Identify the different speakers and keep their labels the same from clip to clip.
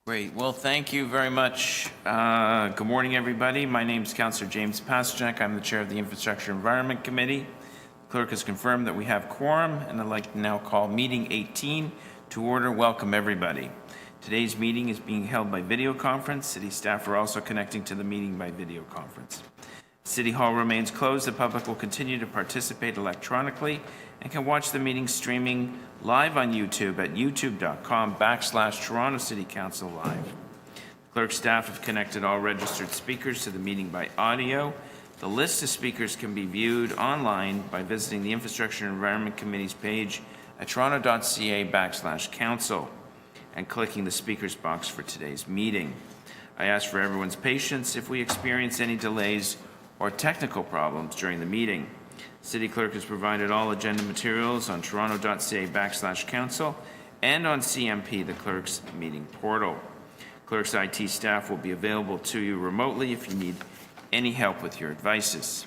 Speaker 1: Great. Well, thank you very much. Good morning, everybody. My name is Councillor James Pasternak. I'm the chair of the Infrastructure Environment Committee. The clerk has confirmed that we have quorum, and I'd like to now call meeting 18 to order. Welcome, everybody. Today's meeting is being held by video conference. City staff are also connecting to the meeting by video conference. City Hall remains closed. The public will continue to participate electronically and can watch the meeting streaming live on YouTube at youtube.com/Toronto City Council Live. Clerk staff have connected all registered speakers to the meeting by audio. The list of speakers can be viewed online by visiting the Infrastructure and Environment Committee's page at toronto.ca/council and clicking the speakers box for today's meeting. I ask for everyone's patience if we experience any delays or technical problems during the meeting. City Clerk has provided all agenda materials on toronto.ca/council and on CMP, the Clerk's meeting portal. Clerk's IT staff will be available to you remotely if you need any help with your devices.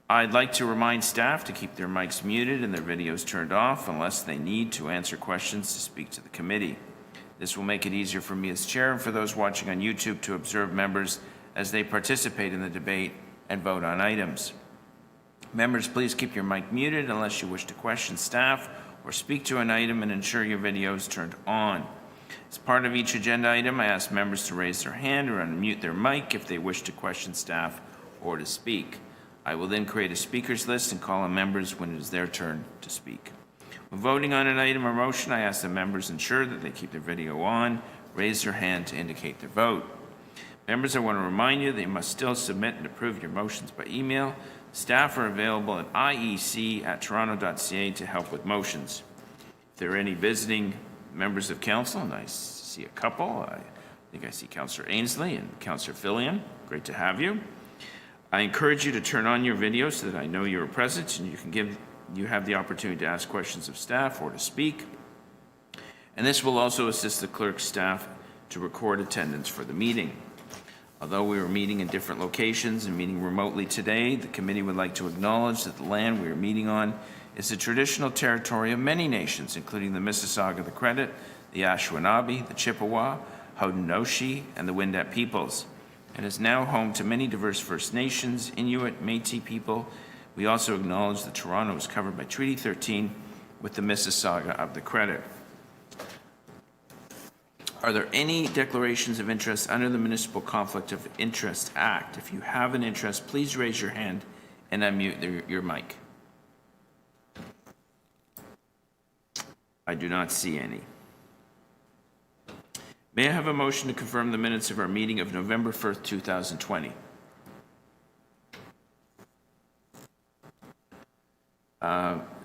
Speaker 1: I'd like to remind staff to keep their mics muted and their videos turned off unless they need to answer questions to speak to the committee. This will make it easier for me as chair and for those watching on YouTube to observe members as they participate in the debate and vote on items. Members, please keep your mic muted unless you wish to question staff or speak to an item, and ensure your video is turned on. As part of each agenda item, I ask members to raise their hand or unmute their mic if they wish to question staff or to speak. I will then create a speakers list and call on members when it is their turn to speak. When voting on an item or motion, I ask that members ensure that they keep their video on, raise their hand to indicate their vote. Members, I want to remind you they must still submit and approve your motions by email. Staff are available at iec@toronto.ca to help with motions. If there are any visiting members of council, nice to see a couple. I think I see Councillor Ainsley and Councillor Fillion. Great to have you. I encourage you to turn on your video so that I know you're present and you have the opportunity to ask questions of staff or to speak. And this will also assist the clerk's staff to record attendance for the meeting. Although we are meeting in different locations and meeting remotely today, the committee would like to acknowledge that the land we are meeting on is the traditional territory of many nations, including the Mississauga, the Credit, the Anishinaabe, the Chippewa, Haudenosaunee, and the Wendat peoples, and is now home to many diverse First Nations, Inuit, Métis people. We also acknowledge that Toronto is covered by Treaty 13 with the Mississauga of the Credit. Are there any declarations of interest under the Municipal Conflict of Interest Act? If you have an interest, please raise your hand and unmute your mic. I do not see any. May I have a motion to confirm the minutes of our meeting of November 1st, 2020?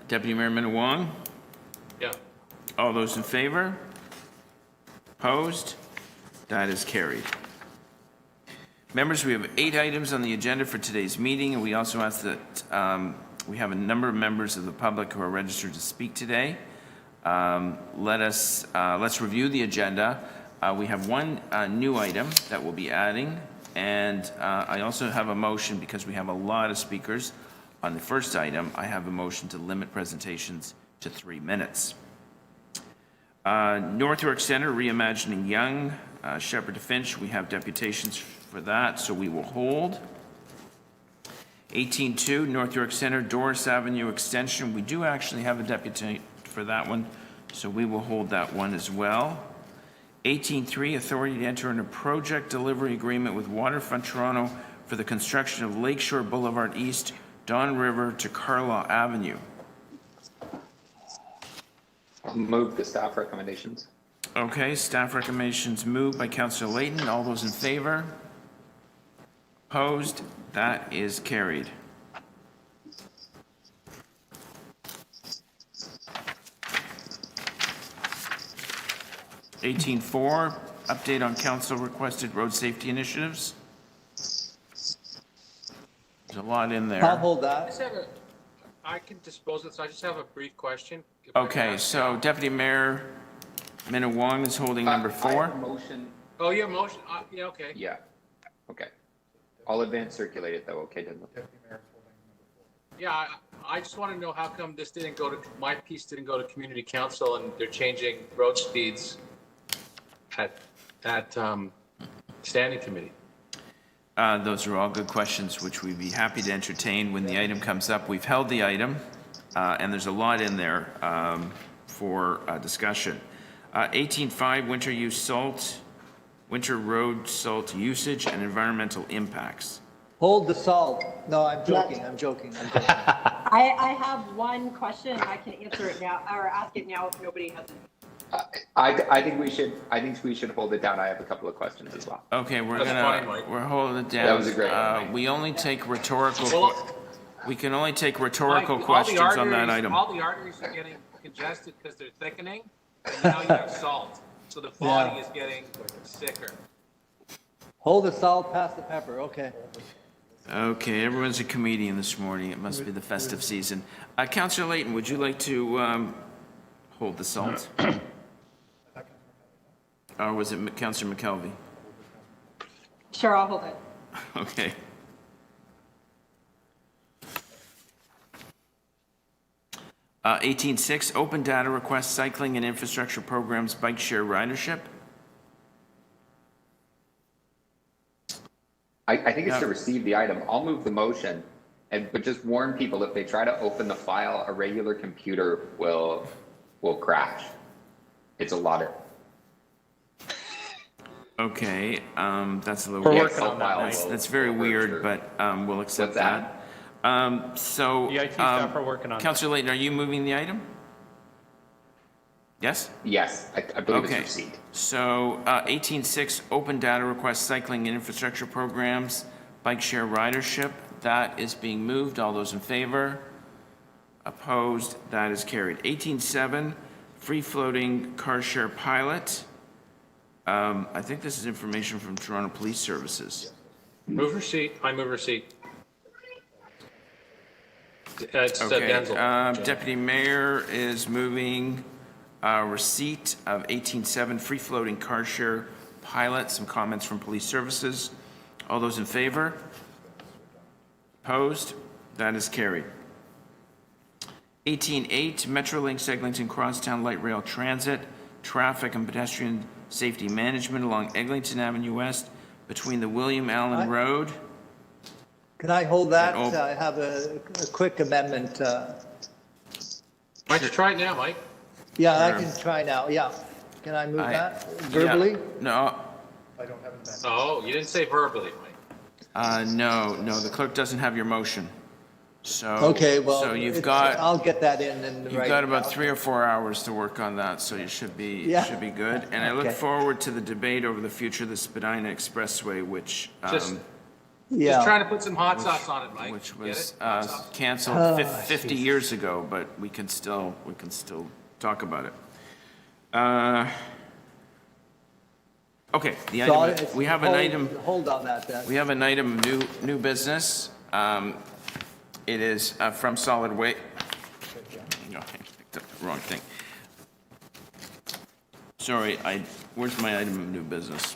Speaker 1: Deputy Mayor Minawong?
Speaker 2: Yeah.
Speaker 1: All those in favor? Opposed? That is carried. Members, we have 8 items on the agenda for today's meeting, and we also ask that we have a number of members of the public who are registered to speak today. Let's review the agenda. We have one new item that we'll be adding, and I also have a motion because we have a lot of speakers on the first item. I have a motion to limit presentations to 3 minutes. North York Centre, Reimagining Young, Shepherd to Finch, we have deputations for that, so we will hold. 18.2, North York Centre, Doris Avenue Extension, we do actually have a deputy for that one, so we will hold that one as well. 18.3, authority to enter into a project delivery agreement with Waterfront Toronto for the construction of Lakeshore Boulevard East, Don River to Carlaw Avenue.
Speaker 3: Move the staff recommendations.
Speaker 1: Okay, staff recommendations moved by Councillor Layton. All those in favor? Opposed? That is carried. (18.4) Update on council requested road safety initiatives. There's a lot in there.
Speaker 4: I'll hold that.
Speaker 2: I can dispose of this. I just have a brief question.
Speaker 1: Okay, so Deputy Mayor Minawong is holding number 4.
Speaker 3: I have a motion.
Speaker 2: Oh, yeah, motion. Yeah, okay.
Speaker 3: Yeah. Okay. I'll advance circulate it though. Okay, Dylan.
Speaker 2: Yeah, I just want to know how come this didn't go to, my piece didn't go to community council and they're changing road speeds at standing committee?
Speaker 1: Those are all good questions, which we'd be happy to entertain when the item comes up. We've held the item, and there's a lot in there for discussion. 18.5, winter road salt usage and environmental impacts.
Speaker 4: Hold the salt. No, I'm joking.
Speaker 5: I have one question. I can answer it now or ask it now if nobody has it.
Speaker 3: I think we should hold it down. I have a couple of questions as well.
Speaker 1: Okay,
Speaker 2: That's fine, Mike.
Speaker 1: we're holding it down.
Speaker 3: That was a great one.
Speaker 1: We only take rhetorical.
Speaker 2: Well,
Speaker 1: We can only take rhetorical
Speaker 2: Mike,
Speaker 1: questions on that item.
Speaker 2: All the arteries are getting congested because they're thickening, and now you have salt, so the body is getting sicker.
Speaker 4: Hold the salt, pass the pepper. Okay.
Speaker 1: Okay, everyone's a comedian this morning. It must be the festive season. Councillor Layton, would you like to hold the salt? Or was it Councillor McKelvey?
Speaker 5: Sure, I'll hold it.
Speaker 1: Okay. Uh, 18.6, open data request, cycling and infrastructure programs, bike share ridership.
Speaker 3: I think it's to receive the item. I'll move the motion, but just warn people, if they try to open the file, a regular computer will crash. It's a lot of.
Speaker 1: Okay, that's a little
Speaker 6: We're
Speaker 1: weird.
Speaker 6: working on that,
Speaker 1: That's very weird, but we'll accept
Speaker 3: What's that?
Speaker 1: that. So,
Speaker 6: The IT staff are working on it.
Speaker 1: Councillor Layton, are you moving the item? Yes?
Speaker 3: Yes, I believe
Speaker 1: Okay.
Speaker 3: it's received.
Speaker 1: So, 18.6, open data request, cycling and infrastructure programs, bike share ridership. That is being moved. All those in favor? Opposed? That is carried. 18.7, free floating car share pilot. I think this is information from Toronto Police Services.
Speaker 2: Move receipt. I move receipt. It's
Speaker 1: Okay,
Speaker 2: Denzel.
Speaker 1: Deputy Mayor is moving receipt of 18.7 free floating car share pilot. Some comments from Police Services. All those in favor? Opposed? That is carried. 18.8 Metrolink Eglinton Crosstown Light Rail Transit traffic and pedestrian safety management along Eglinton Avenue West between the William Allen Road.
Speaker 4: Can I hold that?
Speaker 1: And
Speaker 4: I have a quick amendment.
Speaker 2: Why don't you try it now, Mike?
Speaker 4: Yeah, I
Speaker 1: Sure.
Speaker 4: can try now. Yeah. Can I move that
Speaker 1: Yeah.
Speaker 4: verbally?
Speaker 1: No,
Speaker 2: Oh, you didn't say verbally, Mike.
Speaker 1: no, the clerk doesn't have your motion. So,
Speaker 4: Okay, well,
Speaker 1: so you've got,
Speaker 4: I'll get that in and
Speaker 1: you've
Speaker 4: right
Speaker 1: got about
Speaker 4: now.
Speaker 1: 3 or 4 hours to work on that, so you should be,
Speaker 4: Yeah.
Speaker 1: good. And I look
Speaker 4: Okay.
Speaker 1: forward to the debate over the future of the Spadina Expressway, which,
Speaker 2: Just
Speaker 4: Yeah.
Speaker 2: trying to put some hot sauce on it, Mike.
Speaker 1: which
Speaker 2: Get
Speaker 1: was
Speaker 2: it? Hot sauce.
Speaker 1: canceled 50 years ago, but we can still talk about it. Okay, the
Speaker 4: So
Speaker 1: item, we have an item.
Speaker 4: Hold on that then.
Speaker 1: We have an item, new business. It is from Solid Waste. No, I picked up the wrong thing. Sorry, where's my item of new business?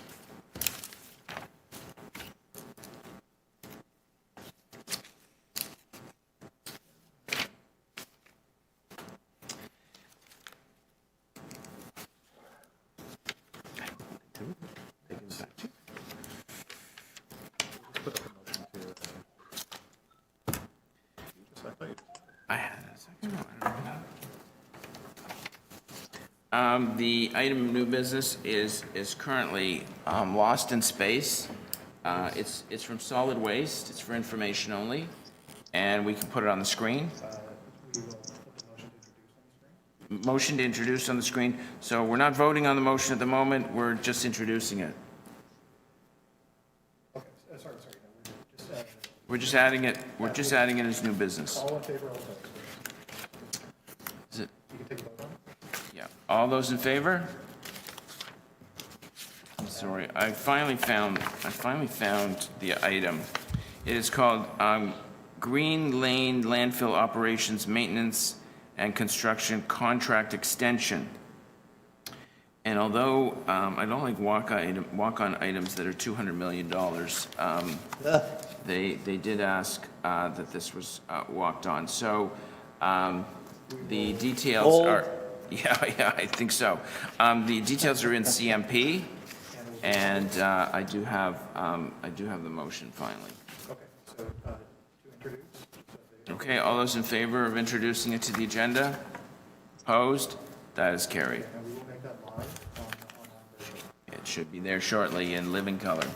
Speaker 1: I had it a second ago, I don't know. The item of new business is currently lost in space. It's from Solid Waste, it's for information only, and we can put it on the screen. Motion to introduce on the screen. So we're not voting on the motion at the moment, we're just introducing it.
Speaker 7: Okay, sorry, no,
Speaker 1: We're just adding it as new business.
Speaker 7: all in favor, all opposed?
Speaker 1: Is it,
Speaker 7: You can take a vote on it?
Speaker 1: yeah, all those in favor? I'm sorry, I finally found the item. It is called Green Lane Landfill Operations Maintenance and Construction Contract Extension. And although I don't like walk-on items that are $200 million, they did ask that this was walked on. So the details
Speaker 4: Hold.
Speaker 1: are, Yeah, I think so. The details are in CMP, and I do have the motion finally.
Speaker 7: Okay, so to introduce,
Speaker 1: Okay, all those in favor of introducing it to the agenda? Opposed? That is carried.
Speaker 7: and we will make that live on the
Speaker 1: It should be there shortly in living color.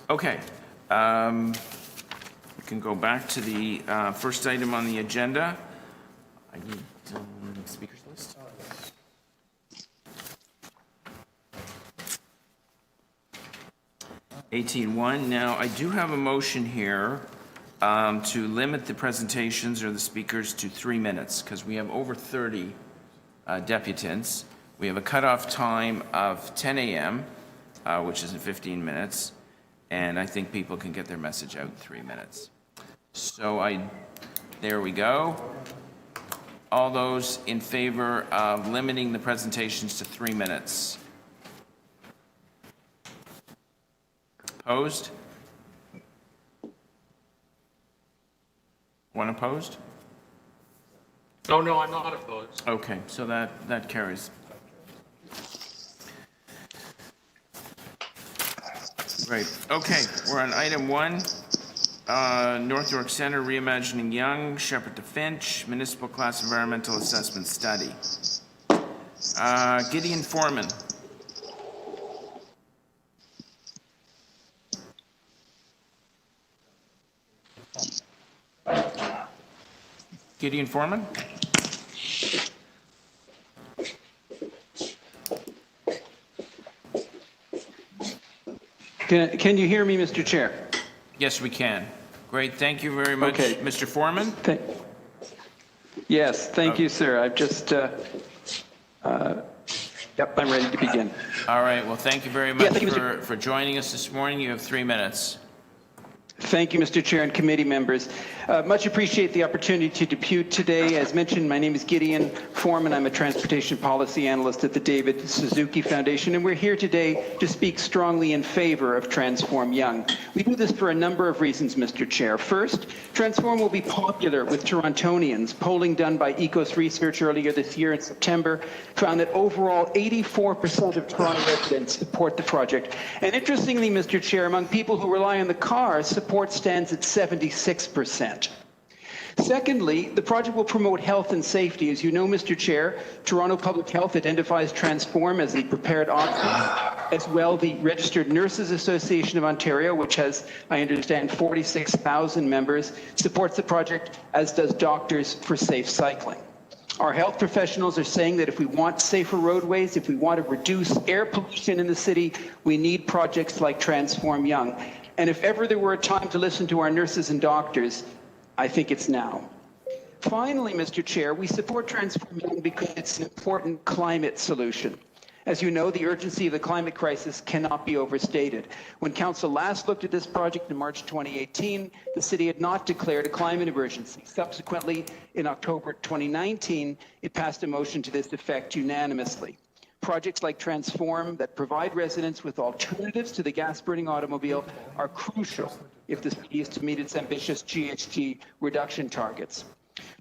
Speaker 1: Okay, we can go back to the first item on the agenda. I need speakers list. 18.1. Now, I do have a motion here to limit the presentations or the speakers to 3 minutes, because we have over 30 deputants. We have a cutoff time of 10 a.m., which is in 15 minutes, and I think people can get their message out in 3 minutes. So there we go. All those in favor of limiting the presentations to 3 minutes? Opposed? One opposed?
Speaker 2: Oh, no, I'm not opposed.
Speaker 1: Okay, so that carries. Great. Okay, we're on item 1. North York Center Reimagining Young, Shepherd to Finch, Municipal Class Environmental Assessment Study. Gideon Foreman. Gideon Foreman?
Speaker 6: Can you hear me, Mr. Chair?
Speaker 1: Yes, we can. Great, thank you very much,
Speaker 6: Okay.
Speaker 1: Mr. Foreman.
Speaker 6: Yes, thank you, sir. I've just, yep, I'm ready to begin.
Speaker 1: All right, well, thank you very much
Speaker 6: thank you,
Speaker 1: for joining us this morning. You have 3 minutes.
Speaker 6: Thank you, Mr. Chair and committee members. Much appreciate the opportunity to depute today. As mentioned, my name is Gideon Foreman. I'm a transportation policy analyst at the David Suzuki Foundation, and we're here today to speak strongly in favor of Transform Young. We do this for a number of reasons, Mr. Chair. First, Transform will be popular with Torontonians. Polling done by Ecos Research earlier this year in September found that overall 84% of Toronto residents support the project. And interestingly, Mr. Chair, among people who rely on the car, support stands at 76%. Secondly, the project will promote health and safety. As you know, Mr. Chair, Toronto Public Health identifies Transform as the prepared option. As well, the Registered Nurses Association of Ontario, which has, I understand, 46,000 members, supports the project, as does Doctors for Safe Cycling. Our health professionals are saying that if we want safer roadways, if we want to reduce air pollution in the city, we need projects like Transform Young. And if ever there were a time to listen to our nurses and doctors, I think it's now. Finally, Mr. Chair, we support Transform Young because it's an important climate solution. As you know, the urgency of the climate crisis cannot be overstated. When Council last looked at this project in March 2018, the city had not declared a climate emergency. Subsequently, in October 2019, it passed a motion to this effect unanimously. Projects like Transform that provide residents with alternatives to the gas-burning automobile are crucial if the city is to meet its ambitious GHG reduction targets.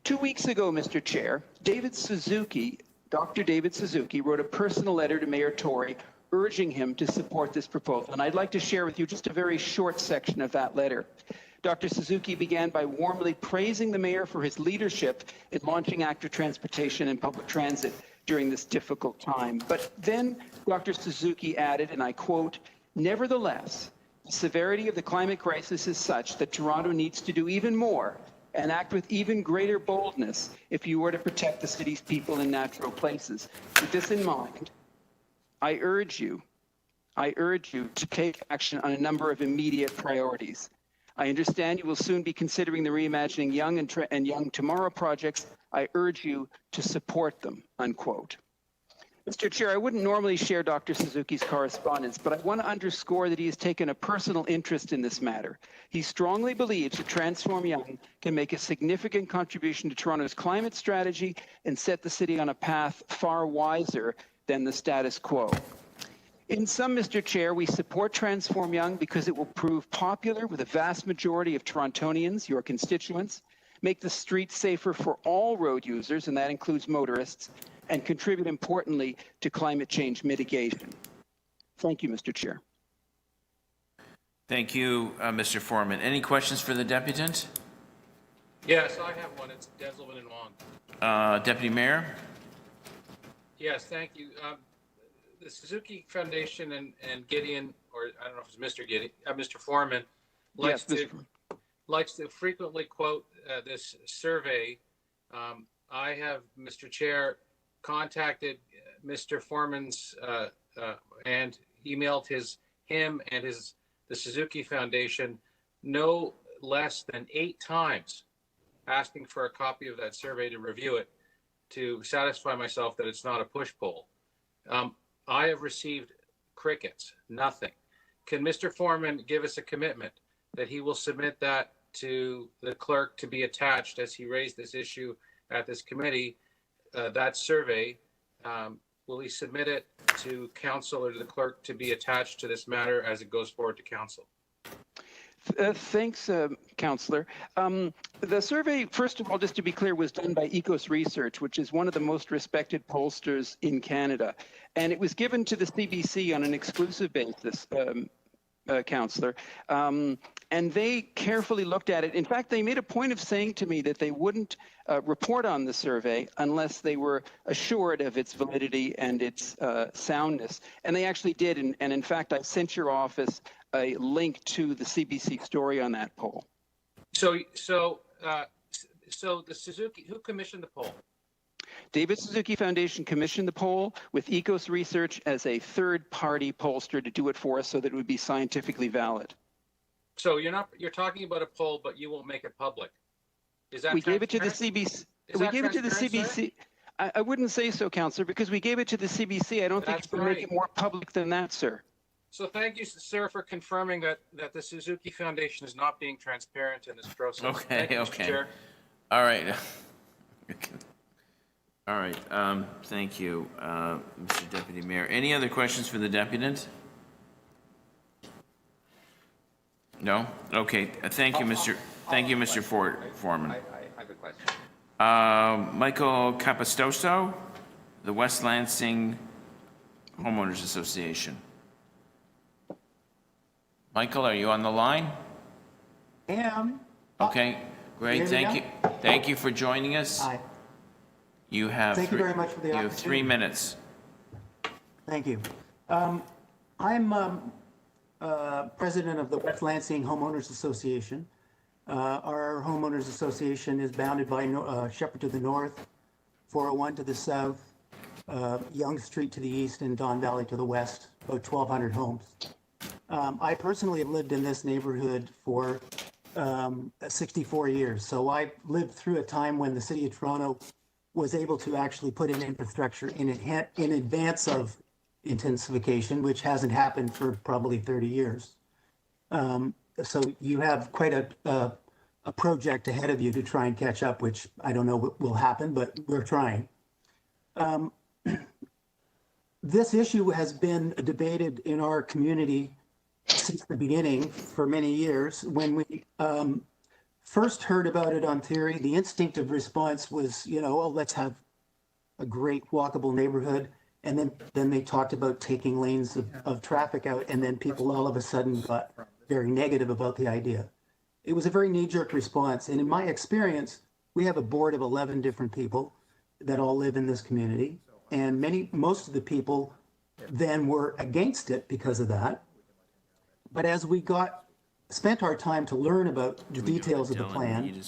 Speaker 6: 2 weeks ago, Mr. Chair, Dr. David Suzuki wrote a personal letter to Mayor Tory urging him to support this proposal, and I'd like to share with you just a very short section of that letter. Dr. Suzuki began by warmly praising the mayor for his leadership in launching active transportation and public transit during this difficult time. But then Dr. Suzuki added, and I quote, "Nevertheless, the severity of the climate crisis is such that Toronto needs to do even more and act with even greater boldness if you were to protect the city's people and natural places. With this in mind, I urge you to take action on a number of immediate priorities. I understand you will soon be considering the Reimagining Young and Young Tomorrow projects. I urge you to support them," unquote. Mr. Chair, I wouldn't normally share Dr. Suzuki's correspondence, but I want to underscore that he has taken a personal interest in this matter. He strongly believes that Transform Young can make a significant contribution to Toronto's climate strategy and set the city on a path far wiser than the status quo. In sum, Mr. Chair, we support Transform Young because it will prove popular with a vast majority of Torontonians, your constituents, make the streets safer for all road users, and that includes motorists, and contribute importantly to climate change mitigation. Thank you, Mr. Chair.
Speaker 1: Thank you, Mr. Foreman. Any questions for the deputant?
Speaker 2: Yes, I have one. It's Dezelman and Wong.
Speaker 1: Deputy Mayor?
Speaker 2: Yes, thank you. The Suzuki Foundation and Gideon, or I don't know if it's Mr. Gideon, Mr. Foreman, likes to frequently quote this survey. I have, Mr. Chair, contacted Mr. Foreman's and emailed him and the Suzuki Foundation no less than 8 times, asking for a copy of that survey to review it, to satisfy myself that it's not a push poll. I have received crickets, nothing. Can Mr. Foreman give us a commitment that he will submit that to the clerk to be attached, as he raised this issue at this committee, that survey? Will he submit it to council or to the clerk to be attached to this matter as it goes forward to council?
Speaker 6: Thanks, Councillor. The survey, first of all, just to be clear, was done by Ecos Research, which is one of the most respected pollsters in Canada. And it was given to the CBC on an exclusive basis, Councillor. And they carefully looked at it. In fact, they made a point of saying to me that they wouldn't report on the survey unless they were assured of its validity and its soundness. And they actually did. And in fact, I sent your office a link to the CBC story on that poll.
Speaker 2: So the Suzuki, who commissioned the poll?
Speaker 6: David Suzuki Foundation commissioned the poll with Ecos Research as a third-party pollster to do it for us so that it would be scientifically valid.
Speaker 2: So you're talking about a poll, but you won't make it public. Is that
Speaker 6: we gave it to the CBC. We gave it to the CBC. I wouldn't say so, Councillor, because we gave it to the CBC. I don't think you can make it more public than that, sir.
Speaker 2: So thank you, sir, for confirming that the Suzuki Foundation is not being transparent in this process.
Speaker 1: Okay,
Speaker 2: Thank you, Mr.
Speaker 1: okay.
Speaker 2: Chair.
Speaker 1: All right. All right, thank you, Mr. Deputy Mayor. Any other questions for the deputant? No? Okay, thank you, Mr. Foreman.
Speaker 3: I have a question.
Speaker 1: Michael Capastoso, the West Lansing Homeowners Association. Michael, are you on the line?
Speaker 7: Am.
Speaker 1: Okay, great,
Speaker 7: Hear me
Speaker 1: thank you. Thank you for joining us.
Speaker 7: Hi.
Speaker 1: You have
Speaker 7: Thank you very much for the
Speaker 1: you have
Speaker 7: opportunity.
Speaker 1: 3 minutes.
Speaker 7: Thank you. I'm president of the West Lansing Homeowners Association. Our homeowners association is bounded by Shepherd to the north, 401 to the south, Yonge Street to the east, and Don Valley to the west, about 1,200 homes. I personally have lived in this neighborhood for 64 years. So I lived through a time when the city of Toronto was able to actually put in infrastructure in advance of intensification, which hasn't happened for probably 30 years. So you have quite a project ahead of you to try and catch up, which I don't know what will happen, but we're trying. This issue has been debated in our community since the beginning for many years. When we first heard about it on theory, the instinctive response was, oh, let's have a great walkable neighborhood. And then they talked about taking lanes of traffic out, and then people all of a sudden got very negative about the idea. It was a very knee-jerk response. And in my experience, we have a board of 11 different people that all live in this community. And most of the people then were against it because of that. But as we spent our time to learn about the details of the plan,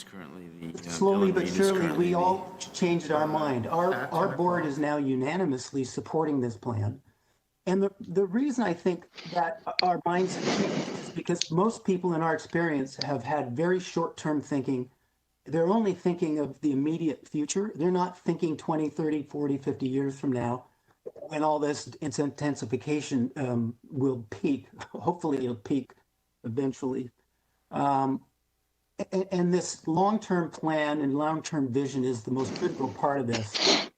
Speaker 7: slowly but surely, we all changed our mind. Our board is now unanimously supporting this plan. And the reason I think that our minds have changed is because most people in our experience have had very short-term thinking. They're only thinking of the immediate future. They're not thinking 20, 30, 40, 50 years from now when all this intensification will peak. Hopefully it'll peak eventually. And this long-term plan and long-term vision is the most critical part of this,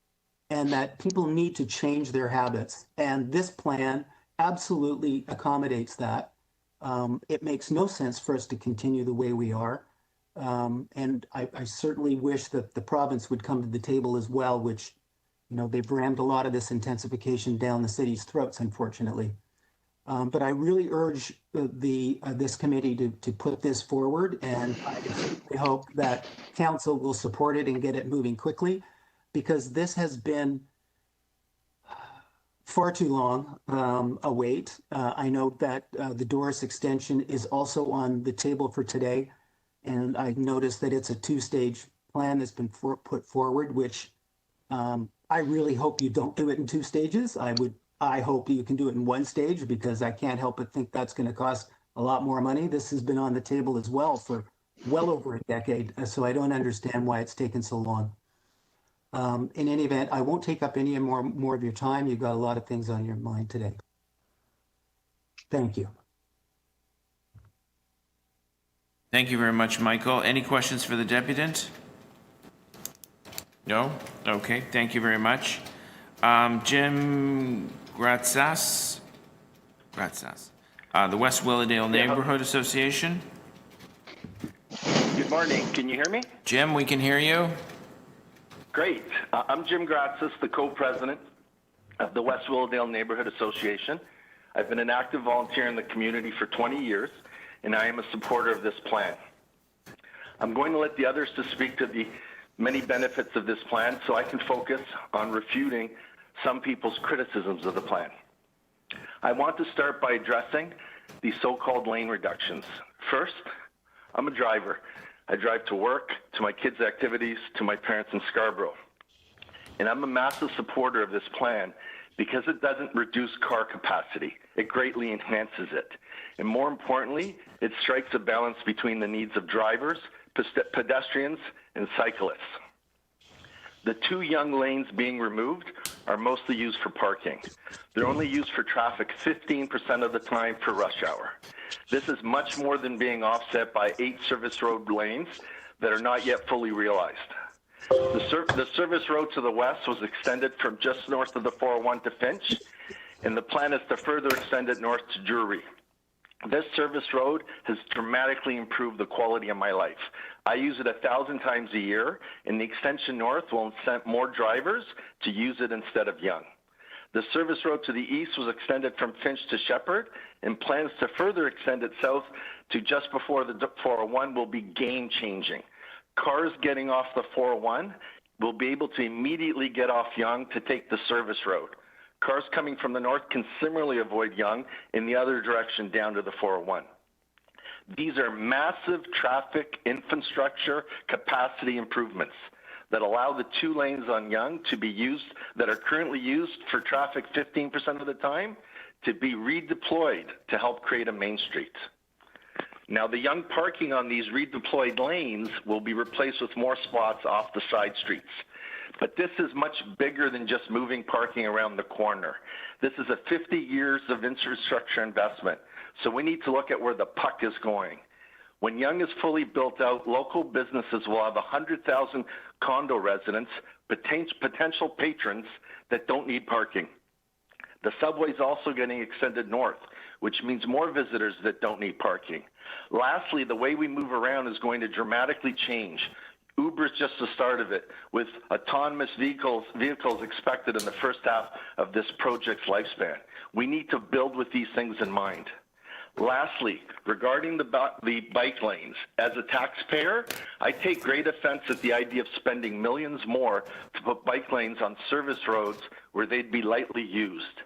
Speaker 7: and that people need to change their habits. And this plan absolutely accommodates that. It makes no sense for us to continue the way we are. And I certainly wish that the province would come to the table as well, which, you know, they've rammed a lot of this intensification down the city's throats, unfortunately. But I really urge this committee to put this forward, and I hope that council will support it and get it moving quickly, because this has been far too long a wait. I know that the Doris extension is also on the table for today, and I noticed that it's a two-stage plan that's been put forward, which I really hope you don't do it in 2 stages. I hope you can do it in 1 stage, because I can't help but think that's going to cost a lot more money. This has been on the table as well for well over a decade, so I don't understand why it's taken so long. In any event, I won't take up any more of your time. You've got a lot of things on your mind today. Thank you.
Speaker 1: Thank you very much, Michael. Any questions for the deputant? No? Okay, thank you very much. Jim Grattus, the West Willowdale Neighborhood Association.
Speaker 8: Good morning. Can you hear me?
Speaker 1: Jim, we can hear you.
Speaker 8: Great. I'm Jim Grattus, the co-president of the West Willowdale Neighborhood Association. I've been an active volunteer in the community for 20 years, and I am a supporter of this plan. I'm going to let the others to speak to the many benefits of this plan so I can focus on refuting some people's criticisms of the plan. I want to start by addressing the so-called lane reductions. First, I'm a driver. I drive to work, to my kids' activities, to my parents in Scarborough. And I'm a massive supporter of this plan because it doesn't reduce car capacity. It greatly enhances it. And more importantly, it strikes a balance between the needs of drivers, pedestrians, and cyclists. The 2 young lanes being removed are mostly used for parking. They're only used for traffic 15% of the time for rush hour. This is much more than being offset by 8 service road lanes that are not yet fully realized. The service road to the west was extended from just north of the 401 to Finch, and the plan is to further extend it north to Drury. This service road has dramatically improved the quality of my life. I use it 1,000 times a year, and the extension north will incent more drivers to use it instead of young. The service road to the east was extended from Finch to Shepherd, and plans to further extend it south to just before the 401 will be game-changing. Cars getting off the 401 will be able to immediately get off Yonge to take the service road. Cars coming from the north can similarly avoid Yonge in the other direction down to the 401. These are massive traffic infrastructure capacity improvements that allow the 2 lanes on Yonge to be used, that are currently used for traffic 15% of the time, to be redeployed to help create a main street. Now, the young parking on these redeployed lanes will be replaced with more spots off the side streets. But this is much bigger than just moving parking around the corner. This is a 50 years of infrastructure investment. So we need to look at where the puck is going. When Yonge is fully built out, local businesses will have 100,000 condo residents, potential patrons that don't need parking. The subway is also getting extended north, which means more visitors that don't need parking. Lastly, the way we move around is going to dramatically change. Uber is just the start of it, with autonomous vehicles expected in the first half of this project's lifespan. We need to build with these things in mind. Lastly, regarding the bike lanes, as a taxpayer, I take great offense at the idea of spending millions more to put bike lanes on service roads where they'd be lightly used.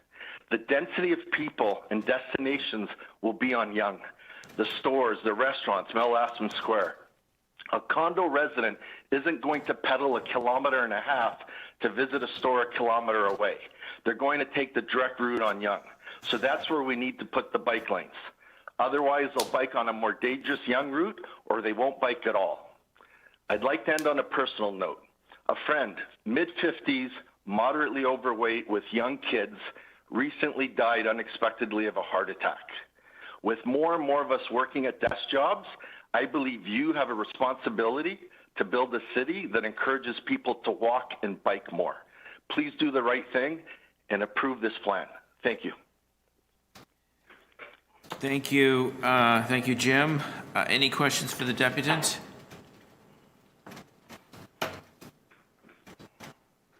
Speaker 8: The density of people and destinations will be on Yonge. The stores, the restaurants, Mel Aspen Square. A condo resident isn't going to pedal 1.5 kilometers to visit a store 1 kilometer away. They're going to take the direct route on Yonge. So that's where we need to put the bike lanes. Otherwise, they'll bike on a more dangerous Yonge route, or they won't bike at all. I'd like to end on a personal note. A friend, mid-50s, moderately overweight with young kids, recently died unexpectedly of a heart attack. With more and more of us working at desk jobs, I believe you have a responsibility to build a city that encourages people to walk and bike more. Please do the right thing and approve this plan. Thank you.
Speaker 1: Thank you. Thank you, Jim. Any questions for the deputant?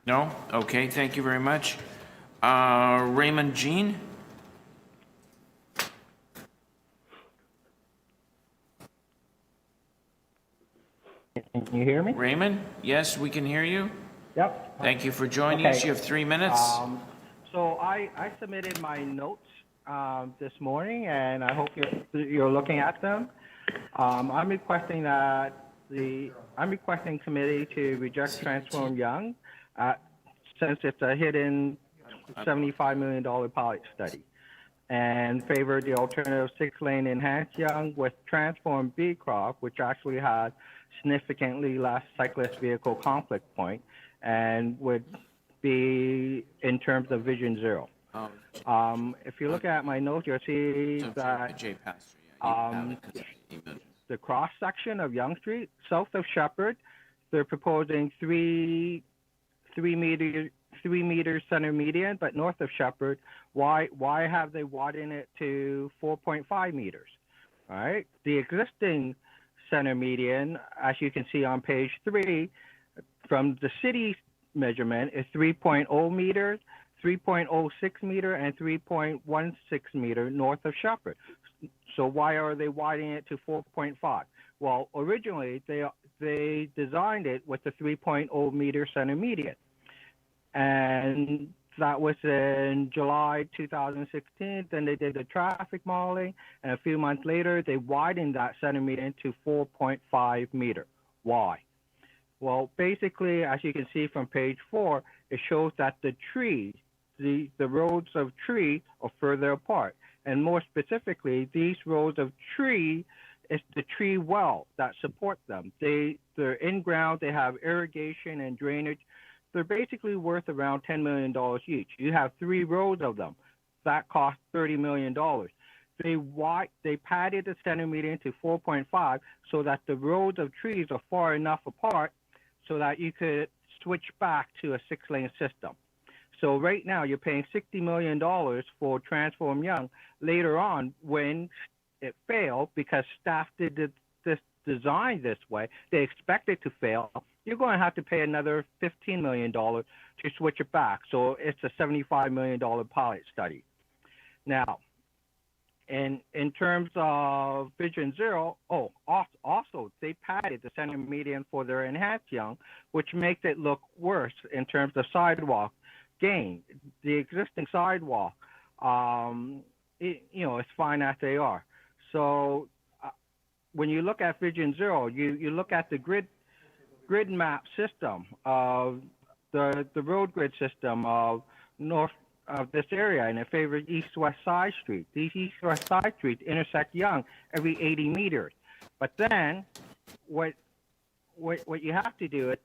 Speaker 1: No? Okay, thank you very much. Raymond Jean?
Speaker 9: Can you hear me?
Speaker 1: Raymond? Yes, we can hear you.
Speaker 9: Yep.
Speaker 1: Thank you for joining us. You have 3 minutes.
Speaker 9: So I submitted my notes this morning, and I hope you're looking at them. I'm requesting committee to reject Transform Young, since it's a hidden $75 million pilot study, and favor the alternative 6-lane enhanced Young with Transform Beecroft, which actually had significantly less cyclist vehicle conflict point and would be in terms of Vision Zero. If you look at my notes, you'll see that the cross section of Yonge Street, south of Shepherd, they're proposing 3 meter center median, but north of Shepherd, why have they widened it to 4.5 meters? All right, the existing center median, as you can see on page 3, from the city measurement is 3.0 meters, 3.06 meter, and 3.16 meter north of Shepherd. So why are they widening it to 4.5? Well, originally they designed it with the 3.0 meter center median, and that was in July 2016. Then they did the traffic modeling, and a few months later they widened that center median to 4.5 meter. Why? Well, basically, as you can see from page 4, it shows that the trees, the rows of trees are further apart. And more specifically, these rows of tree is the tree well that support them. They're in ground, they have irrigation and drainage. They're basically worth around $10 million each. You have 3 rows of them. That cost $30 million. They padded the center median to 4.5 so that the rows of trees are far enough apart so that you could switch back to a 6-lane system. So right now you're paying $60 million for Transform Young. Later on, when it failed, because staff did this design this way, they expect it to fail, you're going to have to pay another $15 million to switch it back. So it's a $75 million pilot study. Now, in terms of Vision Zero, also they padded the center median for their enhanced Young, which makes it look worse in terms of sidewalk gain. The existing sidewalk, it's fine as they are. So when you look at Vision Zero, you look at the grid map system of the road grid system of north of this area, and it favors east-west side streets. These east-west side streets intersect Young every 80 meters. But then what you have to do is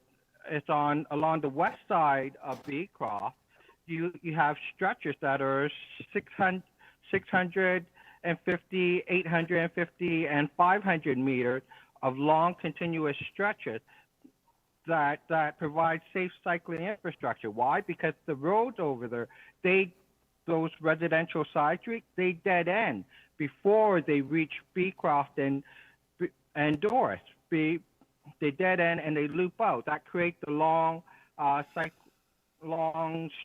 Speaker 9: along the west side of Beecroft, you have stretches that are 650, 850, and 500 meters of long continuous stretches that provide safe cycling infrastructure. Why? Because the roads over there, those residential side streets, they dead end before they reach Beecroft and Doris. They dead end and they loop out. That creates the long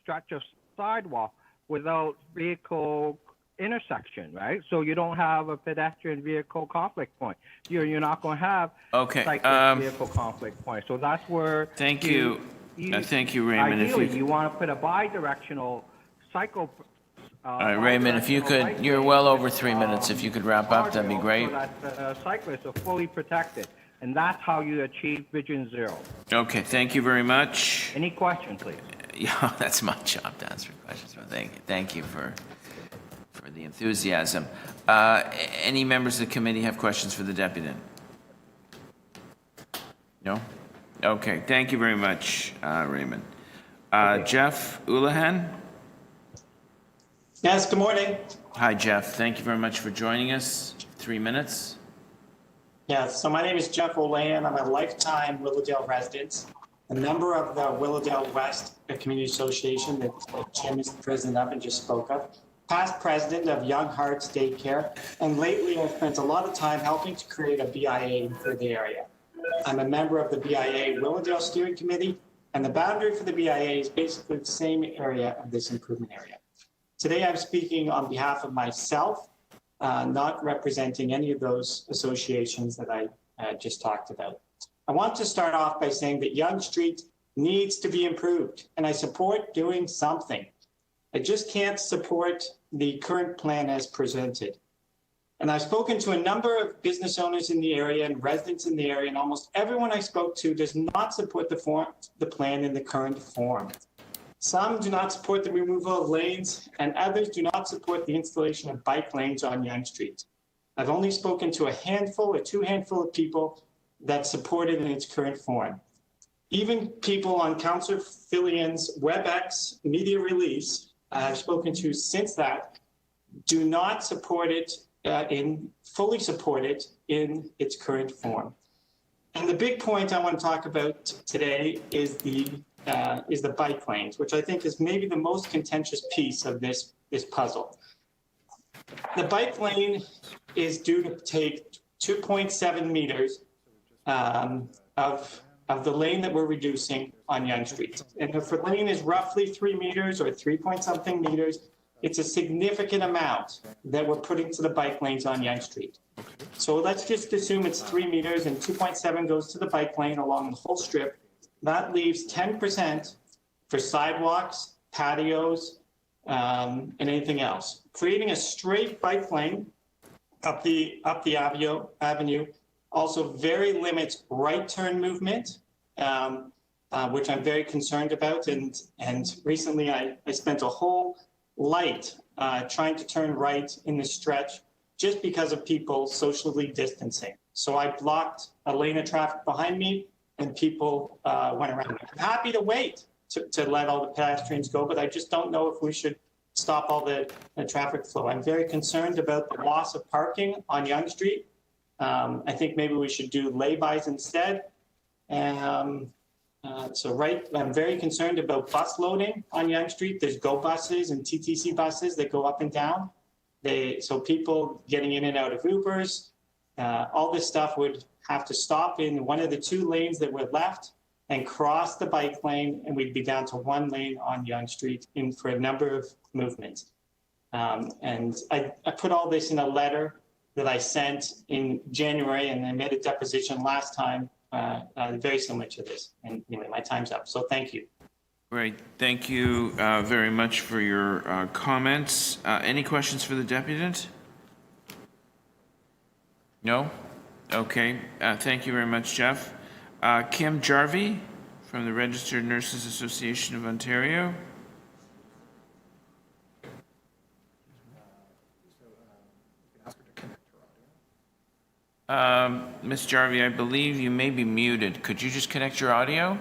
Speaker 9: stretch of sidewalk without vehicle intersection, right? So you don't have a pedestrian vehicle conflict point. You're not going to have cyclist vehicle conflict point. So that's where
Speaker 1: thank you, Raymond.
Speaker 9: Ideally, you want to put a bi-directional cycle.
Speaker 1: All right, Raymond, if you could, you're well over 3 minutes. If you could wrap up, that'd be great.
Speaker 9: So that cyclists are fully protected, and that's how you achieve Vision Zero.
Speaker 1: Okay, thank you very much.
Speaker 9: Any questions, please?
Speaker 1: Yeah, that's my job to answer questions. But thank you for the enthusiasm. Any members of the committee have questions for the deputy? No? Okay, thank you very much, Raymond. Jeff Houlihan?
Speaker 10: Yes, good morning.
Speaker 1: Hi, Jeff. Thank you very much for joining us. 3 minutes.
Speaker 10: Yes, so my name is Jeff Houlihan. I'm a lifetime Willowdale resident, a member of the Willowdale West Community Association that Jim is the president of and just spoke of, past president of Young Hearts Daycare, and lately I've spent a lot of time helping to create a BIA for the area. I'm a member of the BIA Willowdale Steering Committee And the boundary for the BIA is basically the same area of this improvement area. Today, I'm speaking on behalf of myself, not representing any of those associations that I just talked about. I want to start off by saying that Yonge Street needs to be improved, and I support doing something. I just can't support the current plan as presented. And I've spoken to a number of business owners in the area and residents in the area, and almost everyone I spoke to does not support the plan in the current form. Some do not support the removal of lanes, and others do not support the installation of bike lanes on Yonge Street. I've only spoken to two handful of people that support it in its current form. Even people on Councillor Fillion's WebEx media release I've spoken to since that do not support it fully support it in its current form. And the big point I want to talk about today is the bike lanes, which I think is maybe the most contentious piece of this puzzle. The bike lane is due to take 2.7 meters of the lane that we're reducing on Yonge Street. And if the lane is roughly 3 meters or 3 point something meters, it's a significant amount that we're putting to the bike lanes on Yonge Street. So let's just assume it's 3 meters and 2.7 goes to the bike lane along the whole strip. That leaves 10% for sidewalks, patios, and anything else. Creating a straight bike lane up the avenue also very limits right turn movement, which I'm very concerned about. And recently I spent a whole light trying to turn right in the stretch just because of people socially distancing. So I blocked a lane of traffic behind me and people went around me. I'm happy to wait to let all the pedestrians go, but I just don't know if we should stop all the traffic flow. I'm very concerned about the loss of parking on Yonge Street. I think maybe we should do lay-bys instead. I'm very concerned about bus loading on Yonge Street. There's GO buses and TTC buses that go up and down. So people getting in and out of Ubers, all this stuff would have to stop in one of the 2 lanes that were left and cross the bike lane, and we'd be down to 1 lane on Yonge Street for a number of movements. And I put all this in a letter that I sent in January, and I made a deposition last time, very similar to this. And anyway, my time's up, so thank you.
Speaker 1: Great, thank you very much for your comments. Any questions for the deputant? No? Okay, thank you very much, Jeff. Kim Jarvie from the Registered Nurses Association of Ontario. Ms. Jarvie, I believe you may be muted. Could you just connect your audio?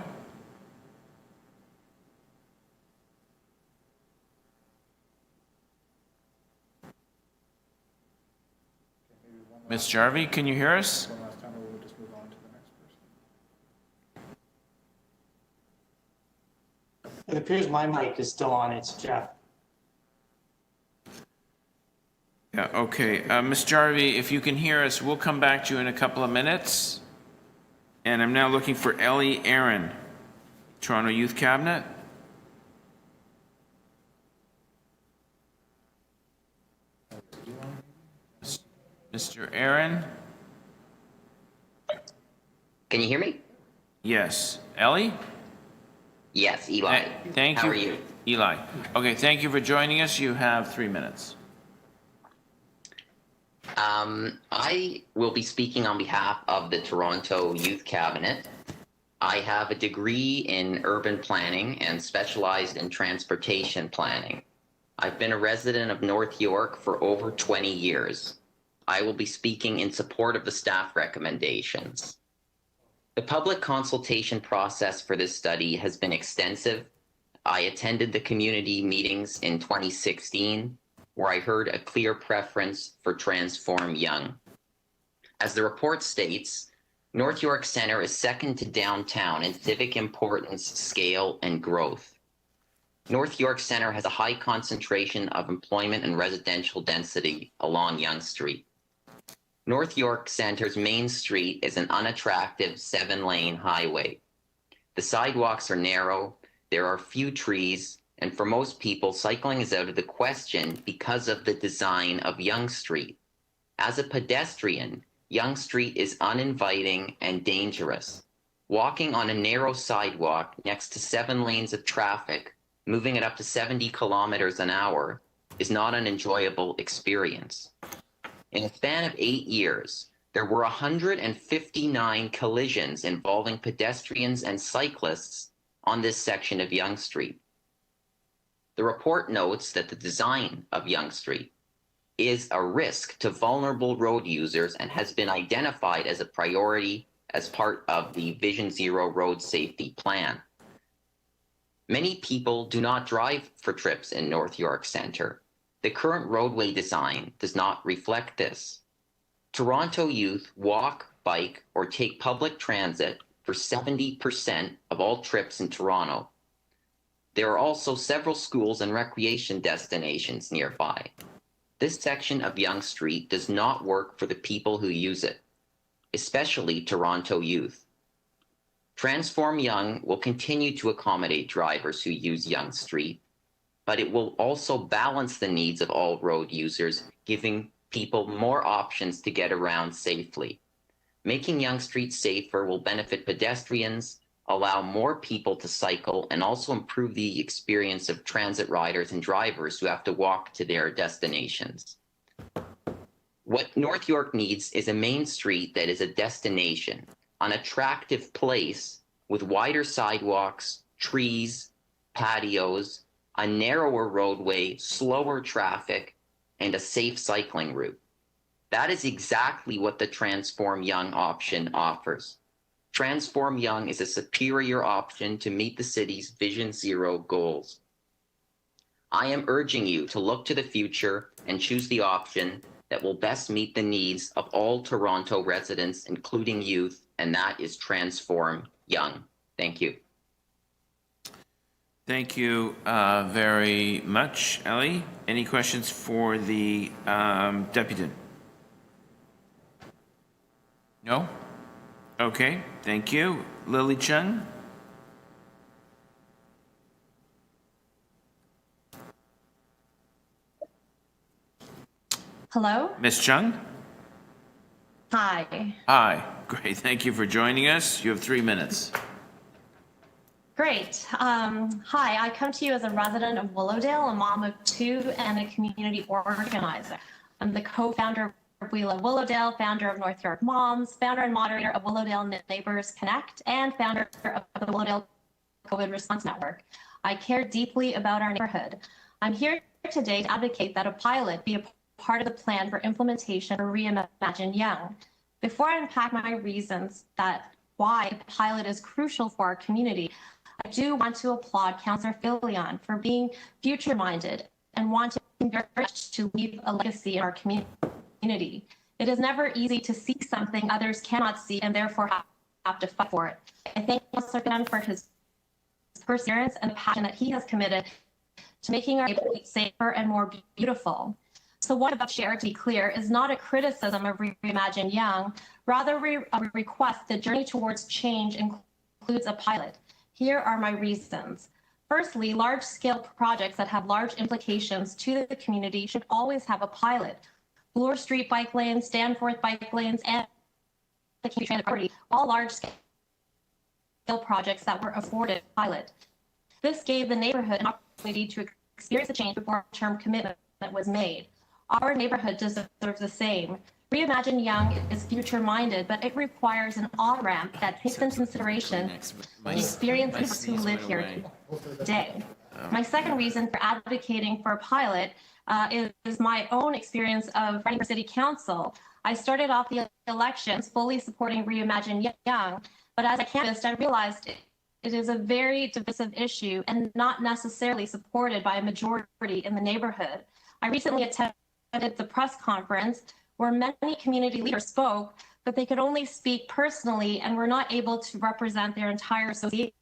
Speaker 1: Ms. Jarvie, can you hear us?
Speaker 10: It appears my mic is still on. It's Jeff.
Speaker 1: Yeah, okay. Ms. Jarvie, if you can hear us, we'll come back to you in a couple of minutes. And I'm now looking for Ellie Aaron, Toronto Youth Cabinet. Mr. Aaron?
Speaker 11: Can you hear me?
Speaker 1: Yes. Ellie?
Speaker 11: Yes, Eli.
Speaker 1: Thank you.
Speaker 11: How are you?
Speaker 1: Eli. Okay, thank you for joining us. You have 3 minutes.
Speaker 11: I will be speaking on behalf of the Toronto Youth Cabinet. I have a degree in urban planning and specialized in transportation planning. I've been a resident of North York for over 20 years. I will be speaking in support of the staff recommendations. The public consultation process for this study has been extensive. I attended the community meetings in 2016, where I heard a clear preference for Transform Yonge. As the report states, North York Centre is second to downtown in civic importance, scale, and growth. North York Centre has a high concentration of employment and residential density along Yonge Street. North York Centre's main street is an unattractive 7-lane highway. The sidewalks are narrow, there are few trees, and for most people, cycling is out of the question because of the design of Yonge Street. As a pedestrian, Yonge Street is uninviting and dangerous. Walking on a narrow sidewalk next to 7 lanes of traffic, moving at up to 70 kilometers an hour, is not an enjoyable experience. In a span of 8 years, there were 159 collisions involving pedestrians and cyclists on this section of Yonge Street. The report notes that the design of Yonge Street is a risk to vulnerable road users and has been identified as a priority as part of the Vision Zero Road Safety Plan. Many people do not drive for trips in North York Centre. The current roadway design does not reflect this. Toronto youth walk, bike, or take public transit for 70% of all trips in Toronto. There are also several schools and recreation destinations nearby. This section of Yonge Street does not work for the people who use it, especially Toronto youth. Transform Yonge will continue to accommodate drivers who use Yonge Street, but it will also balance the needs of all road users, giving people more options to get around safely. Making Yonge Street safer will benefit pedestrians, allow more people to cycle, and also improve the experience of transit riders and drivers who have to walk to their destinations. What North York needs is a main street that is a destination, an attractive place with wider sidewalks, trees, patios, a narrower roadway, slower traffic, and a safe cycling route. That is exactly what the Transform Yonge option offers. Transform Yonge is a superior option to meet the city's Vision Zero goals. I am urging you to look to the future and choose the option that will best meet the needs of all Toronto residents, including youth, and that is Transform Yonge. Thank you.
Speaker 1: Thank you very much, Ellie. Any questions for the deputy? No? Okay, thank you. Lily Chung?
Speaker 12: Hello?
Speaker 1: Ms. Chung?
Speaker 12: Hi.
Speaker 1: Hi, great. Thank you for joining us. You have 3 minutes.
Speaker 12: Great. Hi, I come to you as a resident of Willowdale, a mom of 2, and a community organizer. I'm the co-founder of Willowdale, founder of North York Moms, founder and moderator of Willowdale Neighbors Connect, and founder of the Willowdale COVID Response Network. I care deeply about our neighborhood. I'm here today to advocate that a pilot be a part of the plan for implementation for Reimagine Yonge. Before I unpack my reasons that why a pilot is crucial for our community, I do want to applaud Councillor Filion for being future-minded and wanting very much to leave a legacy in our community. It is never easy to see something others cannot see and therefore have to fight for it. I thank Councillor Filion for his perseverance and the passion that he has committed to making our neighborhood safer and more beautiful. So what about share, to be clear, is not a criticism of Reimagine Yonge, rather a request. The journey towards change includes a pilot. Here are my reasons. Firstly, large-scale projects that have large implications to the community should always have a pilot. Bloor Street bike lanes, Danforth bike lanes, and the community transit property, all large-scale projects that were afforded a pilot. This gave the neighborhood an opportunity to experience the change before a term commitment was made. Our neighborhood deserves the same. Reimagine Yonge is future-minded, but it requires an on-ramp that takes into consideration the experiences who live here today. My second reason for advocating for a pilot is my own experience of running for city council. I started off the elections fully supporting Reimagine Yonge, but as I canvassed, I realized it is a very divisive issue and not necessarily supported by a majority in the neighborhood. I recently attended the press conference where many community leaders spoke, but they could only speak personally and were not able to represent their entire associations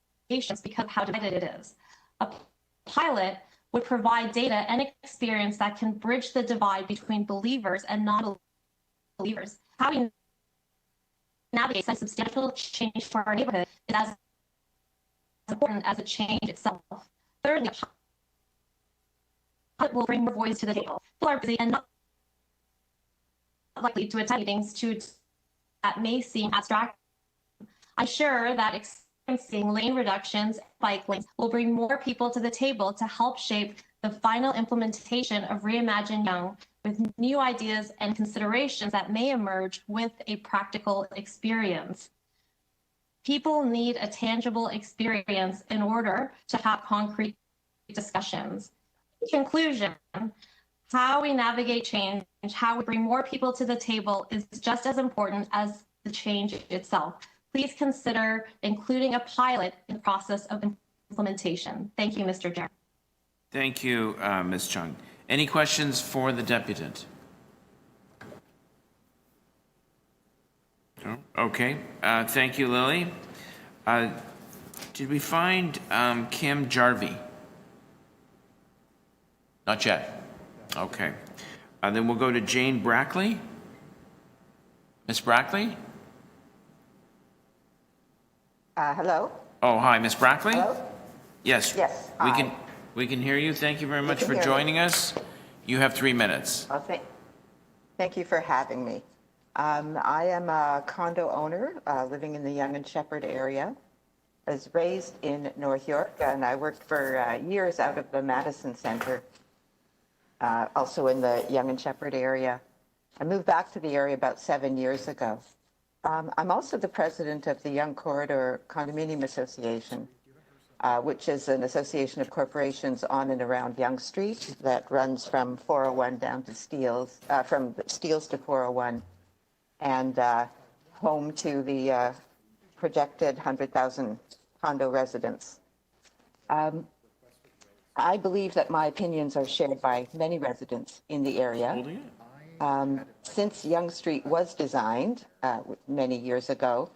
Speaker 12: because of how divided it is. A pilot would provide data and experience that can bridge the divide between believers and non-believers. How we navigate such substantial change for our neighborhood is as important as the change itself. Thirdly, it will bring more voice to the table. People are busy and not likely to attend meetings that may seem abstract. I'm sure that experiencing lane reductions, bike lanes will bring more people to the table to help shape the final implementation of Reimagine Young with new ideas and considerations that may emerge with a practical experience. People need a tangible experience in order to have concrete discussions. In conclusion, how we navigate change, how we bring more people to the table is just as important as the change itself. Please consider including a pilot in the process of implementation. Thank you, Mr. Chair.
Speaker 1: Thank you, Ms. Chung. Any questions for the deputant? No? Okay. Thank you, Lily. Did we find Kim Jarvie? Not yet. Okay. Then we'll go to Jane Brackley. Ms. Brackley?
Speaker 13: Hello?
Speaker 1: Oh, hi, Ms. Brackley?
Speaker 13: Hello?
Speaker 1: Yes.
Speaker 13: Yes,
Speaker 1: We can hear you. Thank you very much
Speaker 13: can
Speaker 1: for
Speaker 13: hear me.
Speaker 1: joining us. You have 3 minutes.
Speaker 13: Oh, thank you for having me. I am a condo owner living in the Yonge and Sheppard area. I was raised in North York, and I worked for years out of the Madison Center, also in the Yonge and Sheppard area. I moved back to the area about 7 years ago. I'm also the president of the Yonge Corridor Condominium Association, which is an association of corporations on and around Yonge Street that runs from 401 down to Steeles, from Steeles to 401, and home to the projected 100,000 condo residents. I believe that my opinions are shared by many residents in the area. Since Yonge Street was designed many years ago,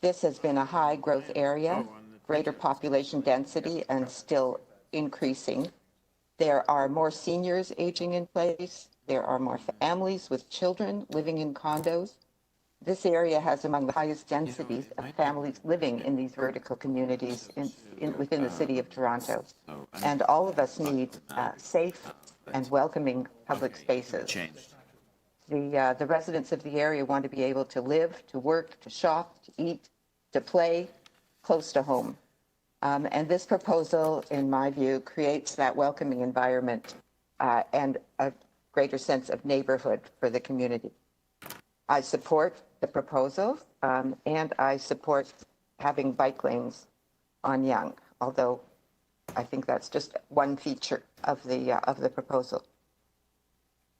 Speaker 13: this has been a high growth area, greater population density, and still increasing. There are more seniors aging in place. There are more families with children living in condos. This area has among the highest densities of families living in these vertical communities within the city of Toronto. And all of us need safe and welcoming public spaces. The residents of the area want to be able to live, to work, to shop, to eat, to play close to home. And this proposal, in my view, creates that welcoming environment and a greater sense of neighborhood for the community. I support the proposal, and I support having bike lanes on Yonge, although I think that's just one feature of the proposal.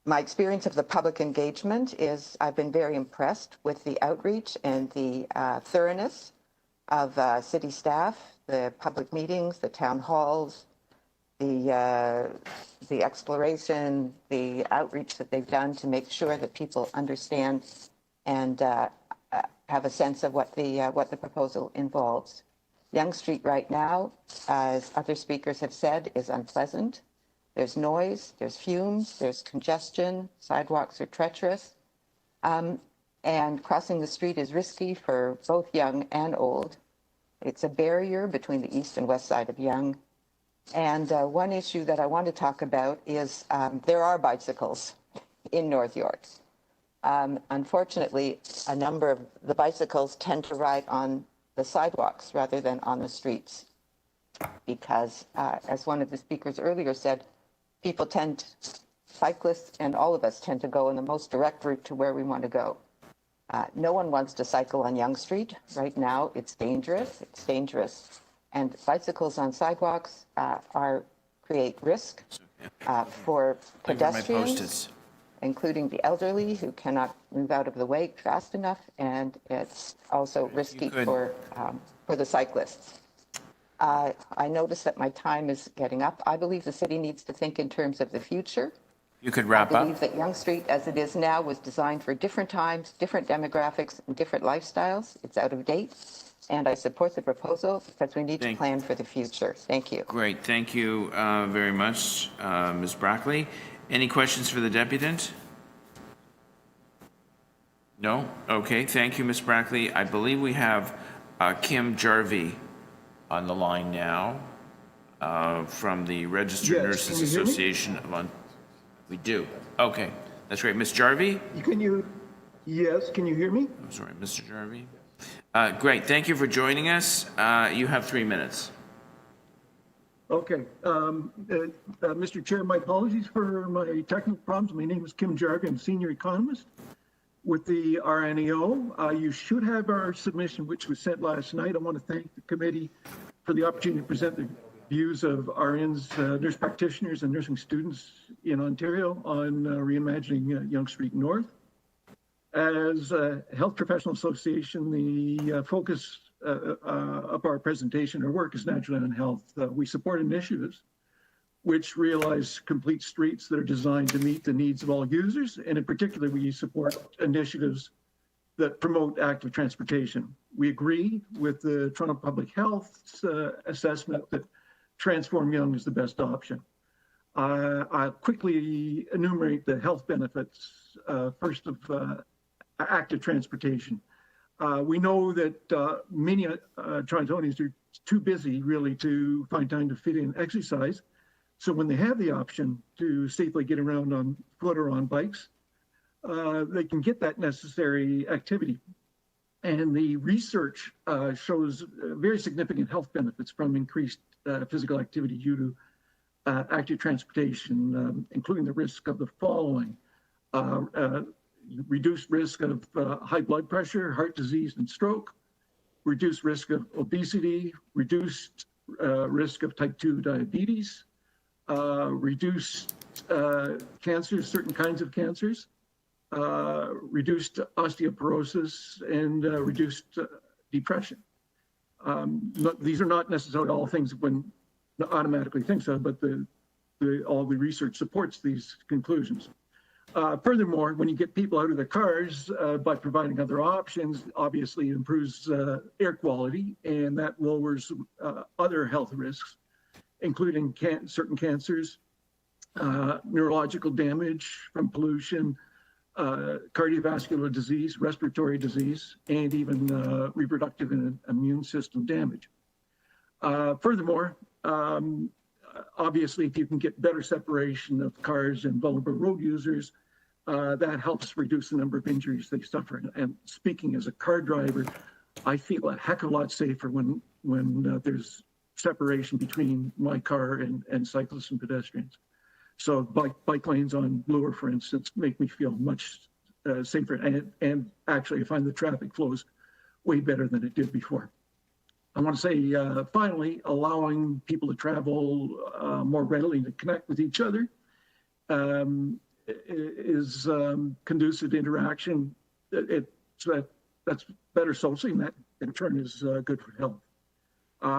Speaker 13: My experience of the public engagement is I've been very impressed with the outreach and the thoroughness of city staff, the public meetings, the town halls, the exploration, the outreach that they've done to make sure that people understand and have a sense of what the proposal involves. Yonge Street right now, as other speakers have said, is unpleasant. There's noise, there's fumes, there's congestion, sidewalks are treacherous, and crossing the street is risky for both young and old. It's a barrier between the east and west side of Yonge. And one issue that I want to talk about is there are bicycles in North York. Unfortunately, a number of the bicycles tend to ride on the sidewalks rather than on the streets because, as one of the speakers earlier said, cyclists and all of us tend to go in the most direct route to where we want to go. No one wants to cycle on Yonge Street. Right now, it's dangerous. And bicycles on sidewalks create risk for pedestrians, including the elderly who cannot move out of the way fast enough, and it's also risky for the cyclists. I notice that my time is getting up. I believe the city needs to think in terms of the future.
Speaker 1: You could wrap up.
Speaker 13: I believe that Yonge Street, as it is now, was designed for different times, different demographics, and different lifestyles. It's out of date, and I support the proposal because we need to plan for the future. Thank you.
Speaker 1: Great. Thank you very much, Ms. Brackley. Any questions for the deputant? No? Okay. Thank you, Ms. Brackley. I believe we have Kim Jarvie on the line now from the Registered
Speaker 14: Yes,
Speaker 1: Nurses
Speaker 14: can you hear me?
Speaker 1: Association of We do. Okay, that's great. Ms. Jarvie?
Speaker 14: Yes, can you hear me?
Speaker 1: I'm sorry, Mr. Jarvie. Great, thank you for joining us. You have 3 minutes.
Speaker 14: Okay. Mr. Chair, my apologies for my technical problems. My name is Kim Jarvie. I'm senior economist with the RNEO. You should have our submission, which was sent last night. I want to thank the committee for the opportunity to present the views of RNs, nurse practitioners and nursing students in Ontario on reimagining Yonge Street North. As a health professional association, the focus of our presentation or work is naturally on health. We support initiatives which realize complete streets that are designed to meet the needs of all users. And in particular, we support initiatives that promote active transportation. We agree with the Toronto Public Health's assessment that Transform Yonge is the best option. I'll quickly enumerate the health benefits, first of active transportation. We know that many Torontonians are too busy really to find time to fit in exercise. So when they have the option to safely get around on foot or on bikes, they can get that necessary activity. And the research shows very significant health benefits from increased physical activity due to active transportation, including the risk of the following. Reduced risk of high blood pressure, heart disease, and stroke, reduced risk of obesity, reduced risk of type 2 diabetes, reduced cancers, certain kinds of cancers, reduced osteoporosis, and reduced depression. These are not necessarily all things one automatically thinks of, but all the research supports these conclusions. Furthermore, when you get people out of their cars by providing other options, obviously it improves air quality, and that lowers other health risks, including certain cancers, neurological damage from pollution, cardiovascular disease, respiratory disease, and even reproductive and immune system damage. Furthermore, obviously, if you can get better separation of cars and vulnerable road users, that helps reduce the number of injuries they suffer. And speaking as a car driver, I feel a heck of a lot safer when there's separation between my car and cyclists and pedestrians. So bike lanes on Bloor, for instance, make me feel much safer. And actually, I find the traffic flows way better than it did before. I want to say, finally, allowing people to travel more readily to connect with each other is conducive to interaction. That's better socially, and that in turn is good for health.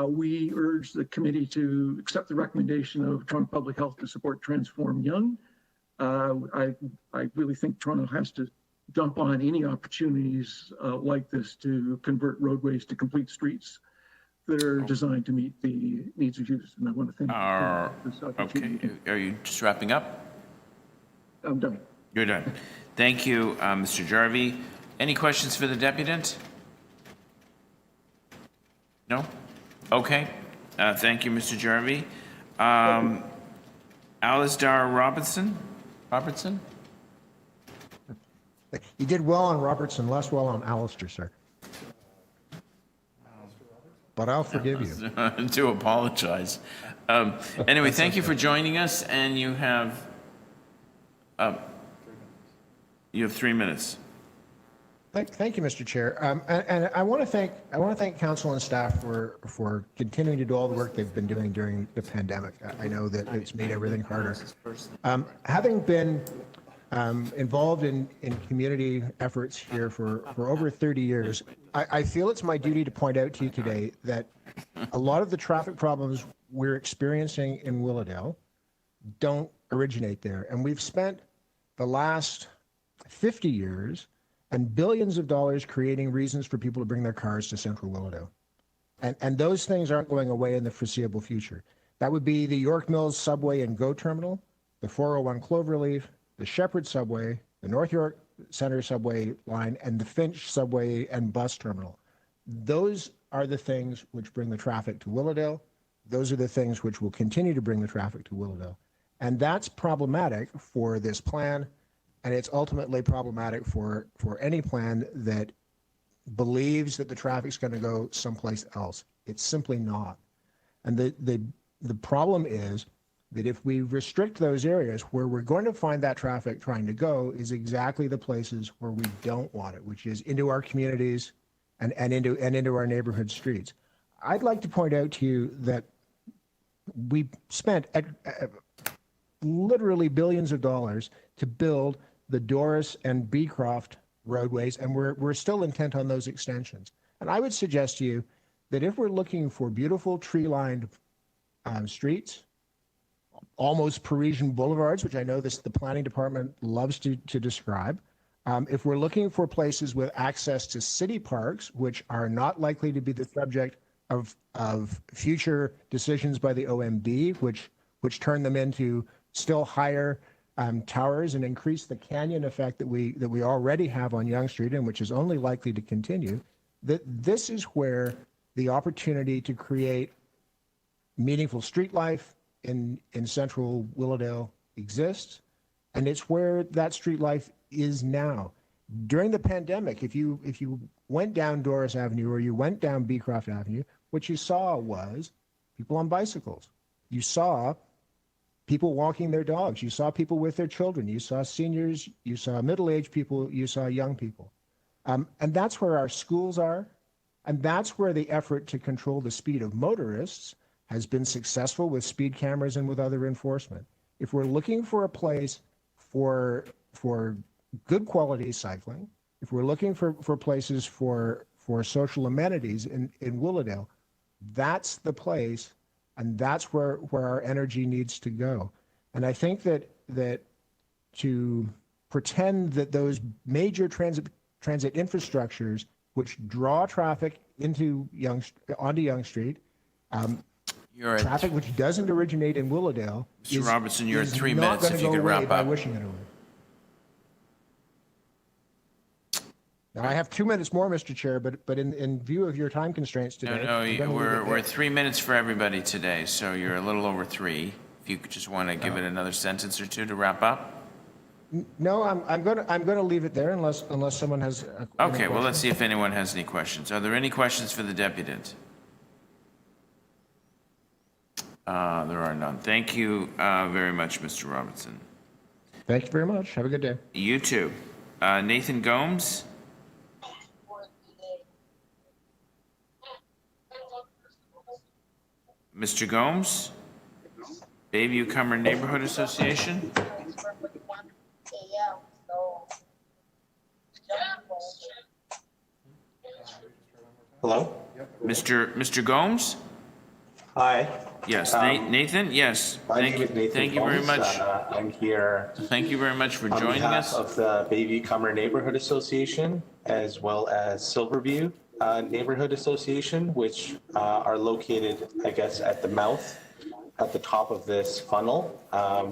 Speaker 14: We urge the committee to accept the recommendation of Toronto Public Health to support Transform Yonge. I really think Toronto has to jump on any opportunities like this to convert roadways to complete streets that are designed to meet the needs of users. And I want to thank you for this opportunity.
Speaker 1: Okay, are you just wrapping up?
Speaker 14: I'm done.
Speaker 1: You're done. Thank you, Mr. Jarvie. Any questions for the deputant? No? Okay. Thank you, Mr. Jarvie. Alisdair Robertson?
Speaker 15: You did well on Robertson, less well on Alistair, sir. But I'll forgive you.
Speaker 1: I do apologize. Anyway, thank you for joining us, and you have 3 minutes.
Speaker 15: Thank you, Mr. Chair. And I want to thank council and staff for continuing to do all the work they've been doing during the pandemic. I know that it's made everything harder. Having been involved in community efforts here for over 30 years, I feel it's my duty to point out to you today that a lot of the traffic problems we're experiencing in Willowdale don't originate there. And we've spent the last 50 years and billions of dollars creating reasons for people to bring their cars to central Willowdale. And those things aren't going away in the foreseeable future. That would be the York Mills subway and GO terminal, the 401 Cloverleaf, the Shepherd subway, the North York Center subway line, and the Finch subway and bus terminal. Those are the things which bring the traffic to Willowdale. Those are the things which will continue to bring the traffic to Willowdale. And that's problematic for this plan, and it's ultimately problematic for any plan that believes that the traffic's going to go someplace else. It's simply not. And the problem is that if we restrict those areas, where we're going to find that traffic trying to go is exactly the places where we don't want it, which is into our communities and into our neighborhood streets. I'd like to point out to you that we spent literally billions of dollars to build the Doris and Beecroft roadways, and we're still intent on those extensions. And I would suggest to you that if we're looking for beautiful tree-lined streets, almost Parisian boulevards, which I know the planning department loves to describe, if we're looking for places with access to city parks, which are not likely to be the subject of future decisions by the OMB, which turn them into still higher towers and increase the canyon effect that we already have on Yonge Street, and which is only likely to continue, that this is where the opportunity to create meaningful street life in central Willowdale exists, and it's where that street life is now. During the pandemic, if you went down Doris Avenue or you went down Beecroft Avenue, what you saw was people on bicycles. You saw people walking their dogs. You saw people with their children. You saw seniors. You saw middle-aged people. You saw young people. And that's where our schools are. And that's where the effort to control the speed of motorists has been successful with speed cameras and with other enforcement. If we're looking for a place for good quality cycling, if we're looking for places for social amenities in Willowdale, that's the place, and that's where our energy needs to go. And I think that to pretend that those major transit infrastructures which draw traffic onto Yonge Street, traffic which doesn't originate in Willowdale,
Speaker 1: Mr. Robertson, you're at 3 minutes if you could wrap up.
Speaker 15: Wishing it away. Now, I have 2 minutes more, Mr. Chair, but in view of your time constraints today...
Speaker 1: No, we're at 3 minutes for everybody today, so you're a little over 3. If you just want to give it another sentence or two to wrap up.
Speaker 15: No, I'm going to leave it there unless someone has...
Speaker 1: Okay, well, let's see if anyone has any questions. Are there any questions for the deputant? There are none. Thank you very much, Mr. Robertson.
Speaker 15: Thank you very much. Have a good day.
Speaker 1: You too. Nathan Gomes? Mr. Gomes? Bayview Cummer Neighborhood Association?
Speaker 16: Hello?
Speaker 1: Mr. Gomes?
Speaker 16: Hi.
Speaker 1: Yes, Nathan? Yes. Thank you very much.
Speaker 16: I'm here.
Speaker 1: Thank you very much for joining us.
Speaker 16: On behalf of the Bayview Cummer Neighborhood Association, as well as Silverview Neighborhood Association, which are located, I guess, at the top of this funnel,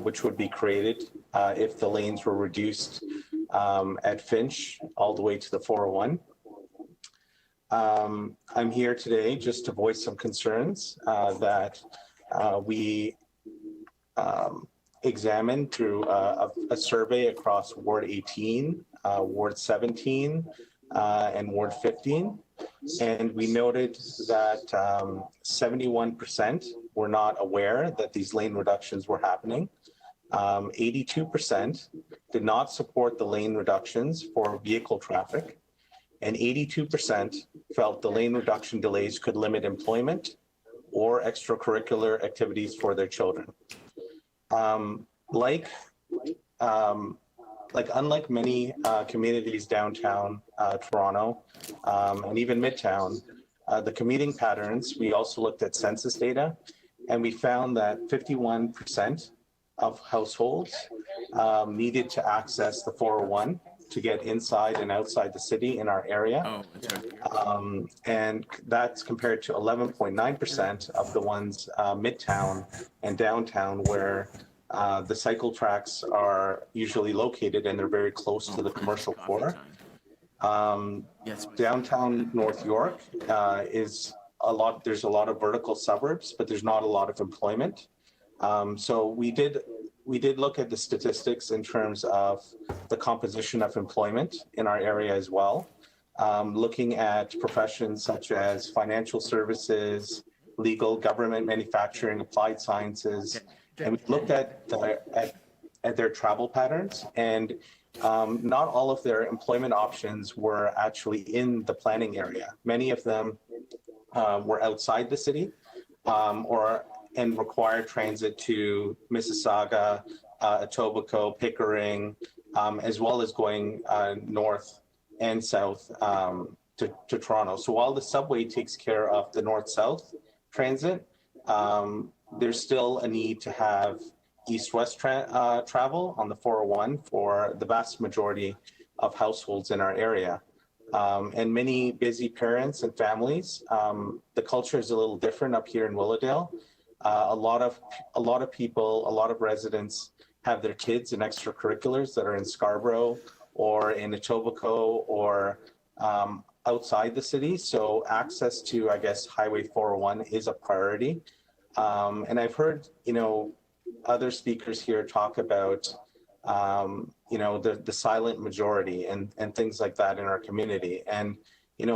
Speaker 16: which would be created if the lanes were reduced at Finch all the way to the 401. I'm here today just to voice some concerns that we examined through a survey across Ward 18, Ward 17, and Ward 15. And we noted that 71% were not aware that these lane reductions were happening. 82% did not support the lane reductions for vehicle traffic. And 82% felt the lane reduction delays could limit employment or extracurricular activities for their children. Unlike many communities downtown Toronto and even Midtown, the commuting patterns, we also looked at census data, and we found that 51% of households needed to access the 401 to get inside and outside the city in our area. And that's compared to 11.9% of the ones Midtown and downtown, where the cycle tracks are usually located and they're very close to the commercial core. Downtown North York is there's a lot of vertical suburbs, but there's not a lot of employment. So we did look at the statistics in terms of the composition of employment in our area as well, looking at professions such as financial services, legal, government, manufacturing, applied sciences, and we looked at their travel patterns, and not all of their employment options were actually in the planning area. Many of them were outside the city and required transit to Mississauga, Etobicoke, Pickering, as well as going north and south to Toronto. So while the subway takes care of the north-south transit, there's still a need to have east-west travel on the 401 for the vast majority of households in our area. And many busy parents and families, the culture is a little different up here in Willowdale. A lot of people, a lot of residents have their kids in extracurriculars that are in Scarborough or in Etobicoke or outside the city. So access to, I guess, Highway 401 is a priority. And I've heard, other speakers here talk about, the silent majority and things like that in our community. And,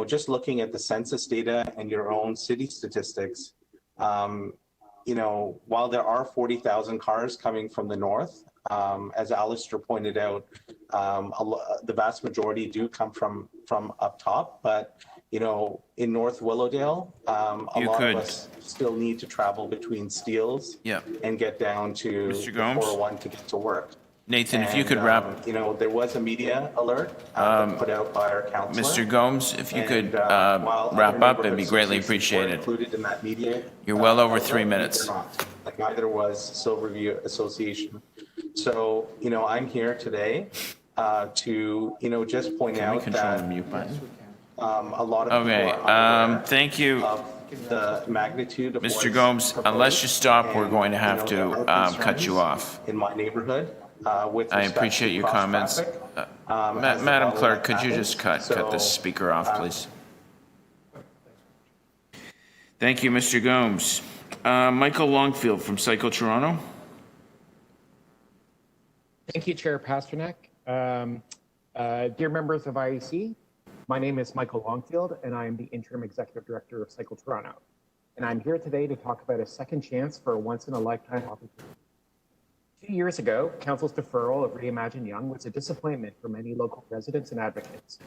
Speaker 16: just looking at the census data and your own city statistics, while there are 40,000 cars coming from the north, as Alistair pointed out, the vast majority do come from up top, but in North Willowdale, a lot of us still need to travel between Steeles and get down to the 401 to get to work.
Speaker 1: Nathan, if you could wrap.
Speaker 16: There was a media alert put out by our councilor.
Speaker 1: Mr. Gomes, if you could wrap up, it'd be greatly appreciated.
Speaker 16: Included in that media.
Speaker 1: You're well over 3 minutes.
Speaker 16: Like neither was Silverview Association. So, I'm here today to, just point out that
Speaker 1: the mute button?
Speaker 16: A lot of people are
Speaker 1: thank you.
Speaker 16: The magnitude of
Speaker 1: Mr. Gomes, unless you stop, we're going to have to cut you off.
Speaker 16: In my neighborhood, with
Speaker 1: I appreciate your comments. Madam Clerk, could you just cut the speaker off, please? Thank you, Mr. Gomes. Michael Longfield from Cycle Toronto.
Speaker 17: Thank you, Chair Pasternak. Dear members of IEC, my name is Michael Longfield, and I am the Interim Executive Director of Cycle Toronto. And I'm here today to talk about a second chance for a once-in-a-lifetime opportunity. 2 years ago, Council's deferral of Reimagine Young was a disappointment for many local residents and advocates.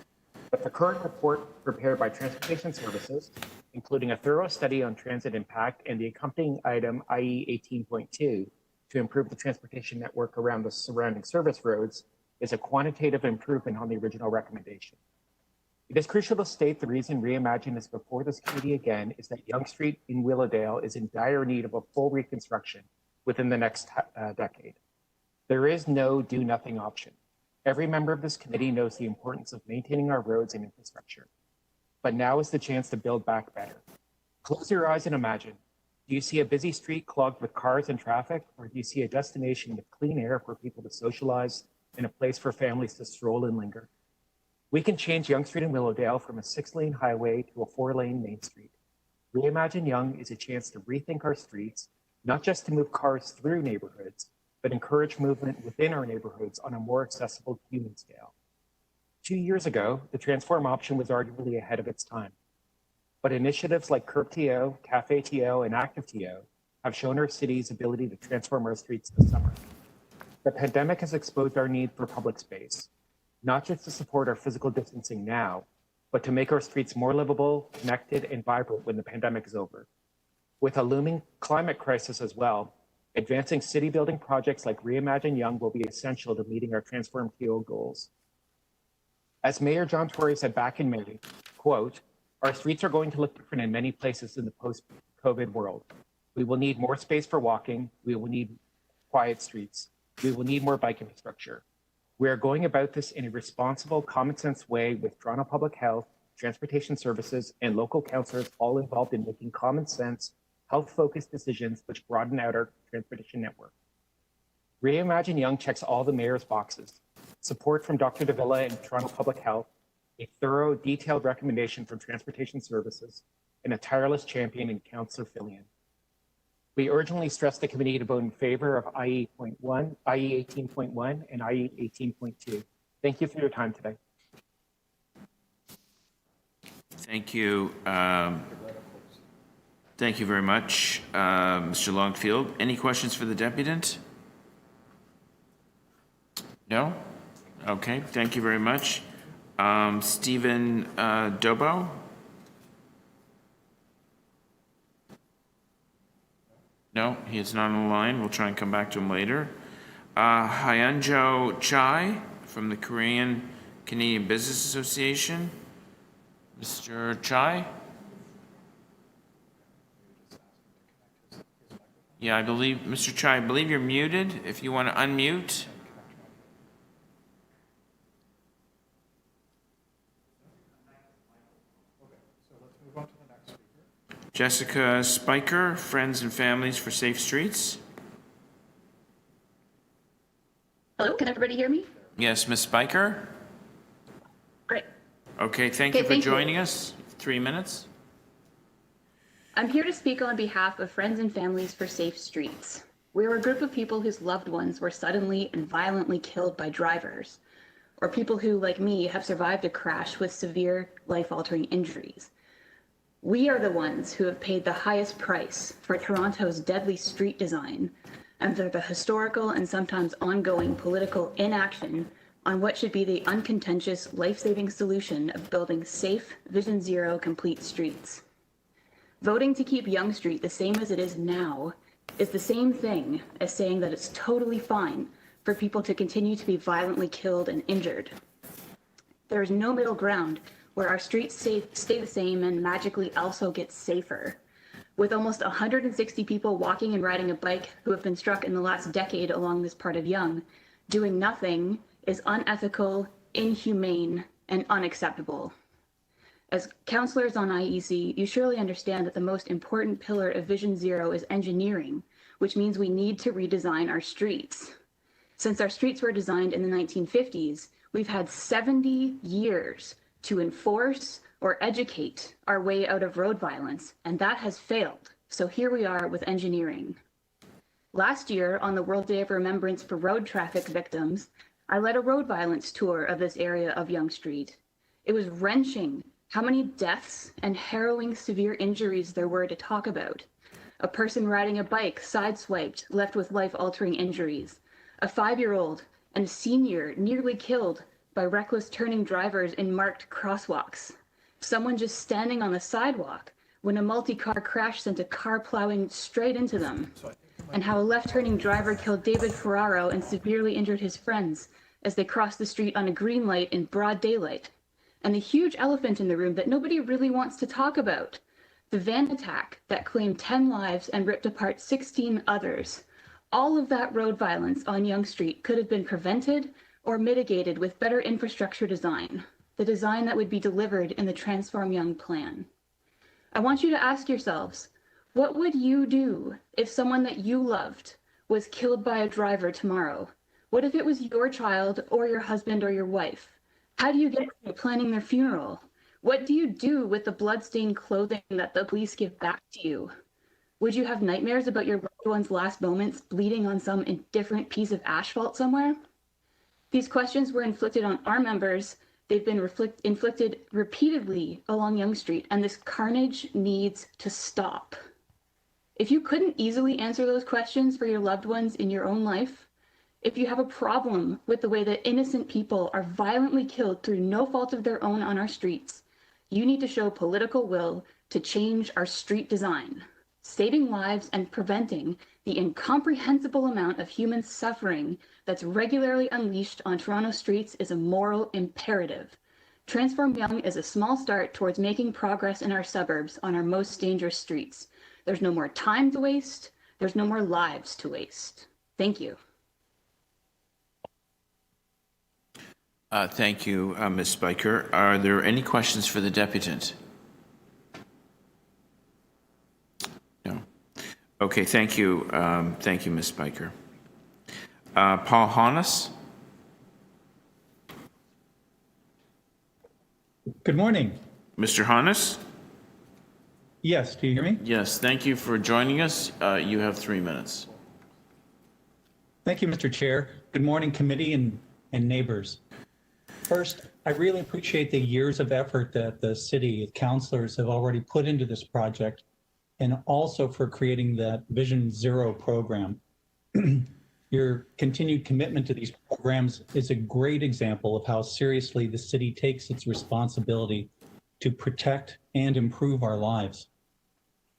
Speaker 17: But the current report prepared by Transportation Services, including a thorough study on transit impact and the accompanying item IE 18.2 to improve the transportation network around the surrounding service roads, is a quantitative improvement on the original recommendation. It is crucial to state the reason Reimagine is before this committee again is that Yonge Street in Willowdale is in dire need of a full reconstruction within the next decade. There is no do-nothing option. Every member of this committee knows the importance of maintaining our roads and infrastructure. But now is the chance to build back better. Close your eyes and imagine. Do you see a busy street clogged with cars and traffic, or do you see a destination with clean air for people to socialize and a place for families to stroll and linger? We can change Yonge Street in Willowdale from a 6-lane highway to a 4-lane main street. Reimagine Yonge is a chance to rethink our streets, not just to move cars through neighborhoods, but encourage movement within our neighborhoods on a more accessible human scale. 2 years ago, the Transform option was arguably ahead of its time. But initiatives like Curb TO, Cafe TO, and Active TO have shown our city's ability to transform our streets this summer. The pandemic has exposed our need for public space, not just to support our physical distancing now, but to make our streets more livable, connected, and vibrant when the pandemic is over. With a looming climate crisis as well, advancing city building projects like Reimagine Yonge will be essential to meeting our Transform TO goals. As Mayor John Tory said back in May, quote, "Our streets are going to look different in many places in the post-COVID world. We will need more space for walking. We will need quiet streets. We will need more bike infrastructure. We are going about this in a responsible, common sense way with Toronto Public Health, Transportation Services, and local councillors all involved in making common sense, health-focused decisions which broaden out our transportation network." Reimagine Yonge checks all the mayor's boxes. Support from Dr. Davila and Toronto Public Health, a thorough, detailed recommendation from Transportation Services, and a tireless champion in Councillor Fillion. We urgently stress the committee to vote in favor of IE 18.1 and IE 18.2. Thank you for your time today.
Speaker 1: Thank you. Thank you very much, Mr. Longfield. Any questions for the deputant? No? Okay, thank you very much. Stephen Dobo? No, he is not on the line. We'll try and come back to him later. Hyunjo Chai from the Korean Canadian Business Association. Mr. Chai? Yeah, I believe, Mr. Chai, I believe you're muted. If you want to unmute. Jessica Speicher, Friends and Families for Safe Streets.
Speaker 18: Hello, can everybody hear me?
Speaker 1: Yes, Ms. Speicher.
Speaker 18: Great.
Speaker 1: Okay, thank you for joining us. 3 minutes.
Speaker 18: I'm here to speak on behalf of Friends and Families for Safe Streets. We're a group of people whose loved ones were suddenly and violently killed by drivers, or people who, like me, have survived a crash with severe life-altering injuries. We are the ones who have paid the highest price for Toronto's deadly street design and for the historical and sometimes ongoing political inaction on what should be the uncontentious life-saving solution of building safe, Vision Zero complete streets. Voting to keep Yonge Street the same as it is now is the same thing as saying that it's totally fine for people to continue to be violently killed and injured. There is no middle ground where our streets stay the same and magically also get safer. With almost 160 people walking and riding a bike who have been struck in the last decade along this part of Yonge, doing nothing is unethical, inhumane, and unacceptable. As councillors on IEC, you surely understand that the most important pillar of Vision Zero is engineering, which means we need to redesign our streets. Since our streets were designed in the 1950s, we've had 70 years to enforce or educate our way out of road violence, and that has failed. So here we are with engineering. Last year, on the World Day of Remembrance for Road Traffic Victims, I led a road violence tour of this area of Yonge Street. It was wrenching how many deaths and harrowing severe injuries there were to talk about. A person riding a bike sideswiped, left with life-altering injuries. A 5-year-old and a senior nearly killed by reckless turning drivers in marked crosswalks. Someone just standing on the sidewalk when a multi-car crash sent a car plowing straight into them. And how a left-turning driver killed David Ferraro and severely injured his friends as they crossed the street on a green light in broad daylight. And the huge elephant in the room that nobody really wants to talk about, the van attack that claimed 10 lives and ripped apart 16 others. All of that road violence on Yonge Street could have been prevented or mitigated with better infrastructure design, the design that would be delivered in the Transform Yonge plan. I want you to ask yourselves, what would you do if someone that you loved was killed by a driver tomorrow? What if it was your child or your husband or your wife? How do you get to planning their funeral? What do you do with the bloodstained clothing that the police give back to you? Would you have nightmares about your loved one's last moments bleeding on some indifferent piece of asphalt somewhere? These questions were inflicted on our members. They've been inflicted repeatedly along Yonge Street, and this carnage needs to stop. If you couldn't easily answer those questions for your loved ones in your own life, if you have a problem with the way that innocent people are violently killed through no fault of their own on our streets, you need to show political will to change our street design. Saving lives and preventing the incomprehensible amount of human suffering that's regularly unleashed on Toronto streets is a moral imperative. Transform Yonge is a small start towards making progress in our suburbs on our most dangerous streets. There's no more time to waste. There's no more lives to waste. Thank you.
Speaker 1: Thank you, Ms. Speicher. Are there any questions for the deputant? No. Okay, thank you. Thank you, Ms. Speicher. Paul Honus?
Speaker 19: Good morning.
Speaker 1: Mr. Hannes?
Speaker 19: Yes, do you hear me?
Speaker 1: Yes, thank you for joining us. You have 3 minutes.
Speaker 19: Thank you, Mr. Chair. Good morning, committee and neighbors. First, I really appreciate the years of effort that the city councilors have already put into this project, and also for creating that Vision Zero program. Your continued commitment to these programs is a great example of how seriously the city takes its responsibility to protect and improve our lives.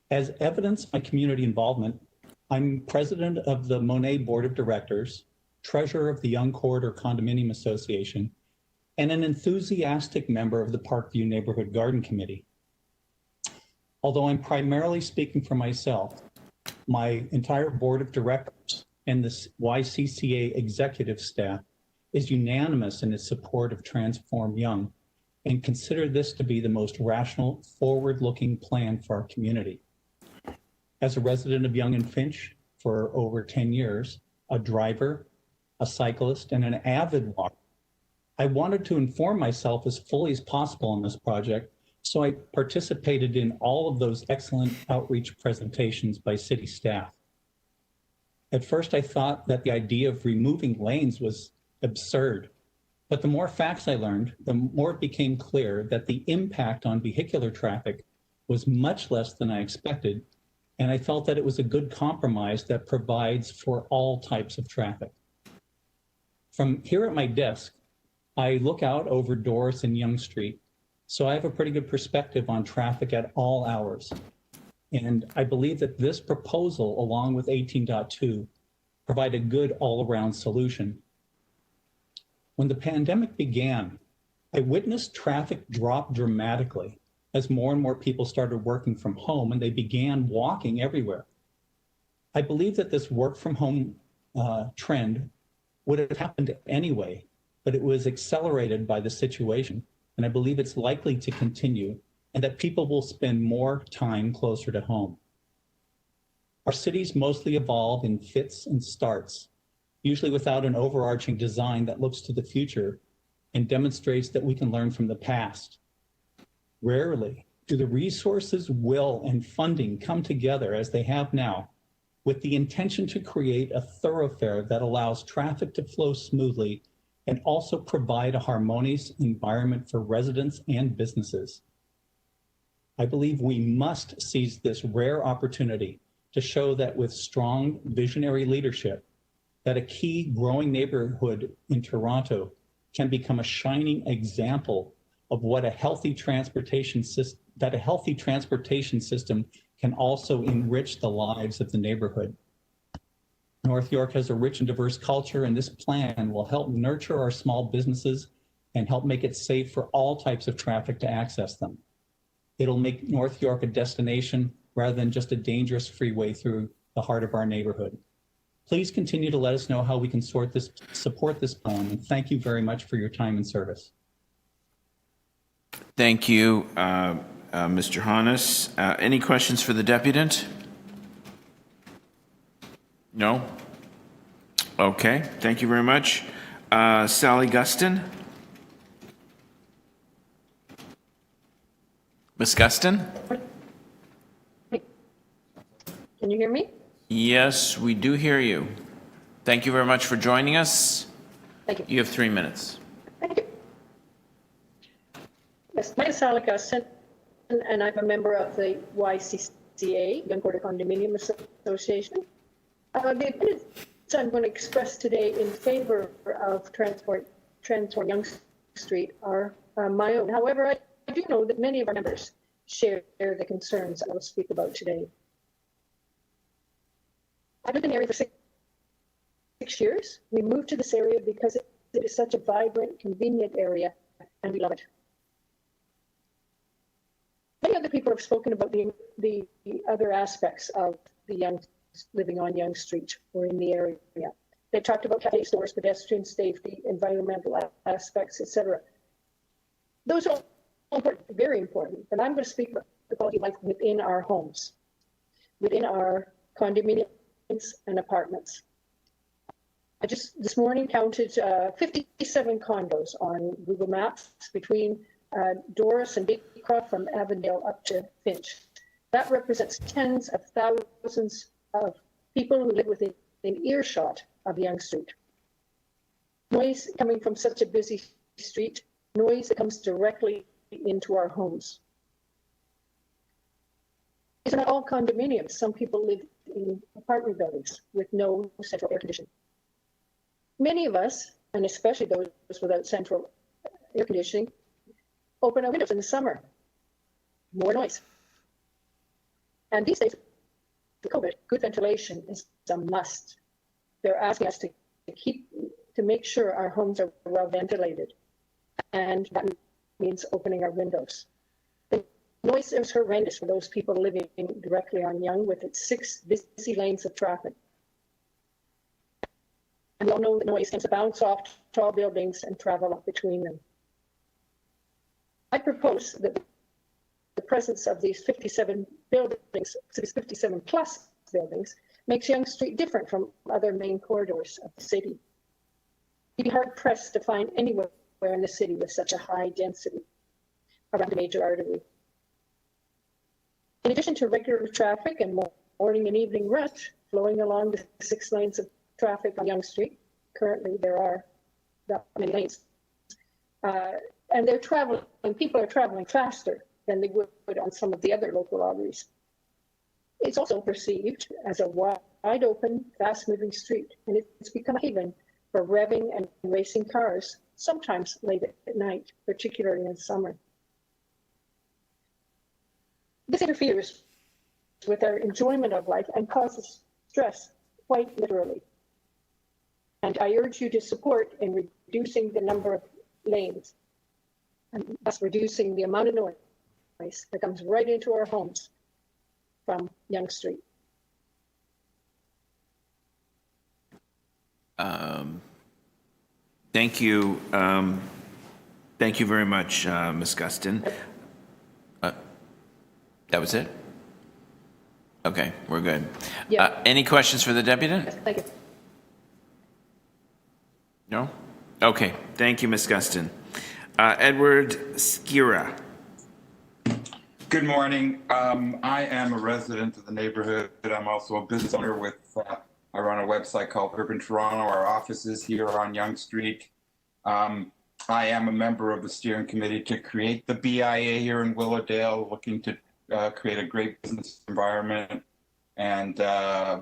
Speaker 19: As evidence of my community involvement, I'm president of the Monet Board of Directors, treasurer of the Young Corridor Condominium Association, and an enthusiastic member of the Parkview Neighborhood Garden Committee. Although I'm primarily speaking for myself, my entire board of directors and the YCCA executive staff is unanimous in its support of Transform Young and consider this to be the most rational, forward-looking plan for our community. As a resident of Yonge and Finch for over 10 years, a driver, a cyclist, and an avid walker, I wanted to inform myself as fully as possible on this project, so I participated in all of those excellent outreach presentations by city staff. At first, I thought that the idea of removing lanes was absurd, but the more facts I learned, the more it became clear that the impact on vehicular traffic was much less than I expected, and I felt that it was a good compromise that provides for all types of traffic. From here at my desk, I look out over Doris and Yonge Street, so I have a pretty good perspective on traffic at all hours. And I believe that this proposal, along with 18.2, provide a good all-around solution. When the pandemic began, I witnessed traffic drop dramatically as more and more people started working from home and they began walking everywhere. I believe that this work from home trend would have happened anyway, but it was accelerated by the situation. And I believe it's likely to continue and that people will spend more time closer to home. Our cities mostly evolve in fits and starts, usually without an overarching design that looks to the future and demonstrates that we can learn from the past. Rarely do the resources, will, and funding come together as they have now with the intention to create a thoroughfare that allows traffic to flow smoothly and also provide a harmonious environment for residents and businesses. I believe we must seize this rare opportunity to show that with strong visionary leadership, that a key growing neighborhood in Toronto can become a shining example of what a healthy transportation system, can also enrich the lives of the neighborhood. North York has a rich and diverse culture, and this plan will help nurture our small businesses and help make it safe for all types of traffic to access them. It'll make North York a destination rather than just a dangerous freeway through the heart of our neighborhood. Please continue to let us know how we can support this plan, and thank you very much for your time and service.
Speaker 1: Thank you, Mr. Hannes. Any questions for the deputant? No? Okay, thank you very much. Sally Guston? Ms. Guston?
Speaker 20: Can you hear me?
Speaker 1: Yes, we do hear you. Thank you very much for joining us.
Speaker 20: Thank you.
Speaker 1: You have 3 minutes.
Speaker 20: Thank you. Yes, my name is Sally Guston, and I'm a member of the YCCA, Young Corridor Condominium Association. The opinions I'm going to express today in favor of Transform Yonge Street are my own. However, I do know that many of our members share the concerns I will speak about today. I've lived in the area for six years. We moved to this area because it is such a vibrant, convenient area, and we love it. Many other people have spoken about the other aspects of living on Yonge Street or in the area. They talked about cafe stores, pedestrian safety, environmental aspects, etc. Those are all important, very important. But I'm going to speak about the quality of life within our homes, within our condominiums and apartments. I just this morning counted 57 condos on Google Maps between Doris and Beecroft from Avondale up to Finch. That represents tens of thousands of people who live within earshot of Yonge Street. Noise coming from such a busy street, noise that comes directly into our homes. These are not all condominiums. Some people live in apartment buildings with no central air conditioning. Many of us, and especially those without central air conditioning, open our windows in the summer. More noise. And these days, with COVID, good ventilation is a must. They're asking us to make sure our homes are well ventilated. And that means opening our windows. The noise is horrendous for those people living directly on Yonge with its 6 busy lanes of traffic. And we all know the noise tends to bounce off tall buildings and travel up between them. I propose that the presence of these 57 buildings, these 57 plus buildings, makes Yonge Street different from other main corridors of the city. You'd be hard pressed to find anywhere in the city with such a high density around a major artery. In addition to regular traffic and morning and evening rush flowing along the 6 lanes of traffic on Yonge Street, currently there are that many lanes, and people are traveling faster than they would on some of the other local arteries. It's also perceived as a wide open, fast moving street, and it's become a haven for revving and racing cars, sometimes late at night, particularly in summer. This interferes with our enjoyment of life and causes stress, quite literally. And I urge you to support in reducing the number of lanes, and thus reducing the amount of noise that comes right into our homes from Yonge Street.
Speaker 1: Thank you. Thank you very much, Ms. Gustin. That was it? Okay, we're good.
Speaker 20: Yeah.
Speaker 1: Any questions for the deputy?
Speaker 20: Yes, thank you.
Speaker 1: No? Okay, thank you, Ms. Gustin. Edward Skira.
Speaker 21: Good morning. I am a resident of the neighborhood. I'm also a business owner with, I run a website called Urban Toronto. Our office is here on Yonge Street. I am a member of the steering committee to create the BIA here in Willowdale, looking to create a great business environment. And I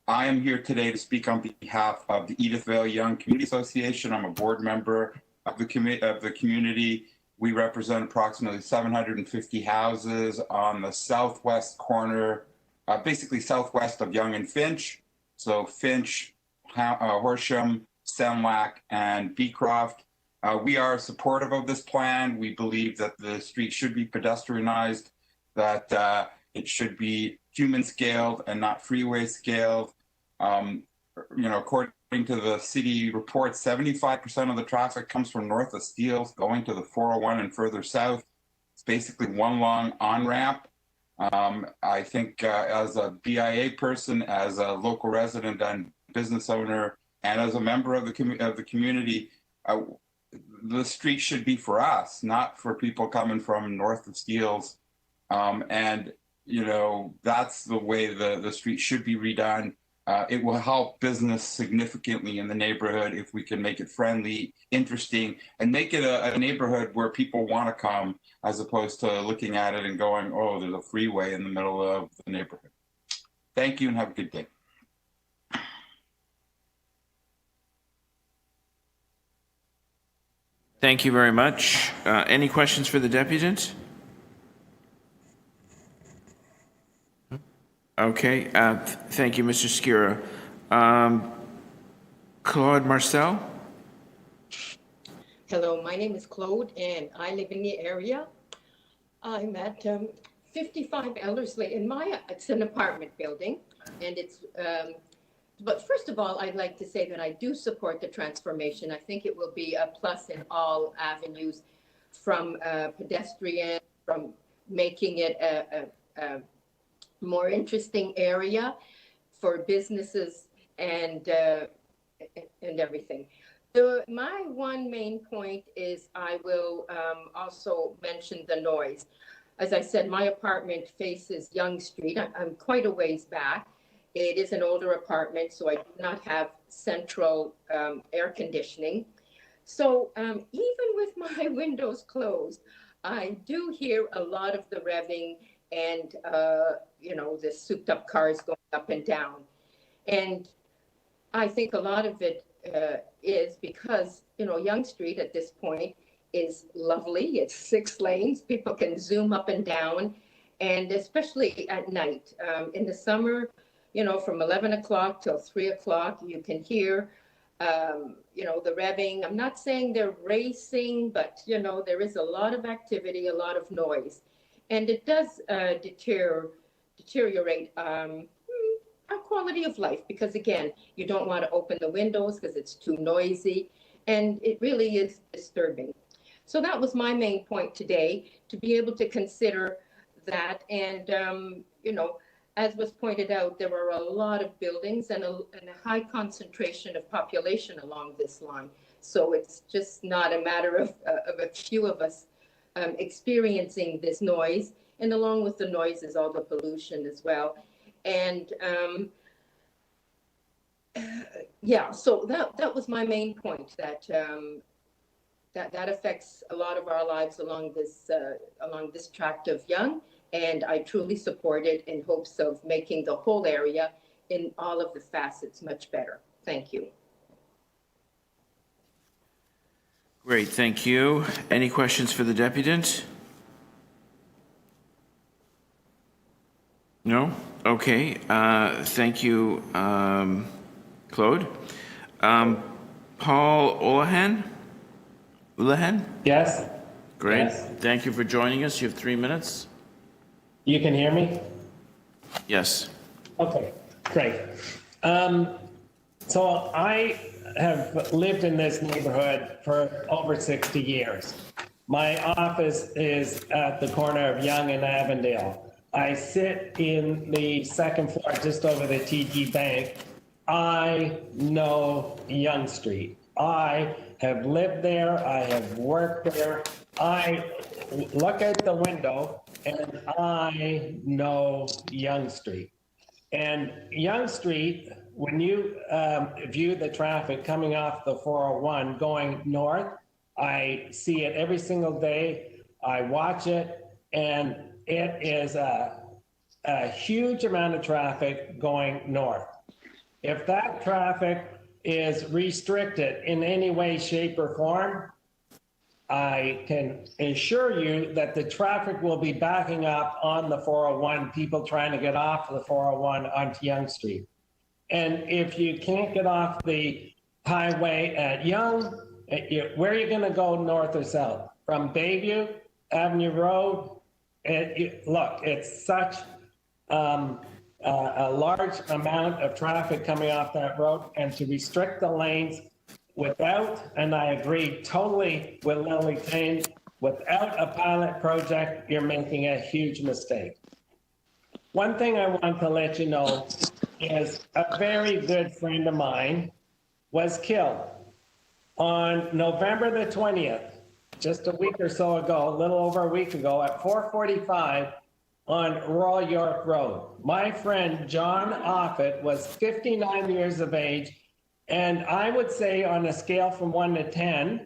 Speaker 21: am here today to speak on behalf of the Edith Vale Young Community Association. I'm a board member of the community. We represent approximately 750 houses on the southwest corner, basically southwest of Yonge and Finch. So Finch, Horsham, Senlac, and Beecroft. We are supportive of this plan. We believe that the street should be pedestrianized, that it should be human scaled and not freeway scaled. According to the city report, 75% of the traffic comes from north of Steeles going to the 401 and further south. It's basically one long on-ramp. I think as a BIA person, as a local resident and business owner, and as a member of the community, the street should be for us, not for people coming from north of Steeles. And that's the way the street should be redone. It will help business significantly in the neighborhood if we can make it friendly, interesting, and make it a neighborhood where people want to come, as opposed to looking at it and going, oh, there's a freeway in the middle of the neighborhood. Thank you and have a good day.
Speaker 1: Thank you very much. Any questions for the deputant? Okay, thank you, Mr. Skira. Claude Marcel?
Speaker 22: Hello, my name is Claude, and I live in the area. I'm at 55 Ellerslie, and it's an apartment building, and it's, but first of all, I'd like to say that I do support the transformation. I think it will be a plus in all avenues, from pedestrian, from making it a more interesting area for businesses and everything. My one main point is I will also mention the noise. As I said, my apartment faces Yonge Street. I'm quite a ways back. It is an older apartment, so I do not have central air conditioning. So even with my windows closed, I do hear a lot of the revving and, the souped up cars going up and down. And I think a lot of it is because, Yonge Street at this point is lovely. It's 6 lanes. People can zoom up and down. And especially at night, in the summer, from 11 o'clock till 3 o'clock, you can hear, the revving. I'm not saying they're racing, but, there is a lot of activity, a lot of noise. And it does deteriorate our quality of life because, again, you don't want to open the windows because it's too noisy. And it really is disturbing. So that was my main point today, to be able to consider that. And, as was pointed out, there are a lot of buildings and a high concentration of population along this line. So it's just not a matter of a few of us experiencing this noise. And along with the noise is all the pollution as well. And so that was my main point, that that affects a lot of our lives along this tract of Yonge. And I truly support it in hopes of making the whole area in all of the facets much better. Thank you.
Speaker 1: Great, thank you. Any questions for the deputant? No? Okay, thank you, Claude. Paul Olahan?
Speaker 4: Yes.
Speaker 1: Great.
Speaker 4: Yes.
Speaker 1: Thank you for joining us. You have 3 minutes.
Speaker 4: You can hear me?
Speaker 1: Yes.
Speaker 4: Okay, great. So I have lived in this neighborhood for over 60 years. My office is at the corner of Yonge and Avondale. I sit in the second floor just over the TD Bank. I know Yonge Street. I have lived there. I have worked there. I look out the window and I know Yonge Street. And Yonge Street, when you view the traffic coming off the 401 going north, I see it every single day. I watch it, and it is a huge amount of traffic going north. If that traffic is restricted in any way, shape, or form, I can assure you that the traffic will be backing up on the 401, people trying to get off the 401 onto Yonge Street. And if you can't get off the highway at Yonge, where are you going to go, north or south? From Bayview, Avenue Road? Look, it's such a large amount of traffic coming off that road, and to restrict the lanes without, and I agree totally with Lily Tane, without a pilot project, you're making a huge mistake. One thing I want to let you know is a very good friend of mine was killed on November the 20th, just a week or so ago, a little over a week ago, at 4:45 on Royal York Road. My friend John Offit was 59 years of age, and I would say on a scale from 1 to 10,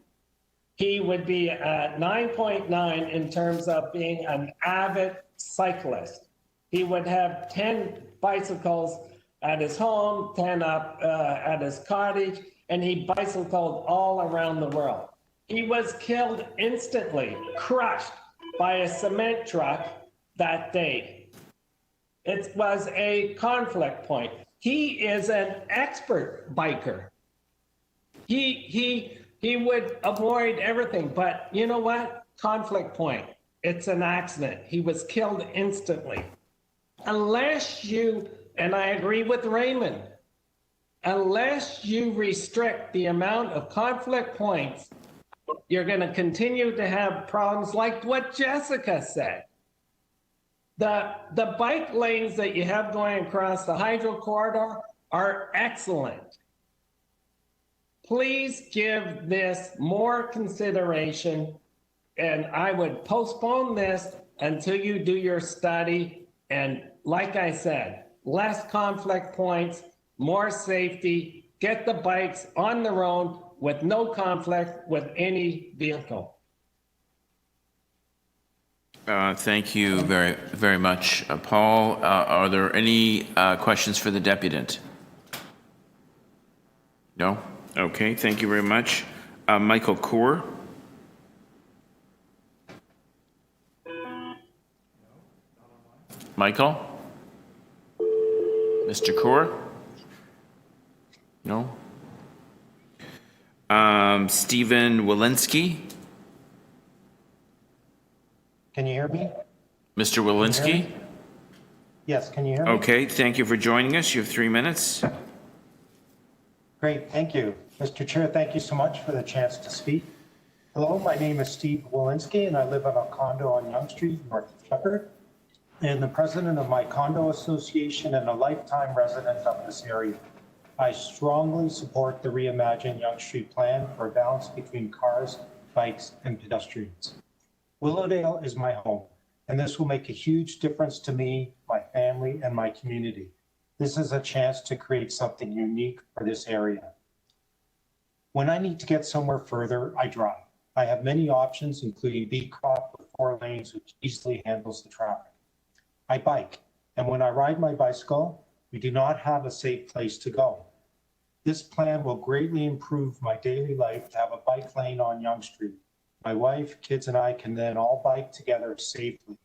Speaker 4: he would be at 9.9 in terms of being an avid cyclist. He would have 10 bicycles at his home, 10 up at his cottage, and he bicycled all around the world. He was killed instantly, crushed by a cement truck that day. It was a conflict point. He is an expert biker. He would avoid everything, but you know what? Conflict point. It's an accident. He was killed instantly. Unless you, and I agree with Raymond, unless you restrict the amount of conflict points, you're going to continue to have problems like what Jessica said. The bike lanes that you have going across the hydro corridor are excellent. please give this more consideration, and I would postpone this until you do your study. And like I said, less conflict points, more safety, get the bikes on the road with no conflict with any vehicle.
Speaker 1: Thank you very, very much. Paul, are there any questions for the deputant? No? Okay, thank you very much. Michael Kaur? Michael? Mr. Kaur? No? Stephen Walensky?
Speaker 5: Can you hear me?
Speaker 1: Mr. Walensky?
Speaker 5: Yes, can you hear me?
Speaker 1: Okay, thank you for joining us. You have 3 minutes.
Speaker 5: Great, thank you. Mr. Chair, thank you so much for the chance to speak. Hello, my name is Steve Walensky, and I live in a condo on Yonge Street, North of Shepherd, and the president of my condo association and a lifetime resident of this area. I strongly support the Reimagine Yonge Street plan for a balance between cars, bikes, and pedestrians. Willowdale is my home, and this will make a huge difference to me, my family, and my community. This is a chance to create something unique for this area. When I need to get somewhere further, I drive. I have many options, including B-Crop with 4 lanes, which easily handles the traffic. I bike, and when I ride my bicycle, we do not have a safe place to go. This plan will greatly improve my daily life to have a bike lane on Yonge Street. My wife, kids, and I can then all bike together safely.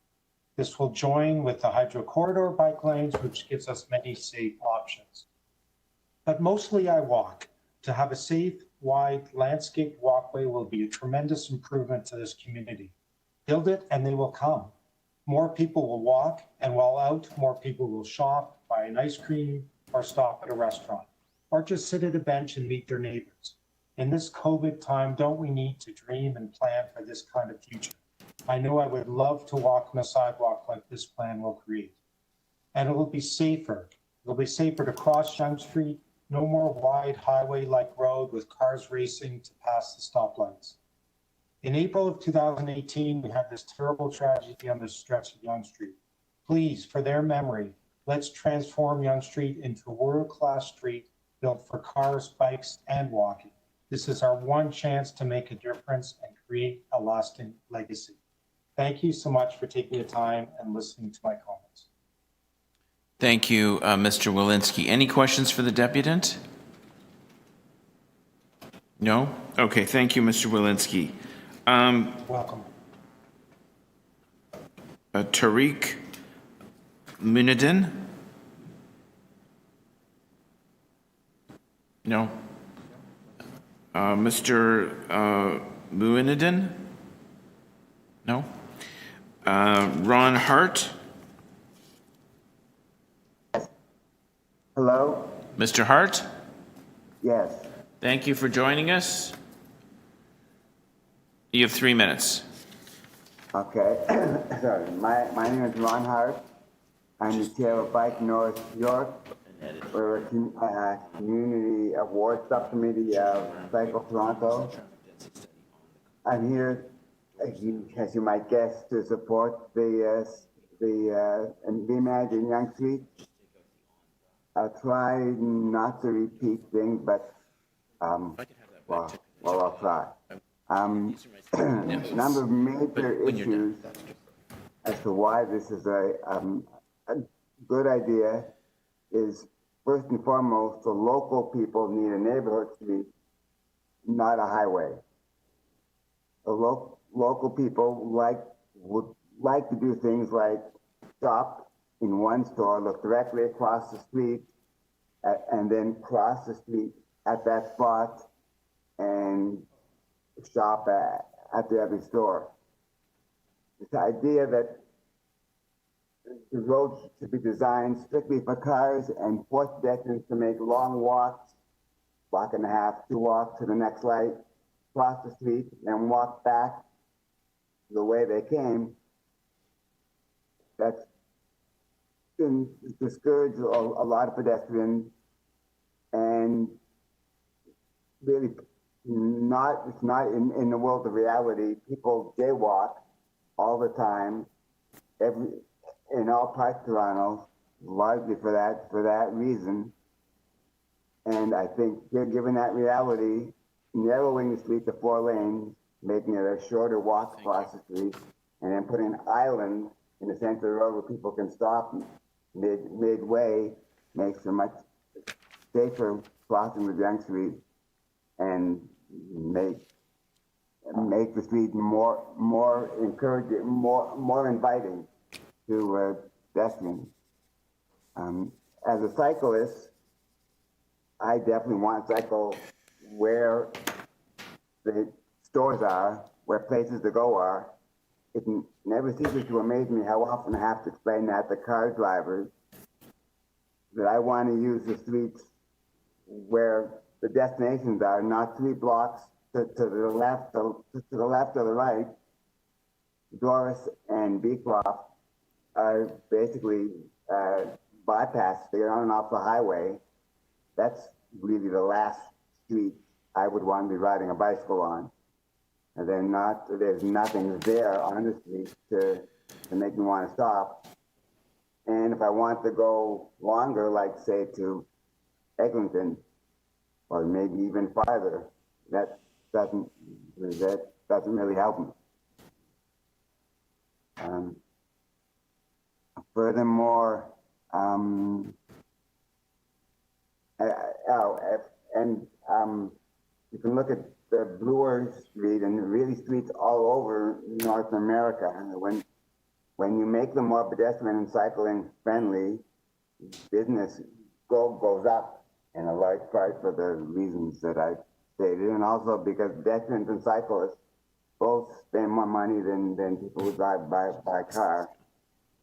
Speaker 5: This will join with the Hydro Corridor bike lanes, which gives us many safe options. But mostly I walk. To have a safe, wide, landscaped walkway will be a tremendous improvement to this community. Build it and they will come. More people will walk, and while out, more people will shop, buy an ice cream, or stop at a restaurant, or just sit at a bench and meet their neighbors. In this COVID time, don't we need to dream and plan for this kind of future? I know I would love to walk on a sidewalk like this plan will create. And it will be safer. It'll be safer to cross Yonge Street, no more wide highway-like road with cars racing to pass the stoplights. In April of 2018, we had this terrible tragedy on the stretch of Yonge Street. Please, for their memory, let's transform Yonge Street into a world-class street built for cars, bikes, and walking. This is our one chance to make a difference and create a lasting legacy. Thank you so much for taking the time and listening to my comments.
Speaker 1: Thank you, Mr. Walensky. Any questions for the deputant? No? Okay, thank you, Mr. Walensky.
Speaker 5: Welcome.
Speaker 1: Tariq Munadin? No. Mr. Muinadin? No. Ron Hart?
Speaker 6: Hello?
Speaker 1: Mr. Hart?
Speaker 6: Yes.
Speaker 1: Thank you for joining us. You have 3 minutes.
Speaker 6: Okay. Sorry. My name is Ron Hart. I'm the chair of Bike North York. We're a community award subcommittee of Cycle Toronto. I'm here, as you might guess, to support the Reimagine Yonge Street. I'll try not to repeat things, but I'll try. A number of major issues as to why this is a good idea is, first and foremost, the local people need a neighborhood street, not a highway. The local people would like to do things like shop in one store, look directly across the street, and then cross the street at that spot and shop at the other store. This idea that the roads should be designed strictly for cars and force pedestrians to make long walks, block and a half, 2 walks to the next light, cross the street, and walk back the way they came. That's been discouraged a lot of pedestrians, and really not, it's not in the world of reality. People jaywalk all the time, in all parts of Toronto, largely for that reason. And I think given that reality, narrowing the street to 4 lanes, making it a shorter walk across the street, and then putting an island in the center of the road where people can stop midway makes a much safer crossing of Yonge Street and make the street more encouraging, more inviting to pedestrians. As a cyclist, I definitely want to cycle where the stores are, where places to go are. It never ceases to amaze me how often I have to explain that to car drivers, that I want to use the streets where the destinations are, not 3 blocks to the left, to the left or the right. Doris and Beecroft are basically bypassed to get on and off the highway. That's really the last street I would want to be riding a bicycle on. And there's nothing there on the street to make me want to stop. And if I want to go longer, like say to Eglinton, or maybe even farther, that doesn't really help me. Furthermore, you can look at the Bloor Street and really streets all over North America. When you make them more pedestrian and cycling friendly, business goes up in a large part for the reasons that I stated, and also because pedestrians and cyclists both spend more money than people who drive by car.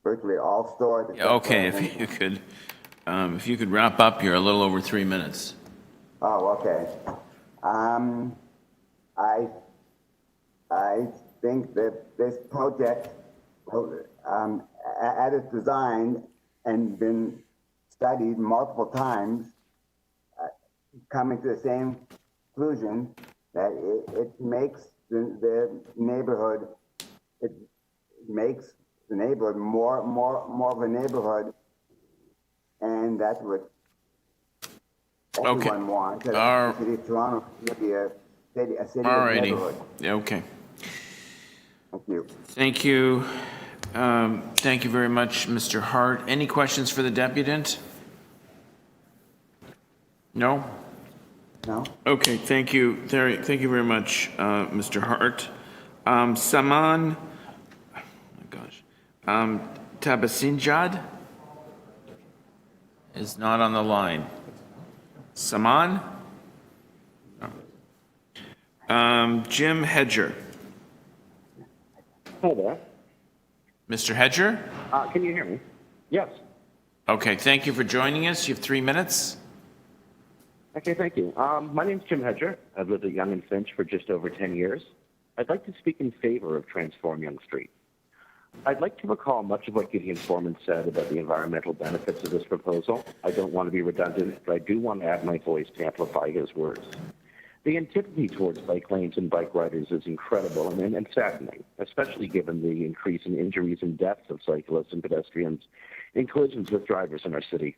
Speaker 6: Virtually all stores.
Speaker 1: Yeah, okay, if you could wrap up here, a little over 3 minutes.
Speaker 6: Oh, okay. I think that this project, as it's designed and been studied multiple times, coming to the same conclusion that it makes the neighborhood, it makes the neighborhood more of a neighborhood, and that's what everyone wants. The city of Toronto should be a city of neighborhood.
Speaker 1: Yeah, okay.
Speaker 6: Thank you.
Speaker 1: Thank you. Thank you very much, Mr. Hart. Any questions for the deputant? No?
Speaker 6: No.
Speaker 1: Okay, thank you. Thank you very much, Mr. Hart. Saman, oh my gosh, Tabasinjad is not on the line. Saman? No. Jim Hedger.
Speaker 2: Hi there.
Speaker 1: Mr. Hedger?
Speaker 2: Can you hear me? Yes.
Speaker 1: Okay, thank you for joining us. You have 3 minutes.
Speaker 2: Okay, thank you. My name's Jim Hedger. I've lived at Yonge and Finch for just over 10 years. I'd like to speak in favor of Transform Yonge Street. I'd like to recall much of what Gideon Foreman said about the environmental benefits of this proposal. I don't want to be redundant, but I do want to add my voice to amplify his words. The antipathy towards bike lanes and bike riders is incredible and saddening, especially given the increase in injuries and deaths of cyclists and pedestrians in collisions with drivers in our city.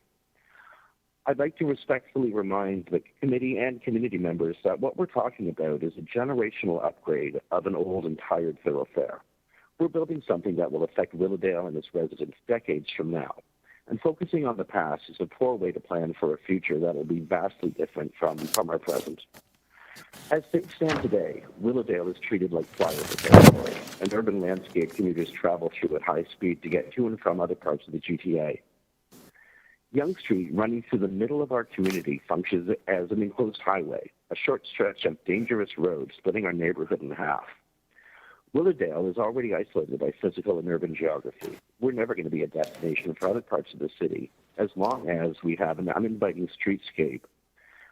Speaker 2: I'd like to respectfully remind the committee and community members that what we're talking about is a generational upgrade of an old and tired thoroughfare. We're building something that will affect Willowdale and its residents decades from now, and focusing on the past is a poor way to plan for a future that will be vastly different from our present. As things stand today, Willowdale is treated like flyover territory, an urban landscape commuters travel through at high speed to get to and from other parts of the GTA. Yonge Street, running through the middle of our community, functions as an enclosed highway, a short stretch of dangerous road splitting our neighborhood in half. Willowdale is already isolated by physical and urban geography. We're never going to be a destination for other parts of the city as long as we have an uninviting streetscape,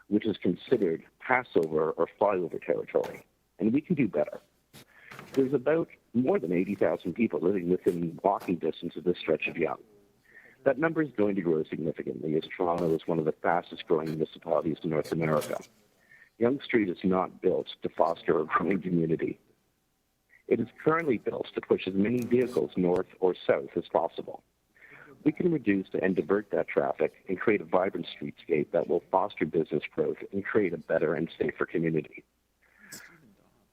Speaker 2: which is considered passover or flyover territory, and we can do better. There's about more than 80,000 people living within walking distance of this stretch of Yonge. That number is going to grow significantly as Toronto is one of the fastest growing municipalities in North America. Yonge Street is not built to foster a growing community. It is currently built to push as many vehicles north or south as possible. We can reduce and divert that traffic and create a vibrant streetscape that will foster business growth and create a better and safer community.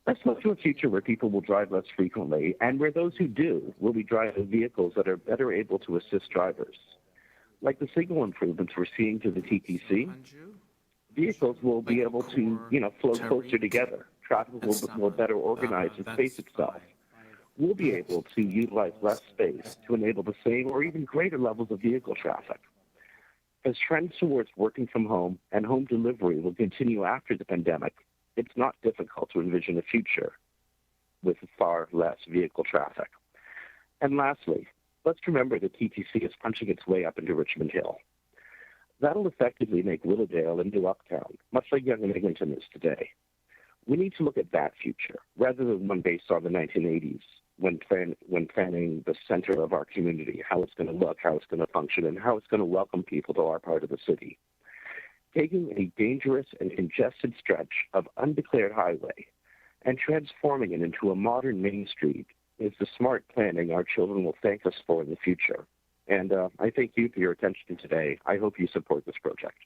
Speaker 2: Let's look to a future where people will drive less frequently and where those who do will be driving vehicles that are better able to assist drivers. Like the signal improvements we're seeing to the TTC, vehicles will be able to, flow closer together. Traffic will better organize and space itself. We'll be able to utilize less space to enable the same or even greater levels of vehicle traffic. As trends towards working from home and home delivery will continue after the pandemic, it's not difficult to envision a future with far less vehicle traffic. And lastly, let's remember that TTC is punching its way up into Richmond Hill. That'll effectively make Willowdale a new uptown, much like Yonge and Eglinton is today. We need to look at that future, rather than one based on the 1980s, when planning the center of our community, how it's going to look, how it's going to function, and how it's going to welcome people to our part of the city. Taking a dangerous and congested stretch of undeclared highway and transforming it into a modern main street is the smart planning our children will thank us for in the future. And I thank you for your attention today. I hope you support this project.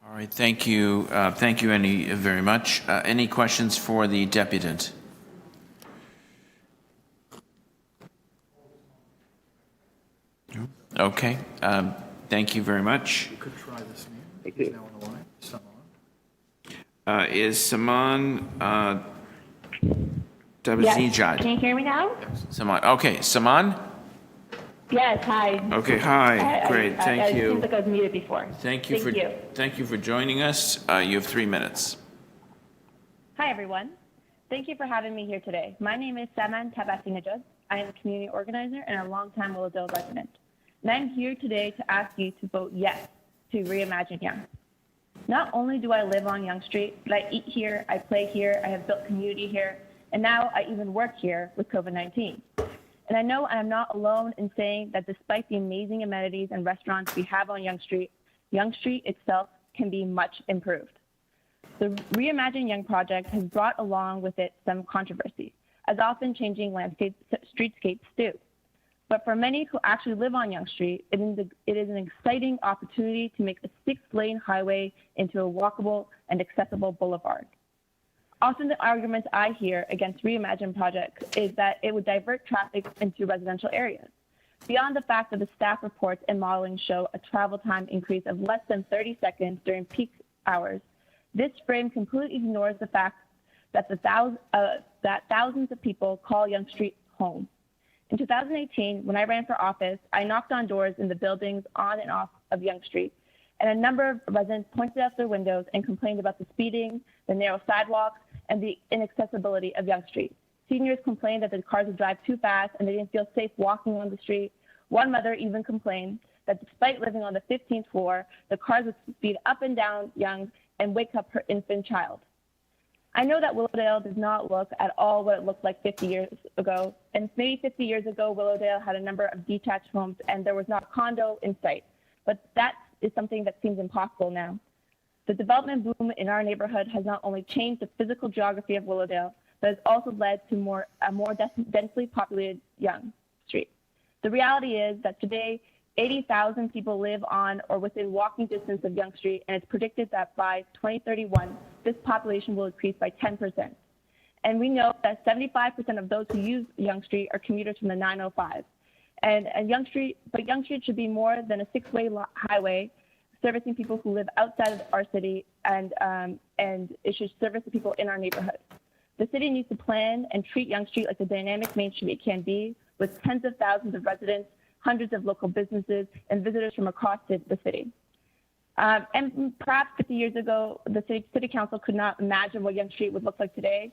Speaker 1: All right, thank you. Thank you, Annie, very much. Any questions for the deputant? Okay, thank you very much.
Speaker 3: You could try this name. He's now on the line. Saman.
Speaker 1: Is Saman
Speaker 7: Yes. Can you hear me now?
Speaker 1: Saman. Okay, Saman?
Speaker 7: Yes, hi.
Speaker 1: Okay, hi. Great, thank you.
Speaker 7: It seems like I was muted before.
Speaker 1: Thank you for joining us. You have 3 minutes.
Speaker 7: Hi, everyone. Thank you for having me here today. My name is Saman Tabasinajud. I am a community organizer and a longtime Willowdale resident. And I'm here today to ask you to vote yes to Reimagine Yonge. Not only do I live on Yonge Street, but I eat here, I play here, I have built community here, and now I even work here with COVID-19. And I know I'm not alone in saying that despite the amazing amenities and restaurants we have on Yonge Street itself can be much improved. The Reimagine Yonge project has brought along with it some controversy, as often changing streetscapes do. But for many who actually live on Yonge Street, it is an exciting opportunity to make a 6-lane highway into a walkable and accessible boulevard. Often the arguments I hear against Reimagine projects is that it would divert traffic into residential areas. Beyond the fact that the staff reports and modeling show a travel time increase of less than 30 seconds during peak hours, this frame completely ignores the fact that that thousands of people call Yonge Street home. In 2018, when I ran for office, I knocked on doors in the buildings on and off of Yonge Street, and a number of residents pointed out their windows and complained about the speeding, the narrow sidewalks, and the inaccessibility of Yonge Street. Seniors complained that the cars would drive too fast and they didn't feel safe walking on the street. One mother even complained that despite living on the 15th floor, the cars would speed up and down Yonge and wake up her infant child. I know that Willowdale does not look at all what it looked like 50 years ago. And maybe 50 years ago, Willowdale had a number of detached homes and there was not a condo in sight. But that is something that seems impossible now. The development boom in our neighborhood has not only changed the physical geography of Willowdale, but has also led to a more densely populated Yonge Street. The reality is that today, 80,000 people live on or within walking distance of Yonge Street, and it's predicted that by 2031, this population will increase by 10%. And we know that 75% of those who use Yonge Street are commuters from the 905. And Yonge Street should be more than a 6-way highway servicing people who live outside of our city, and it should service the people in our neighborhood. The city needs to plan and treat Yonge Street like the dynamic main street it can be, with tens of thousands of residents, hundreds of local businesses, and visitors from across the city. And perhaps 50 years ago, the city council could not imagine what Yonge Street would look like today.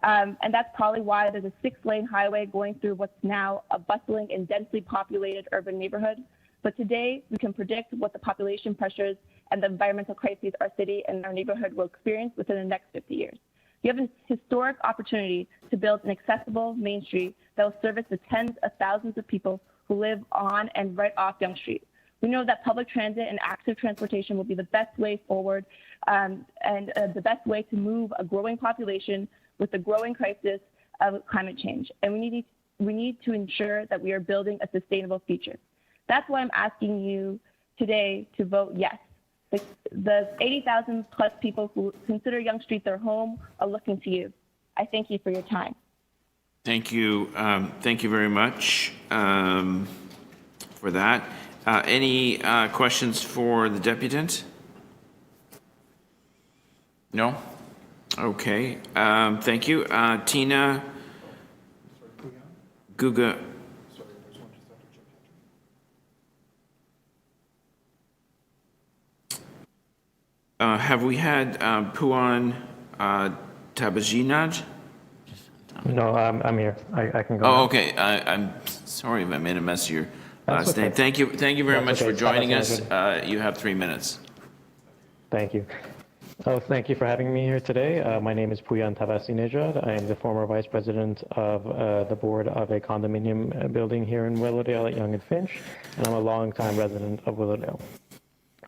Speaker 7: And that's probably why there's a 6-lane highway going through what's now a bustling and densely populated urban neighborhood. But today, we can predict what the population pressures and the environmental crises our city and our neighborhood will experience within the next 50 years. You have a historic opportunity to build an accessible main street that will service the tens of thousands of people who live on and right off Yonge Street. We know that public transit and active transportation will be the best way forward and the best way to move a growing population with the growing crisis of climate change. And we need to ensure that we are building a sustainable future. That's why I'm asking you today to vote yes. The 80,000 plus people who consider Yonge Street their home are looking to you. I thank you for your time.
Speaker 1: Thank you. Thank you very much for that. Any questions for the deputant? No? Okay. Thank you. Tina Guga. Have we had Puan Tabajinaj?
Speaker 8: No, I'm here. I can go.
Speaker 1: Oh,
Speaker 8: now.
Speaker 1: okay. I'm sorry if I made a mess of your
Speaker 8: That's
Speaker 1: last name.
Speaker 8: okay.
Speaker 1: Thank you. Thank you very
Speaker 8: That's
Speaker 1: much
Speaker 8: okay.
Speaker 1: for joining us.
Speaker 8: Tabajinaj.
Speaker 1: You have 3 minutes.
Speaker 8: Thank you. Oh, thank you for having me here today. My name is Puyan Tabasinejad. I am the former vice president of the board of a condominium building here in Willowdale at Yonge and Finch, and I'm a longtime resident of Willowdale.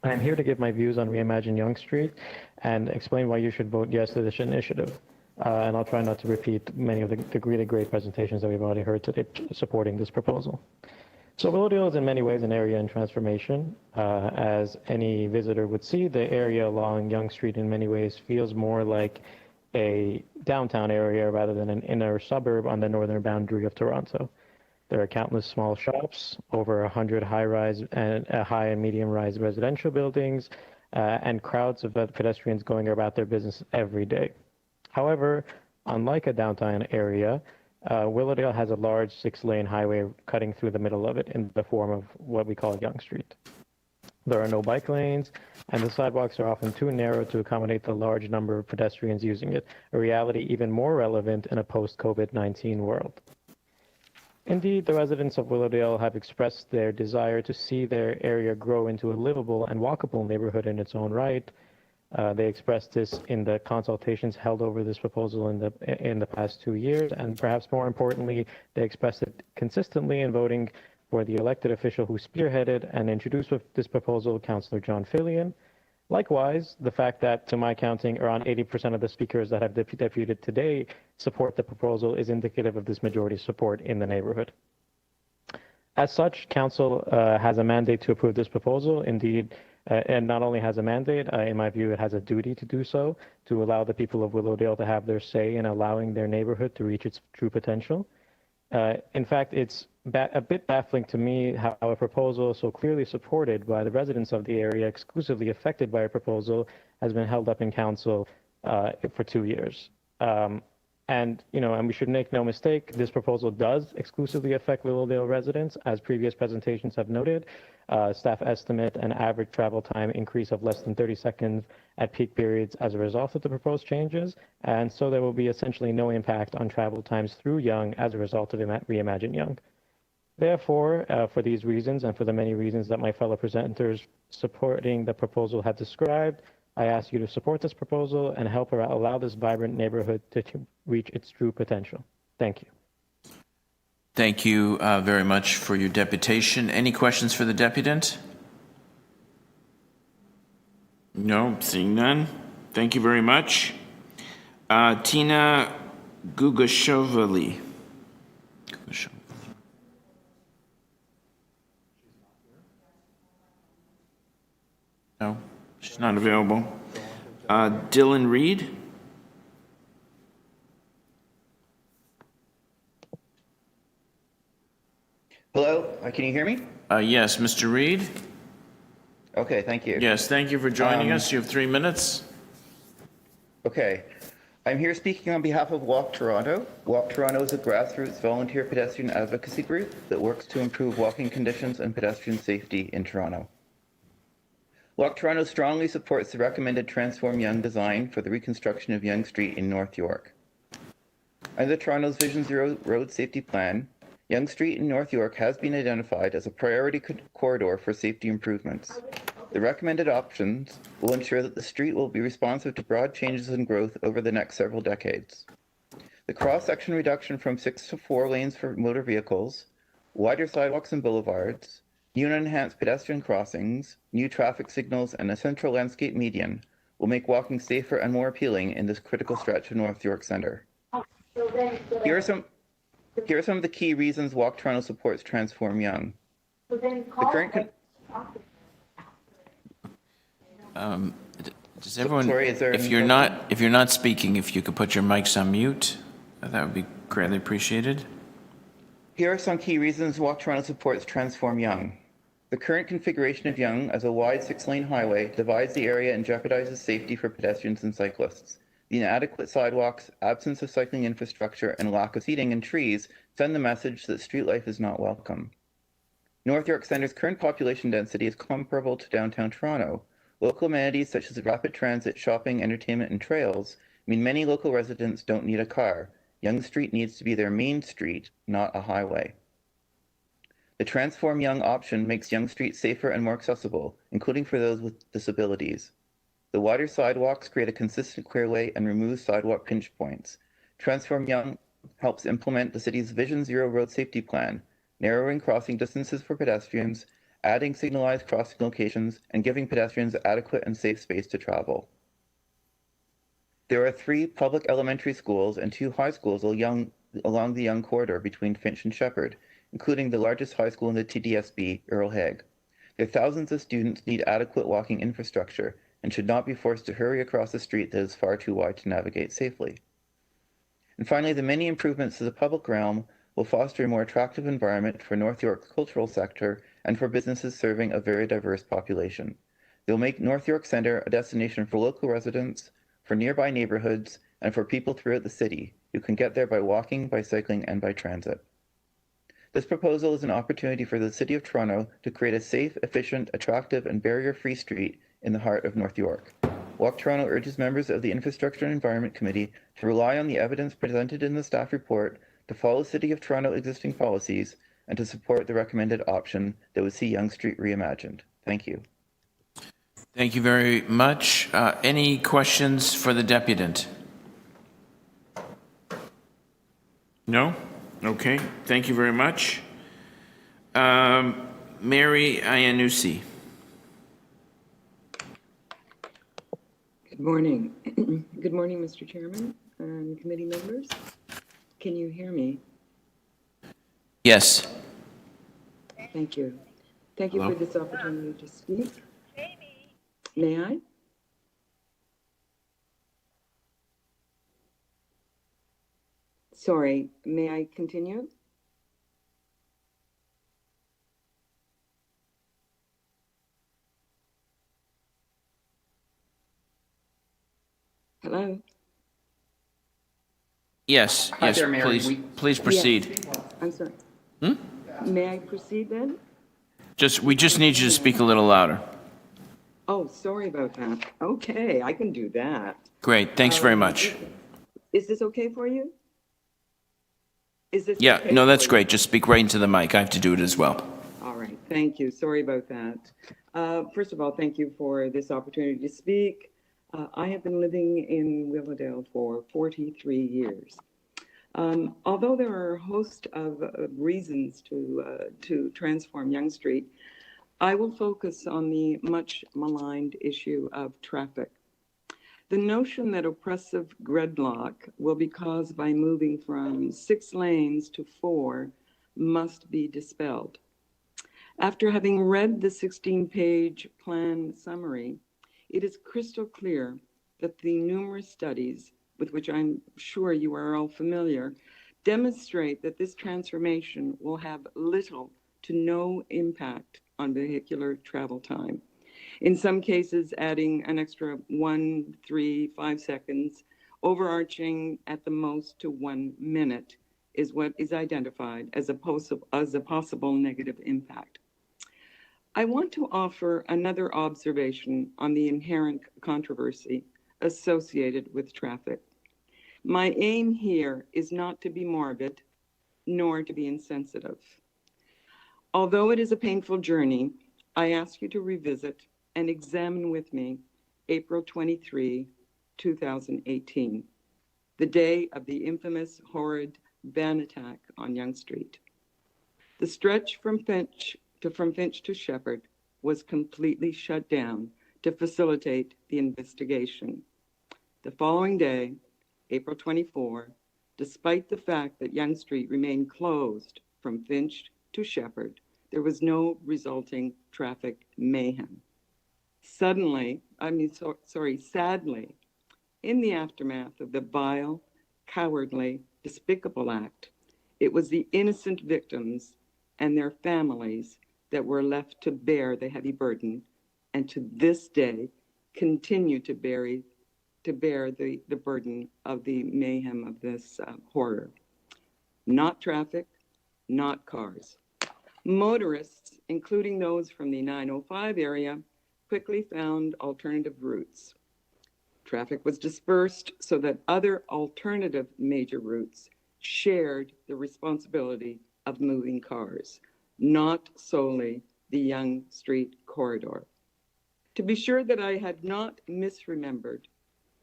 Speaker 8: I am here to give my views on Reimagine Yonge Street and explain why you should vote yes to this initiative. And I'll try not to repeat many of the really great presentations that we've already heard today supporting this proposal. So Willowdale is in many ways an area in transformation. As any visitor would see, the area along Yonge Street in many ways feels more like a downtown area rather than an inner suburb on the northern boundary of Toronto. There are countless small shops, over 100 high-rise and high and medium-rise residential buildings, and crowds of pedestrians going about their business every day. However, unlike a downtown area, Willowdale has a large 6-lane highway cutting through the middle of it in the form of what we call Yonge Street. There are no bike lanes, and the sidewalks are often too narrow to accommodate the large number of pedestrians using it, a reality even more relevant in a post-COVID-19 world. Indeed, the residents of Willowdale have expressed their desire to see their area grow into a livable and walkable neighborhood in its own right. They expressed this in the consultations held over this proposal in the past 2 years, and perhaps more importantly, they expressed it consistently in voting for the elected official who spearheaded and introduced this proposal, Councillor John Fillion. Likewise, the fact that, to my counting, around 80% of the speakers that have deputed today support the proposal is indicative of this majority support in the neighborhood. As such, Council has a mandate to approve this proposal. Indeed, and not only has a mandate, in my view, it has a duty to do so, to allow the people of Willowdale to have their say in allowing their neighborhood to reach its true potential. In fact, it's a bit baffling to me how a proposal so clearly supported by the residents of the area, exclusively affected by a proposal, has been held up in council for 2 years. And we should make no mistake, this proposal does exclusively affect Willowdale residents, as previous presentations have noted. Staff estimate an average travel time increase of less than 30 seconds at peak periods as a result of the proposed changes, and so there will be essentially no impact on travel times through Yonge as a result of Reimagine Yonge. Therefore, for these reasons and for the many reasons that my fellow presenters supporting the proposal have described, I ask you to support this proposal and help allow this vibrant neighborhood to reach its true potential. Thank you.
Speaker 1: Thank you very much for your deputation. Any questions for the deputant? No, seeing none. Thank you very much. Tina Gugashovali. No, she's not available. Dylan Reed.
Speaker 9: Hello, can you hear me?
Speaker 1: Yes, Mr. Reed.
Speaker 9: Okay, thank you.
Speaker 1: Yes, thank you for joining us. You have 3 minutes.
Speaker 9: Okay. I'm here speaking on behalf of Walk Toronto. Walk Toronto is a grassroots volunteer pedestrian advocacy group that works to improve walking conditions and pedestrian safety in Toronto. Walk Toronto strongly supports the recommended Transform Yonge design for the reconstruction of Yonge Street in North York. Under Toronto's Vision Zero Road Safety Plan, Yonge Street in North York has been identified as a priority corridor for safety improvements. The recommended options will ensure that the street will be responsive to broad changes in growth over the next several decades. The cross-section reduction from 6 to 4 lanes for motor vehicles, wider sidewalks and boulevards, New and enhanced pedestrian crossings, new traffic signals, and a central landscape median will make walking safer and more appealing in this critical stretch of North York Centre. Here are some of the key reasons Walk Toronto supports Transform Young. The current
Speaker 1: does everyone,
Speaker 9: Sorry, is there
Speaker 1: if
Speaker 9: any
Speaker 1: you're
Speaker 9: question?
Speaker 1: if you're not speaking, if you could put your mics on mute, that would be greatly appreciated.
Speaker 9: Here are some key reasons Walk Toronto supports Transform Young. The current configuration of Young as a wide 6-lane highway divides the area and jeopardizes safety for pedestrians and cyclists. The inadequate sidewalks, absence of cycling infrastructure, and lack of seating and trees send the message that street life is not welcome. North York Centre's current population density is comparable to downtown Toronto. Local amenities such as rapid transit, shopping, entertainment, and trails mean many local residents don't need a car. Yonge Street needs to be their main street, not a highway. The Transform Young option makes Yonge Street safer and more accessible, including for those with disabilities. The wider sidewalks create a consistent clearway and remove sidewalk pinch points. Transform Young helps implement the city's Vision Zero road safety plan, narrowing crossing distances for pedestrians, adding signalized crossing locations, and giving pedestrians adequate and safe space to travel. There are 3 public elementary schools and 2 high schools along the Yonge corridor between Finch and Shepherd, including the largest high school in the TDSB, Earl Haig. Their thousands of students need adequate walking infrastructure and should not be forced to hurry across a street that is far too wide to navigate safely. And finally, the many improvements to the public realm will foster a more attractive environment for North York's cultural sector and for businesses serving a very diverse population. They'll make North York Centre a destination for local residents, for nearby neighborhoods, and for people throughout the city who can get there by walking, by cycling, and by transit. This proposal is an opportunity for the City of Toronto to create a safe, efficient, attractive, and barrier-free street in the heart of North York. Walk Toronto urges members of the Infrastructure and Environment Committee to rely on the evidence presented in the staff report, to follow City of Toronto existing policies, and to support the recommended option that would see Yonge Street reimagined. Thank you.
Speaker 1: Thank you very much. Any questions for the deputant? No? Okay, thank you very much. Mary Iannucci.
Speaker 10: Good morning. Good morning, Mr. Chairman and committee members. Can you hear me?
Speaker 1: Yes.
Speaker 10: Thank you. Thank you
Speaker 1: Hello?
Speaker 10: for this opportunity to speak. May I? Sorry, may I continue? Hello?
Speaker 1: Yes,
Speaker 10: Hi
Speaker 1: yes,
Speaker 10: there, Mary.
Speaker 1: please proceed.
Speaker 10: Yes. I'm sorry.
Speaker 1: Hmm?
Speaker 10: May I proceed then?
Speaker 1: We just need you to speak a little louder.
Speaker 10: Oh, sorry about that. Okay, I can do that.
Speaker 1: Great, thanks very much.
Speaker 10: Is this okay for you? Is this
Speaker 1: Yeah,
Speaker 10: okay
Speaker 1: no, that's
Speaker 10: for you?
Speaker 1: great. Just speak right into the mic. I have to do it as well.
Speaker 10: All right, thank you. Sorry about that. First of all, thank you for this opportunity to speak. I have been living in Willowdale for 43 years. Although there are a host of reasons to transform Yonge Street, I will focus on the much maligned issue of traffic. The notion that oppressive gridlock will be caused by moving from 6 lanes to 4 must be dispelled. After having read the 16-page plan summary, it is crystal clear that the numerous studies, with which I'm sure you are all familiar, demonstrate that this transformation will have little to no impact on vehicular travel time. In some cases, adding an extra 1, 3, 5 seconds, overarching at the most to 1 minute is what is identified as a possible negative impact. I want to offer another observation on the inherent controversy associated with traffic. My aim here is not to be morbid, nor to be insensitive. Although it is a painful journey, I ask you to revisit and examine with me April 23, 2018, the day of the infamous, horrid van attack on Yonge Street. The stretch from Finch from Finch to Shepherd was completely shut down to facilitate the investigation. The following day, April 24, despite the fact that Yonge Street remained closed from Finch to Shepherd, there was no resulting traffic mayhem. Sadly, in the aftermath of the vile, cowardly, despicable act, it was the innocent victims and their families that were left to bear the heavy burden, and to this day continue to bear the burden of the mayhem of this horror. Not traffic, not cars. Motorists, including those from the 905 area, quickly found alternative routes. Traffic was dispersed so that other alternative major routes shared the responsibility of moving cars, not solely the Yonge Street corridor. To be sure that I had not misremembered,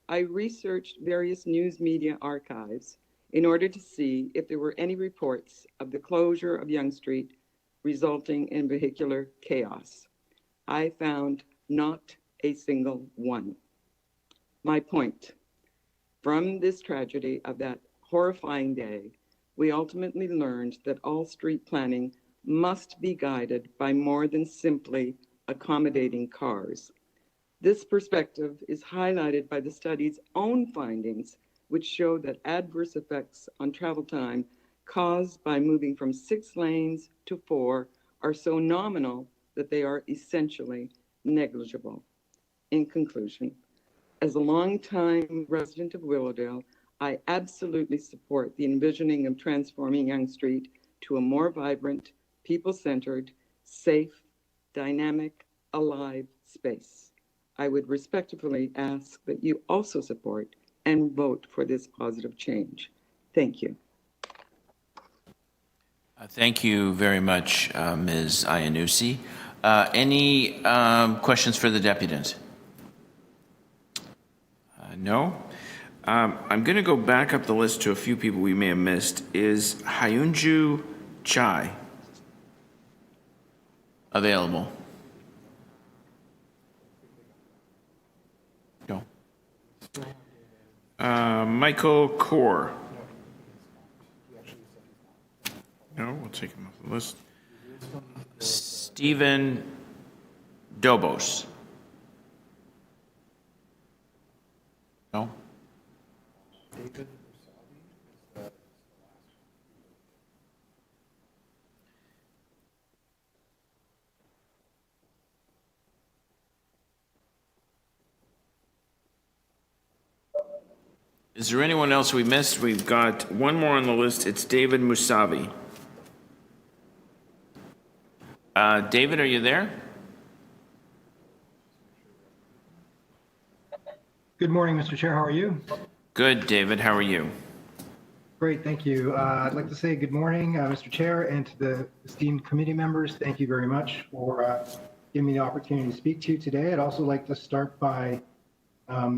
Speaker 10: I researched various news media archives in order to see if there were any reports of the closure of Yonge Street resulting in vehicular chaos. I found not a single one. My point, from this tragedy of that horrifying day, we ultimately learned that all street planning must be guided by more than simply accommodating cars. This perspective is highlighted by the study's own findings, which show that adverse effects on travel time caused by moving from 6 lanes to 4 are so nominal that they are essentially negligible. In conclusion, as a longtime resident of Willowdale, I absolutely support the envisioning of transforming Yonge Street to a more vibrant, people-centered, safe, dynamic, alive space. I would respectfully ask that you also support and vote for this positive change. Thank you.
Speaker 1: Thank you very much, Ms. Iannucci. Any questions for the deputant? No? I'm going to go back up the list to a few people we may have missed. Is Hyunju Chai available? No. Michael Kaur. No, we'll take him off the list. Stephen Dobos. No. David. Is there anyone else we missed? We've got one more on the list. It's David Musavi. David, are you there?
Speaker 11: Good morning, Mr. Chair. How are you?
Speaker 1: Good, David. How are you?
Speaker 11: Great, thank you. I'd like to say good morning, Mr. Chair, and to the esteemed committee members. Thank you very much for giving me the opportunity to speak to you today. I'd also like to start by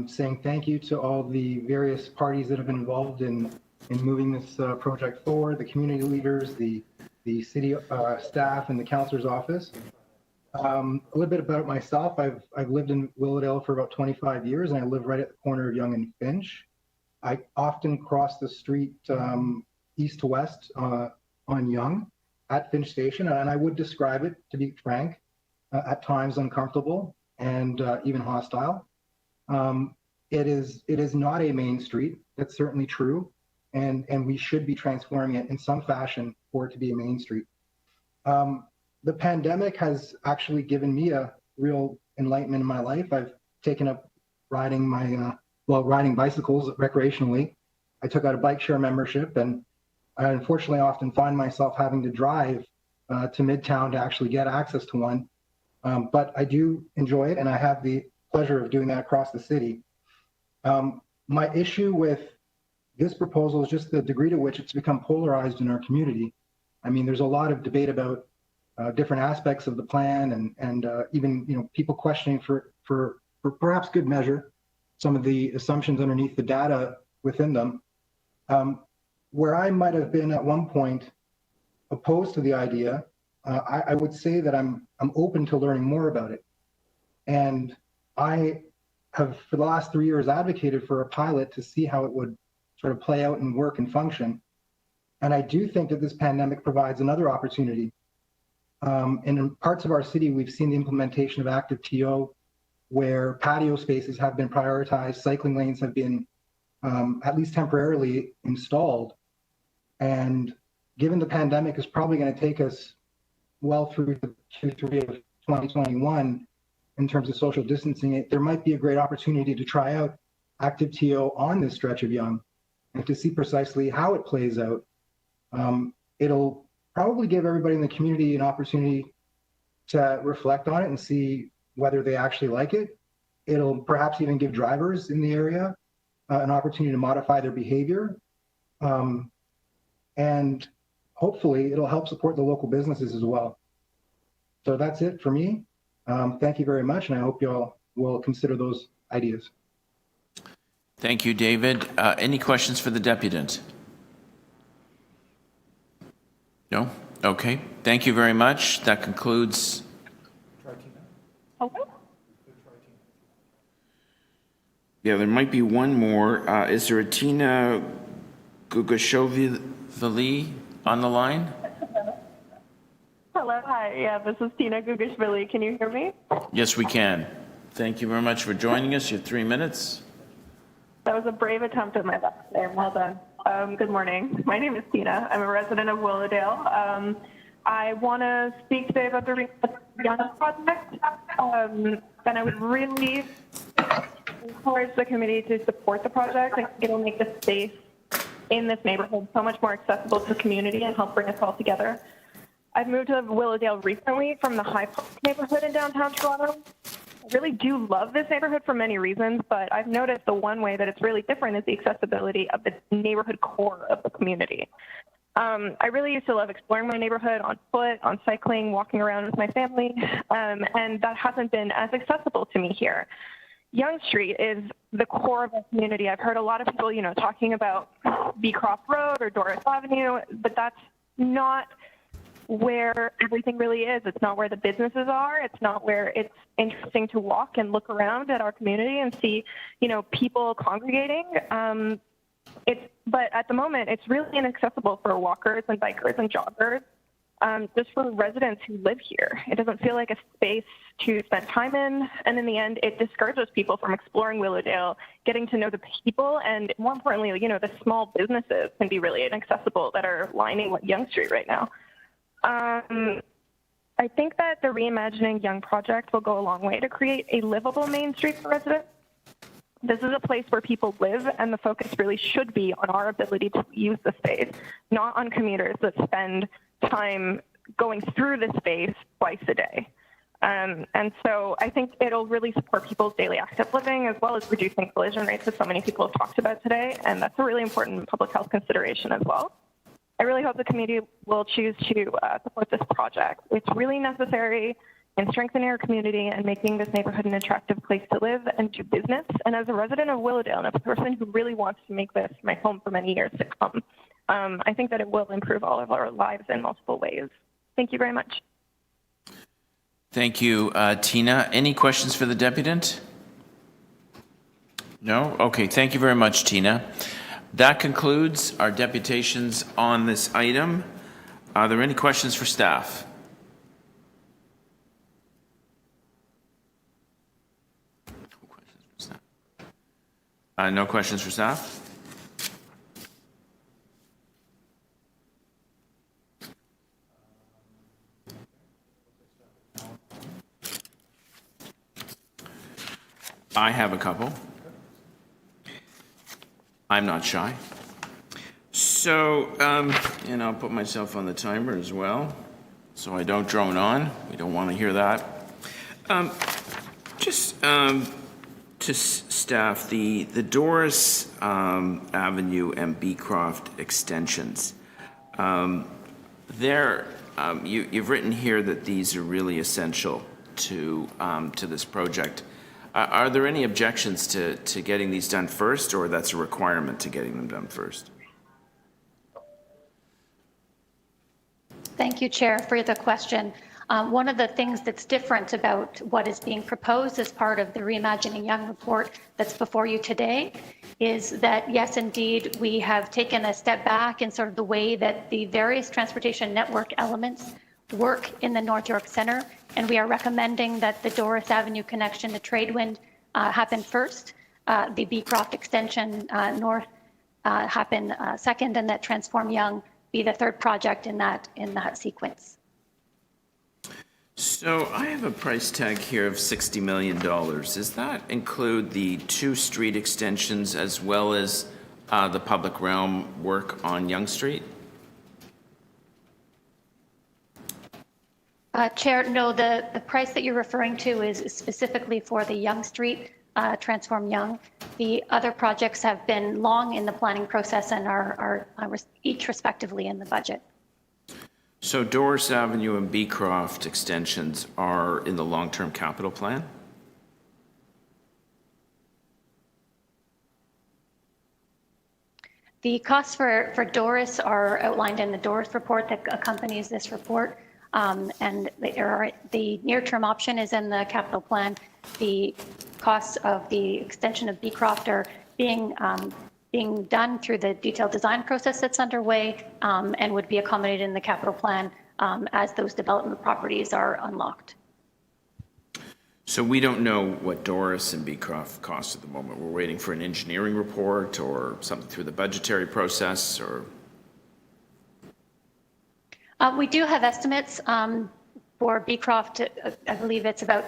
Speaker 11: saying thank you to all the various parties that have been involved in moving this project forward, the community leaders, the city staff, and the councillor's office. A little bit about myself. I've lived in Willowdale for about 25 years, and I live right at the corner of Yonge and Finch. I often cross the street east to west on Yonge at Finch Station, and I would describe it, to be frank, at times uncomfortable and even hostile. It is not a main street. That's certainly true, and we should be transforming it in some fashion for it to be a main street. The pandemic has actually given me a real enlightenment in my life. I've taken up riding riding bicycles recreationally. I took out a bike share membership, and I unfortunately often find myself having to drive to Midtown to actually get access to one. But I do enjoy it, and I have the pleasure of doing that across the city. My issue with this proposal is just the degree to which it's become polarized in our community. I mean, there's a lot of debate about different aspects of the plan, and even people questioning for perhaps good measure some of the assumptions underneath the data within them. Where I might have been at one point opposed to the idea, I would say that I'm open to learning more about it. And I have, for the last 3 years, advocated for a pilot to see how it would sort of play out and work and function. And I do think that this pandemic provides another opportunity. In parts of our city, we've seen the implementation of active TO, where patio spaces have been prioritized, cycling lanes have been at least temporarily installed. And given the pandemic is probably going to take us well through the Q3 of 2021 in terms of social distancing, there might be a great opportunity to try out active TO on this stretch of Yonge and to see precisely how it plays out. It'll probably give everybody in the community an opportunity to reflect on it and see whether they actually like it. It'll perhaps even give drivers in the area an opportunity to modify their behavior. And hopefully it'll help support the local businesses as well. So that's it for me. Thank you very much, and I hope you all will consider those ideas.
Speaker 1: Thank you, David. Any questions for the deputant? No? Okay. Thank you very much. That concludes. Yeah, there might be one more. Is there a Tina Gugashvili on the line?
Speaker 12: Hello, hi. Yeah, this is Tina Gugashvili. Can you hear me?
Speaker 1: Yes, we can. Thank you very much for joining us. You have 3 minutes.
Speaker 12: That was a brave attempt at my last name. Well done. Good morning. My name is Tina. I'm a resident of Willowdale. I want to speak today about the Young project, and I would really encourage the committee to support the project. I think it'll make the space in this neighborhood so much more accessible to the community and help bring us all together. I've moved to Willowdale recently from the High Park neighborhood in downtown Toronto. I really do love this neighborhood for many reasons, but I've noticed the one way that it's really different is the accessibility of the neighborhood core of the community. I really used to love exploring my neighborhood on foot, on cycling, walking around with my family, and that hasn't been as accessible to me here. Yonge Street is the core of our community. I've heard a lot of people, talking about Beecroft Road or Doris Avenue, but that's not where everything really is. It's not where the businesses are. It's not where it's interesting to walk and look around at our community and see, people congregating. But at the moment, it's really inaccessible for walkers and bikers and joggers, just for residents who live here. It doesn't feel like a space to spend time in. And in the end, it discourages people from exploring Willowdale, getting to know the people, and more importantly, the small businesses can be really inaccessible that are lining Yonge Street right now. I think that the Reimagining Yonge project will go a long way to create a livable main street for residents. This is a place where people live, and the focus really should be on our ability to use the space, not on commuters that spend time going through the space twice a day. And so I think it'll really support people's daily active living, as well as reducing collision rates, as so many people have talked about today, and that's a really important public health consideration as well. I really hope the community will choose to support this project. It's really necessary in strengthening our community and making this neighborhood an attractive place to live and do business. And as a resident of Willowdale and a person who really wants to make this my home for many years to come, I think that it will improve all of our lives in multiple ways. Thank you very much.
Speaker 1: Thank you, Tina. Any questions for the deputant? No? Okay, thank you very much, Tina. That concludes our deputations on this item. Are there any questions for staff? No questions for staff? I have a couple. I'm not shy. So, and I'll put myself on the timer as well, so I don't drone on. We don't want to hear that. To staff, the Doris Avenue and Beecroft extensions. You've written here that these are really essential to this project. Are there any objections to getting these done first, or that's a requirement to getting them done first?
Speaker 13: Thank Thank you, Chair, for the question. One of the things that's different about what is being proposed as part of the Reimagining Young report that's before you today is that, yes, indeed, we have taken a step back in sort of the way that the various transportation network elements work in the North York Centre, and we are recommending that the Doris Avenue connection to Tradewind happen first, the Beecroft extension north happen second, and that Transform Young be the third project in that sequence.
Speaker 1: So I have a price tag here of $60 million. Does that include the 2 street extensions as well as the public realm work on Yonge Street?
Speaker 13: Chair, no, the price that you're referring to is specifically for the Yonge Street, Transform Yonge. The other projects have been long in the planning process and are each respectively in the budget.
Speaker 1: So Doris Avenue and Beecroft extensions are in the long-term capital plan?
Speaker 13: The costs for Doris are outlined in the Doris report that accompanies this report. And the near-term option is in the capital plan. The costs of the extension of Beecroft are being done through the detailed design process that's underway and would be accommodated in the capital plan as those development properties are unlocked.
Speaker 1: So we don't know what Doris and Beecroft cost at the moment. We're waiting for an engineering report or something through the budgetary process, or?
Speaker 13: We do have estimates for Beecroft. I believe it's about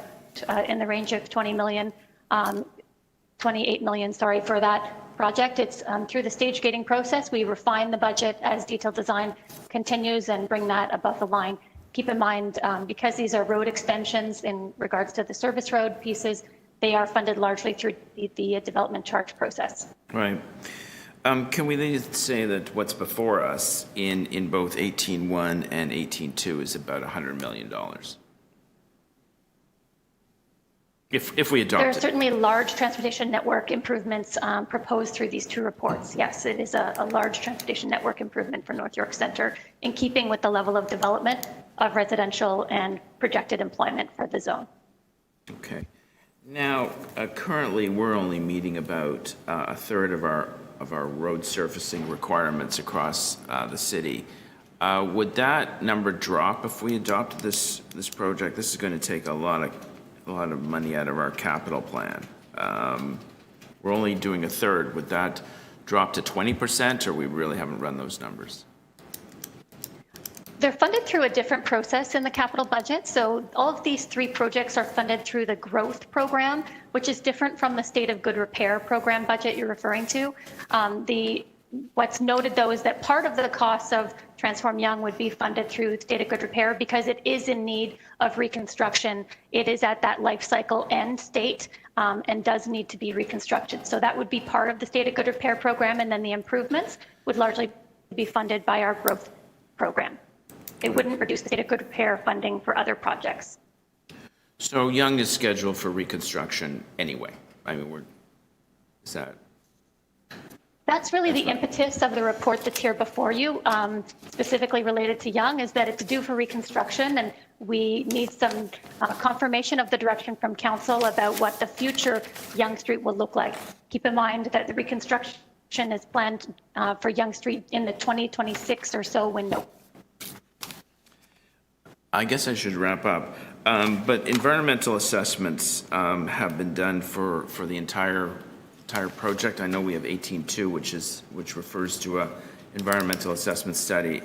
Speaker 13: in the range of 28 million, sorry, for that project. It's through the stage gating process. We refine the budget as detailed design continues and bring that above the line. Keep in mind, because these are road extensions in regards to the service road pieces, they are funded largely through the development charge process.
Speaker 1: Right. Can we then say that what's before us in both 18.1 and 18.2 is about $100 million? If we adopt it.
Speaker 13: There are certainly large transportation network improvements proposed through these 2 reports. Yes, it is a large transportation network improvement for North York Centre in keeping with the level of development of residential and projected employment for the zone.
Speaker 1: Okay. Now, currently, we're only meeting about a third of our road surfacing requirements across the city. Would that number drop if we adopted this project? This is going to take a lot of money out of our capital plan. We're only doing a third. Would that drop to 20%, or we really haven't run those numbers?
Speaker 13: They're funded through a different process in the capital budget. So all of these 3 projects are funded through the growth program, which is different from the state of good repair program budget you're referring to. What's noted, though, is that part of the costs of Transform Yonge would be funded through state of good repair because it is in need of reconstruction. It is at that life cycle end state and does need to be reconstructed. So that would be part of the state of good repair program, and then the improvements would largely be funded by our growth program. It wouldn't reduce the state of good repair funding for other projects.
Speaker 1: So Yonge is scheduled for reconstruction anyway. I mean, is that?
Speaker 13: That's really the impetus of the report that's here before you, specifically related to Yonge, is that it's due for reconstruction, and we need some confirmation of the direction from council about what the future Yonge Street will look like. Keep in mind that the reconstruction is planned for Yonge Street in the 2026 or so window.
Speaker 1: I guess I should wrap up. But environmental assessments have been done for the entire project. I know we have 18.2, which refers to a environmental assessment study.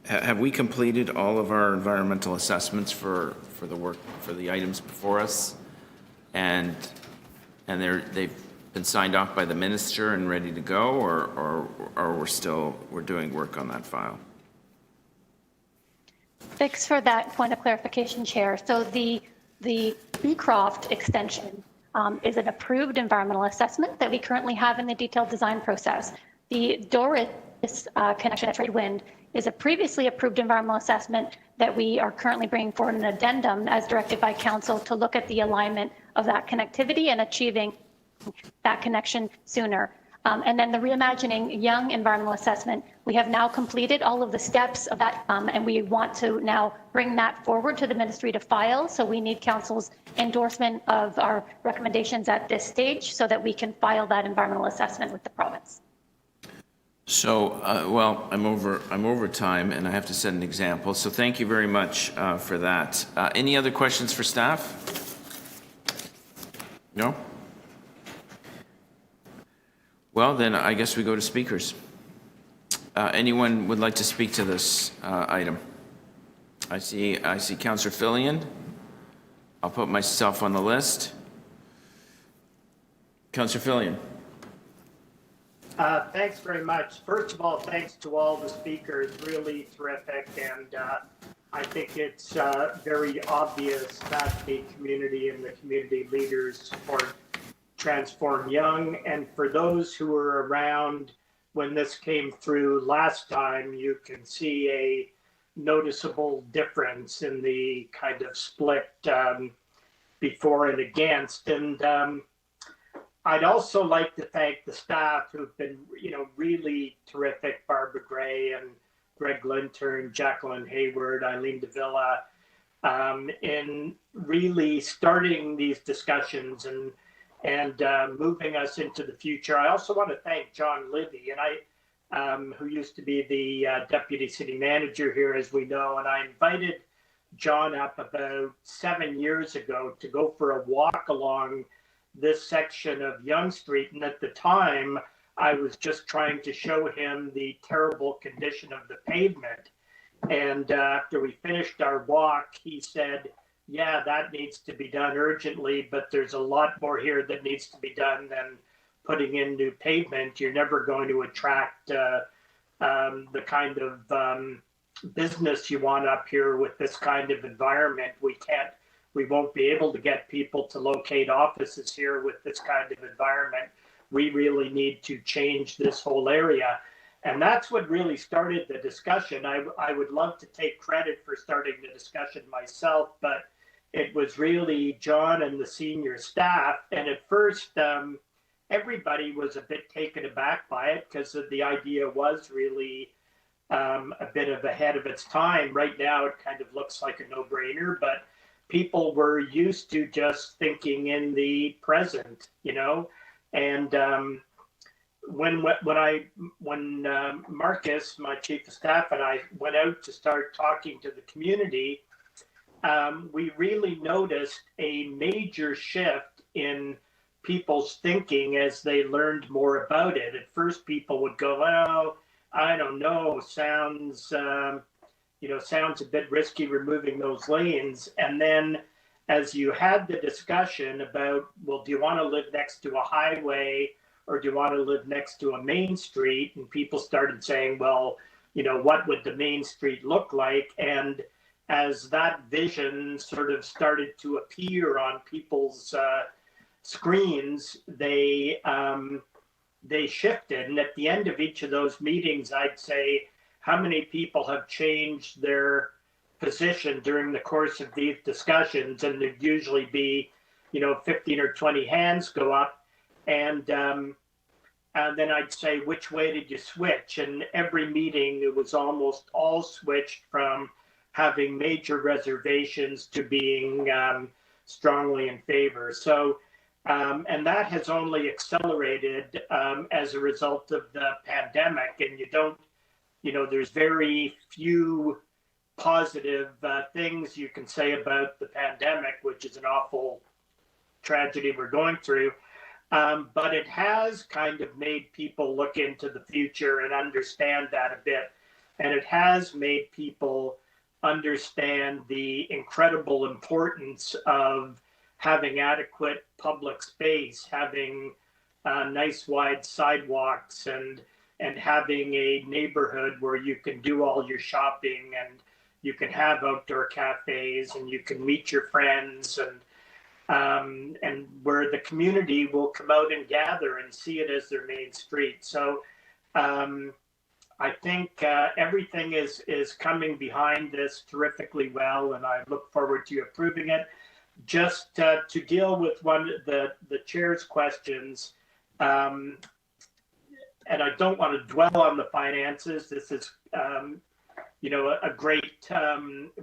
Speaker 1: Have we completed all of our environmental assessments for the work, for the items before us? And they've been signed off by the minister and ready to go, or we're doing work on that file?
Speaker 13: Thanks for that point of clarification, Chair. So the Beecroft extension is an approved environmental assessment that we currently have in the detailed design process. The Doris connection at Tradewind is a previously approved environmental assessment that we are currently bringing forward an addendum as directed by council to look at the alignment of that connectivity and achieving that connection sooner. And then the Reimagining Young Environmental Assessment, we have now completed all of the steps of that, and we want to now bring that forward to the ministry to file. So we need council's endorsement of our recommendations at this stage so that we can file that environmental assessment with the province.
Speaker 1: So, well, I'm over time, and I have to set an example. So thank you very much for that. Any other questions for staff? No? Well, then I guess we go to speakers. Anyone would like to speak to this item? I see Councillor Fillion. I'll put myself on the list. Councillor Fillion.
Speaker 14: Thanks very much. First of all, thanks to all the speakers, really terrific. And I think it's very obvious that the community and the community leaders support Transform Young. And for those who were around when this came through last time, you can see a noticeable difference in the kind of split before and against. And I'd also like to thank the staff who've been, really terrific. Barbara Gray and Greg Lintern, Jacqueline Hayward, Eileen Davila, in really starting these discussions and moving us into the future. I also want to thank John Livy, and who used to be the deputy city manager here, as we know, and I invited John up about 7 years ago to go for a walk along this section of Yonge Street. And at the time, I was just trying to show him the terrible condition of the pavement. And after we finished our walk, he said, yeah, that needs to be done urgently, but there's a lot more here that needs to be done than putting in new pavement. You're never going to attract the kind of business you want up here with this kind of environment. We won't be able to get people to locate offices here with this kind of environment. We really need to change this whole area. And that's what really started the discussion. I would love to take credit for starting the discussion myself, but it was really John and the senior staff. And at first, everybody was a bit taken aback by it because the idea was really a bit of ahead of its time. Right now, it kind of looks like a no-brainer, but people were used to just thinking in the present, and when Marcus, my chief of staff, and I went out to start talking to the community, we really noticed a major shift in people's thinking as they learned more about it. At first, people would go, "Oh, I don't know, sounds a bit risky removing those lanes." And then as you had the discussion about, well, do you want to live next to a highway or do you want to live next to a main street? And people started saying, well, what would the main street look like? And as that vision sort of started to appear on people's screens, they shifted. And at the end of each of those meetings, I'd say, how many people have changed their position during the course of these discussions? And there'd usually be, 15 or 20 hands go up. And then I'd say, which way did you switch? And every meeting, it was almost all switched from having major reservations to being strongly in favor. So, and that has only accelerated as a result of the pandemic. And there's very few positive things you can say about the pandemic, which is an awful tragedy we're going through. But it has kind of made people look into the future and understand that a bit. And it has made people understand the incredible importance of having adequate public space, having nice wide sidewalks, and having a neighborhood where you can do all your shopping and you can have outdoor cafes and you can meet your friends, and where the community will come out and gather and see it as their main street. So I think everything is coming behind this terrifically well, and I look forward to you approving it. Just to deal with one of the chair's questions, and I don't want to dwell on the finances. This is, a great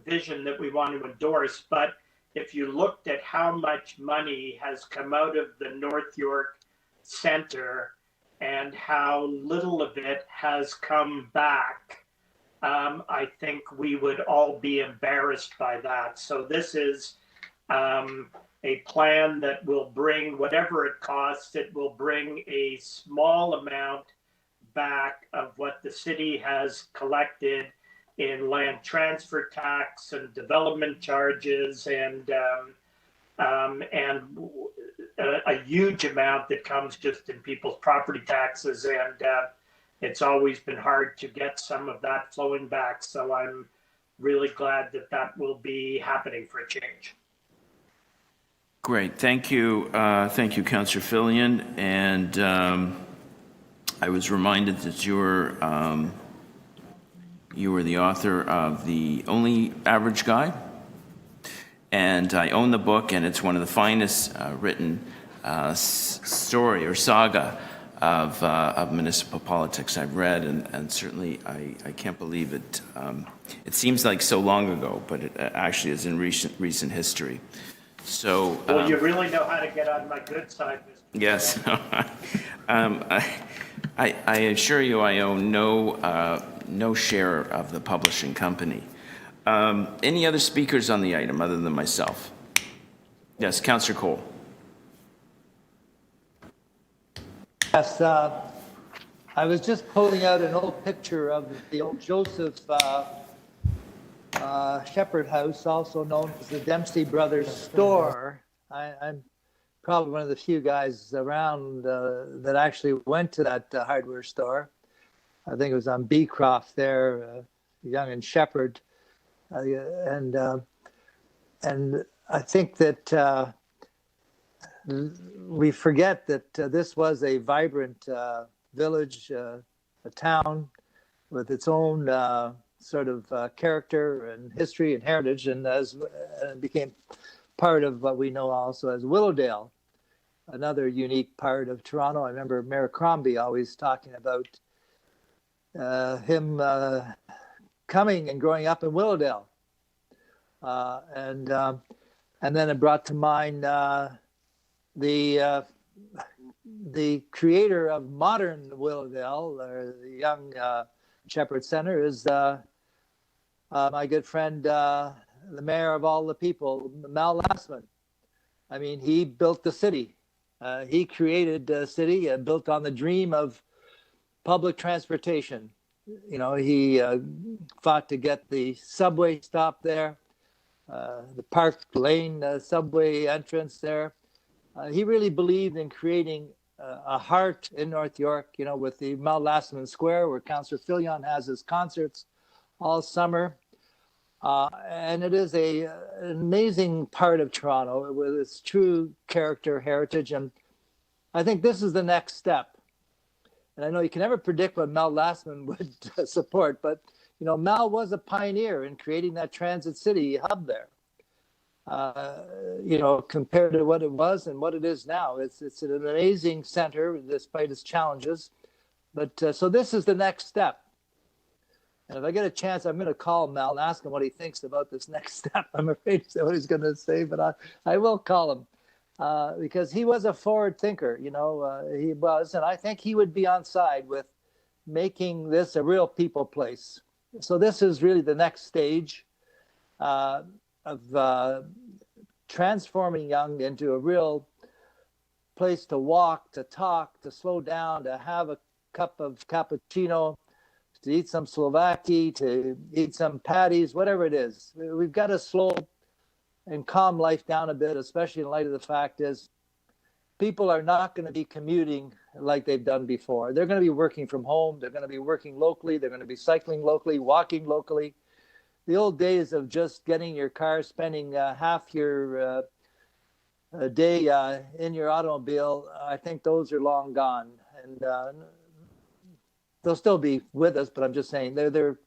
Speaker 14: vision that we want to endorse. But if you looked at how much money has come out of the North York Center and how little of it has come back, I think we would all be embarrassed by that. So this is a plan that will bring whatever it costs. It will bring a small amount back of what the city has collected in land transfer tax and development charges and a huge amount that comes just in people's property taxes. And it's always been hard to get some of that flowing back. So I'm really glad that that will be happening for a change.
Speaker 1: Great. Thank you. Thank you, Councillor Fillion. And I was reminded that you were the author of The Only Average Guy. And I own the book, and it's one of the finest written story or saga of municipal politics I've read. And certainly I can't believe it. It seems like so long ago, but it actually is in recent history. So,
Speaker 14: well, you really know how to get on my good side, Mr.
Speaker 1: Yes. I assure you I own no share of the publishing company. Any other speakers on the item other than myself? Yes, Councillor Cole.
Speaker 15: Yes, I was just pulling out an old picture of the old Joseph Shepherd House, also known as the Dempsey Brothers store. I'm probably one of the few guys around that actually went to that hardware store. I think it was on Beecroft there, Young and Shepherd. And I think that we forget that this was a vibrant village, a town with its own sort of character and history and heritage, and became part of what we know also as Willowdale, another unique part of Toronto. I remember Mayor Crombie always talking about him coming and growing up in Willowdale. And then it brought to mind the creator of modern Willowdale, or the Young Shepherd Center, is my good friend, the mayor of all the people, Mal Lassman. I mean, he built the city. He created the city, built on the dream of public transportation. You know, he fought to get the subway stop there, the Park Lane subway entrance there. He really believed in creating a heart in North York, you know, with the Mal Lassman Square, where Councillor Fillion has his concerts all summer. And it is an amazing part of Toronto with its true character, heritage. And I think this is the next step. And I know you can never predict what Mal Lassman would support, but, you know, Mal was a pioneer in creating that transit city hub there. You know, compared to what it was and what it is now, it's an amazing center despite its challenges. But so this is the next step. And if I get a chance, I'm going to call Mal and ask him what he thinks about this next step. I'm afraid to say what he's going to say, but I will call him because he was a forward thinker. You know, he was, and I think he would be on side with making this a real people place. So this is really the next stage of transforming Yonge into a real place to walk, to talk, to slow down, to have a cup of cappuccino, to eat some Slovaki, to eat some patties, whatever it is. We've got to slow and calm life down a bit, especially in light of the fact is people are not going to be commuting like they've done before. They're going to be working from home. They're going to be working locally. They're going to be cycling locally, walking locally. The old days of just getting your car, spending half your day in your automobile, I think those are long gone. And they'll still be with us, but I'm just saying they're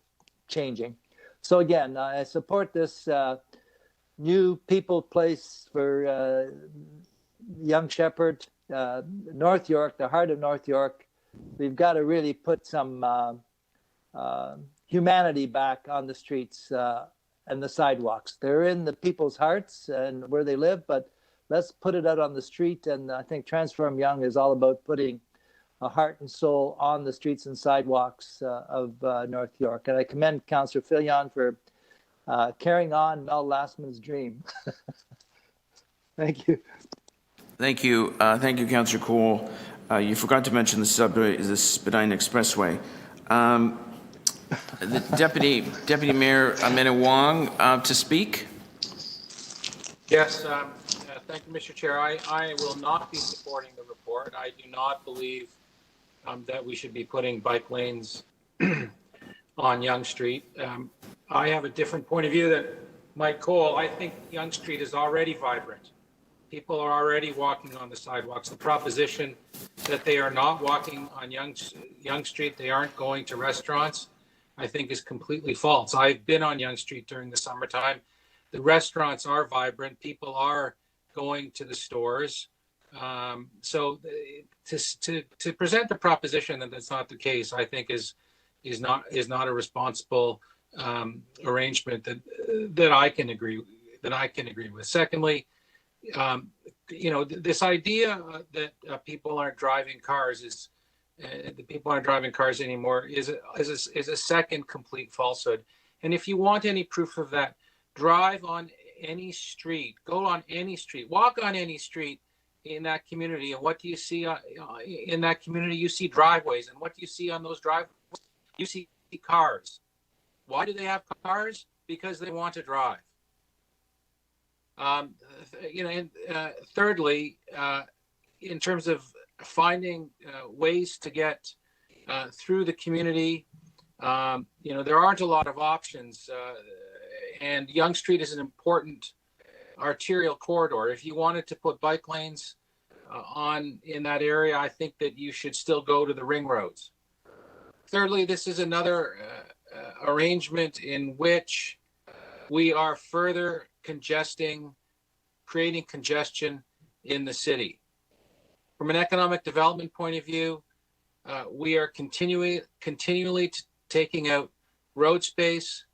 Speaker 15: changing. So again, I support this new people place for Young Shepherd, North York, the heart of North York. we've got to really put some humanity back on the streets and the sidewalks. They're in the people's hearts and where they live, but let's put it out on the street. And I think Transform Young is all about putting a heart and soul on the streets and sidewalks of North York. And I commend Councillor Filion for carrying on Mel Lastman's dream. Thank you.
Speaker 1: Thank you. Thank you, Councillor Cole. You forgot to mention the subway, the Spadina Expressway. The Deputy Mayor Amena Wong to speak.
Speaker 16: Yes, thank you, Mr. Chair. I will not be supporting the report. I do not believe that we should be putting bike lanes on Yonge Street. I have a different point of view than Mike Cole. I think Yonge Street is already vibrant. People are already walking on the sidewalks. The proposition that they are not walking on Yonge Street, they aren't going to restaurants, I think is completely false. I've been on Yonge Street during the summertime. The restaurants are vibrant. People are going to the stores. So to present the proposition that that's not the case, I think is not a responsible arrangement that I can agree with. Secondly, this idea that people aren't driving cars anymore is a second complete falsehood. And if you want any proof of that, drive on any street, go on any street, walk on any street in that community. And what do you see in that community? You see driveways. And what do you see on those driveways? You see cars. Why do they have cars? Because they want to drive. Thirdly, in terms of finding ways to get through the community, there aren't a lot of options. And Yonge Street is an important arterial corridor. If you wanted to put bike lanes in that area, I think that you should still go to the ring roads. Thirdly, this is another arrangement in which we are further creating congestion in the city. From an economic development point of view, we are continually taking out road space.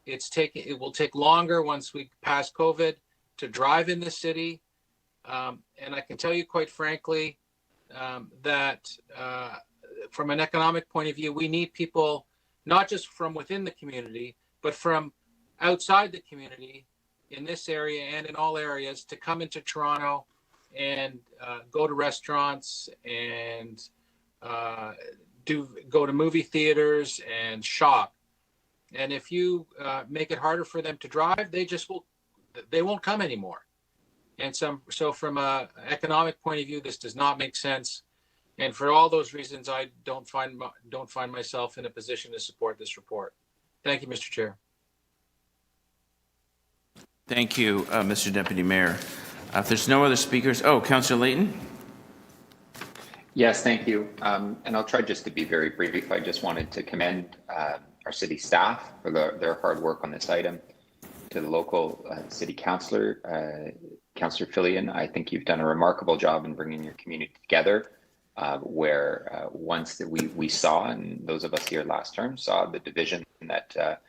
Speaker 16: It will take longer once we pass COVID to drive in the city. And I can tell you quite frankly that from an economic point of view, we need people, not just from within the community, but from outside the community in this area and in all areas to come into Toronto and go to restaurants and go to movie theaters and shop. And if you make it harder for them to drive, they won't come anymore. And so from an economic point of view, this does not make sense. And for all those reasons, I don't find myself in a position to support this report. Thank you, Mr. Chair.
Speaker 1: Thank you, Mr. Deputy Mayor. If there's no other speakers, Councillor Layton.
Speaker 17: Yes, thank you. And I'll try just to be very brief. I just wanted to commend our city staff for their hard work on this item. To the local city councillor, Councillor Filion, I think you've done a remarkable job in bringing your community together, where once that we saw, and those of us here last term saw the division that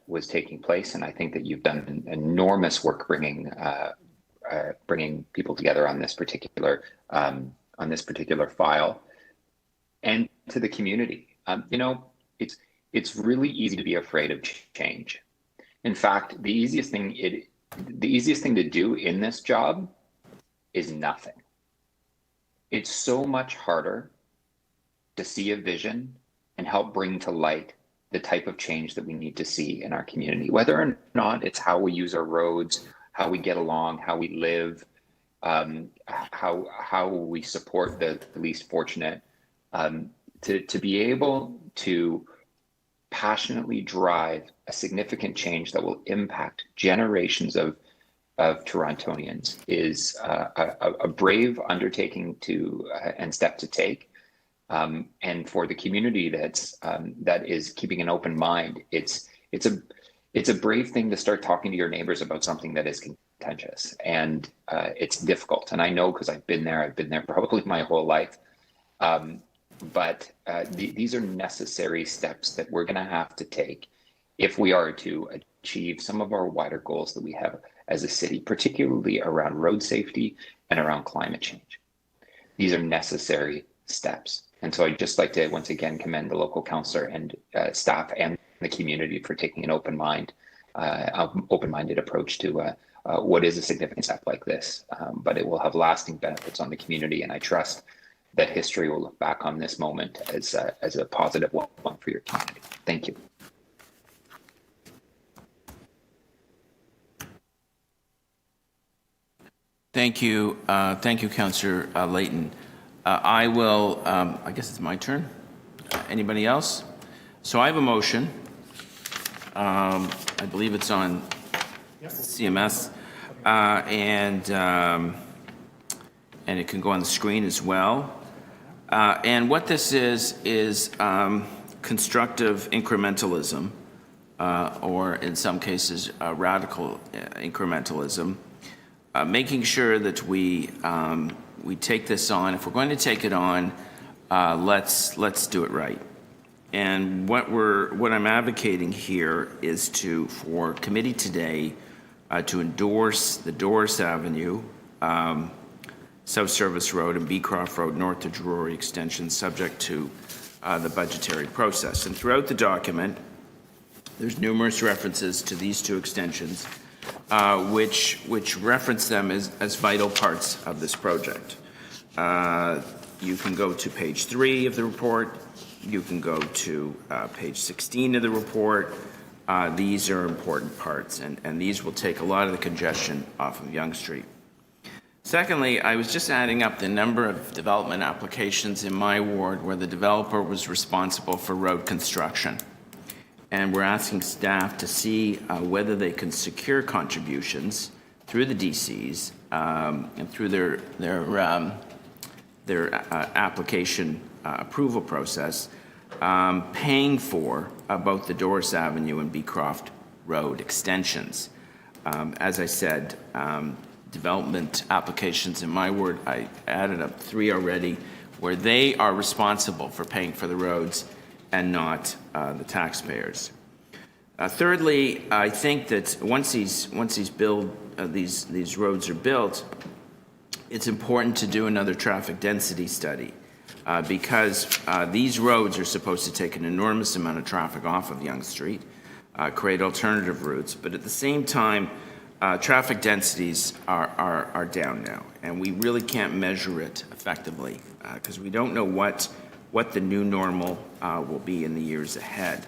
Speaker 17: was taking place, and I think that you've done enormous work bringing people together on this particular file, and to the community. It's really easy to be afraid of change. In fact, the easiest thing to do in this job is nothing. It's so much harder to see a vision and help bring to light the type of change that we need to see in our community, whether or not it's how we use our roads, how we get along, how we live, how we support the least fortunate, to be able to passionately drive a significant change that will impact generations of Torontonians is a brave undertaking and step to take. And for the community that is keeping an open mind, it's a brave thing to start talking to your neighbors about something that is contentious, and it's difficult. And I know, because I've been there probably my whole life. These are necessary steps that we're going to have to take if we are to achieve some of our wider goals that we have as a city, particularly around road safety and around climate change. These are necessary steps. And so I'd just like to once again commend the local councillor and staff and the community for taking an open-minded approach to what is a significant step like this. But it will have lasting benefits on the community, and I trust that history will look back on this moment as a positive one for your community. Thank you.
Speaker 1: Thank you, Councillor Layton. I will, I guess it's my turn. Anybody else? So I have a motion. I believe it's on CMS, and it can go on the screen as well. And what this is constructive incrementalism, or in some cases, radical incrementalism. Making sure that we take this on. If we're going to take it on, let's do it right. And what I'm advocating here is for committee today to endorse the Doris Avenue, South Service Road, and Beecroft Road North to Drury extension, subject to the budgetary process. And throughout the document, there's numerous references to these two extensions, which reference them as vital parts of this project. You can go to page 3 of the report. You can go to page 16 of the report. These are important parts, and these will take a lot of the congestion off of Yonge Street. Secondly, I was just adding up the number of development applications in my ward where the developer was responsible for road construction. And we're asking staff to see whether they can secure contributions through the DCs and through their application approval process, paying for both the Doris Avenue and Beecroft Road extensions. As I said, development applications in my ward, I added up 3 already, where they are responsible for paying for the roads and not the taxpayers. Thirdly, I think that once these roads are built, it's important to do another traffic density study because these roads are supposed to take an enormous amount of traffic off of Yonge Street, create alternative routes, but at the same time, traffic densities are down now, and we really can't measure it effectively because we don't know what the new normal will be in the years ahead.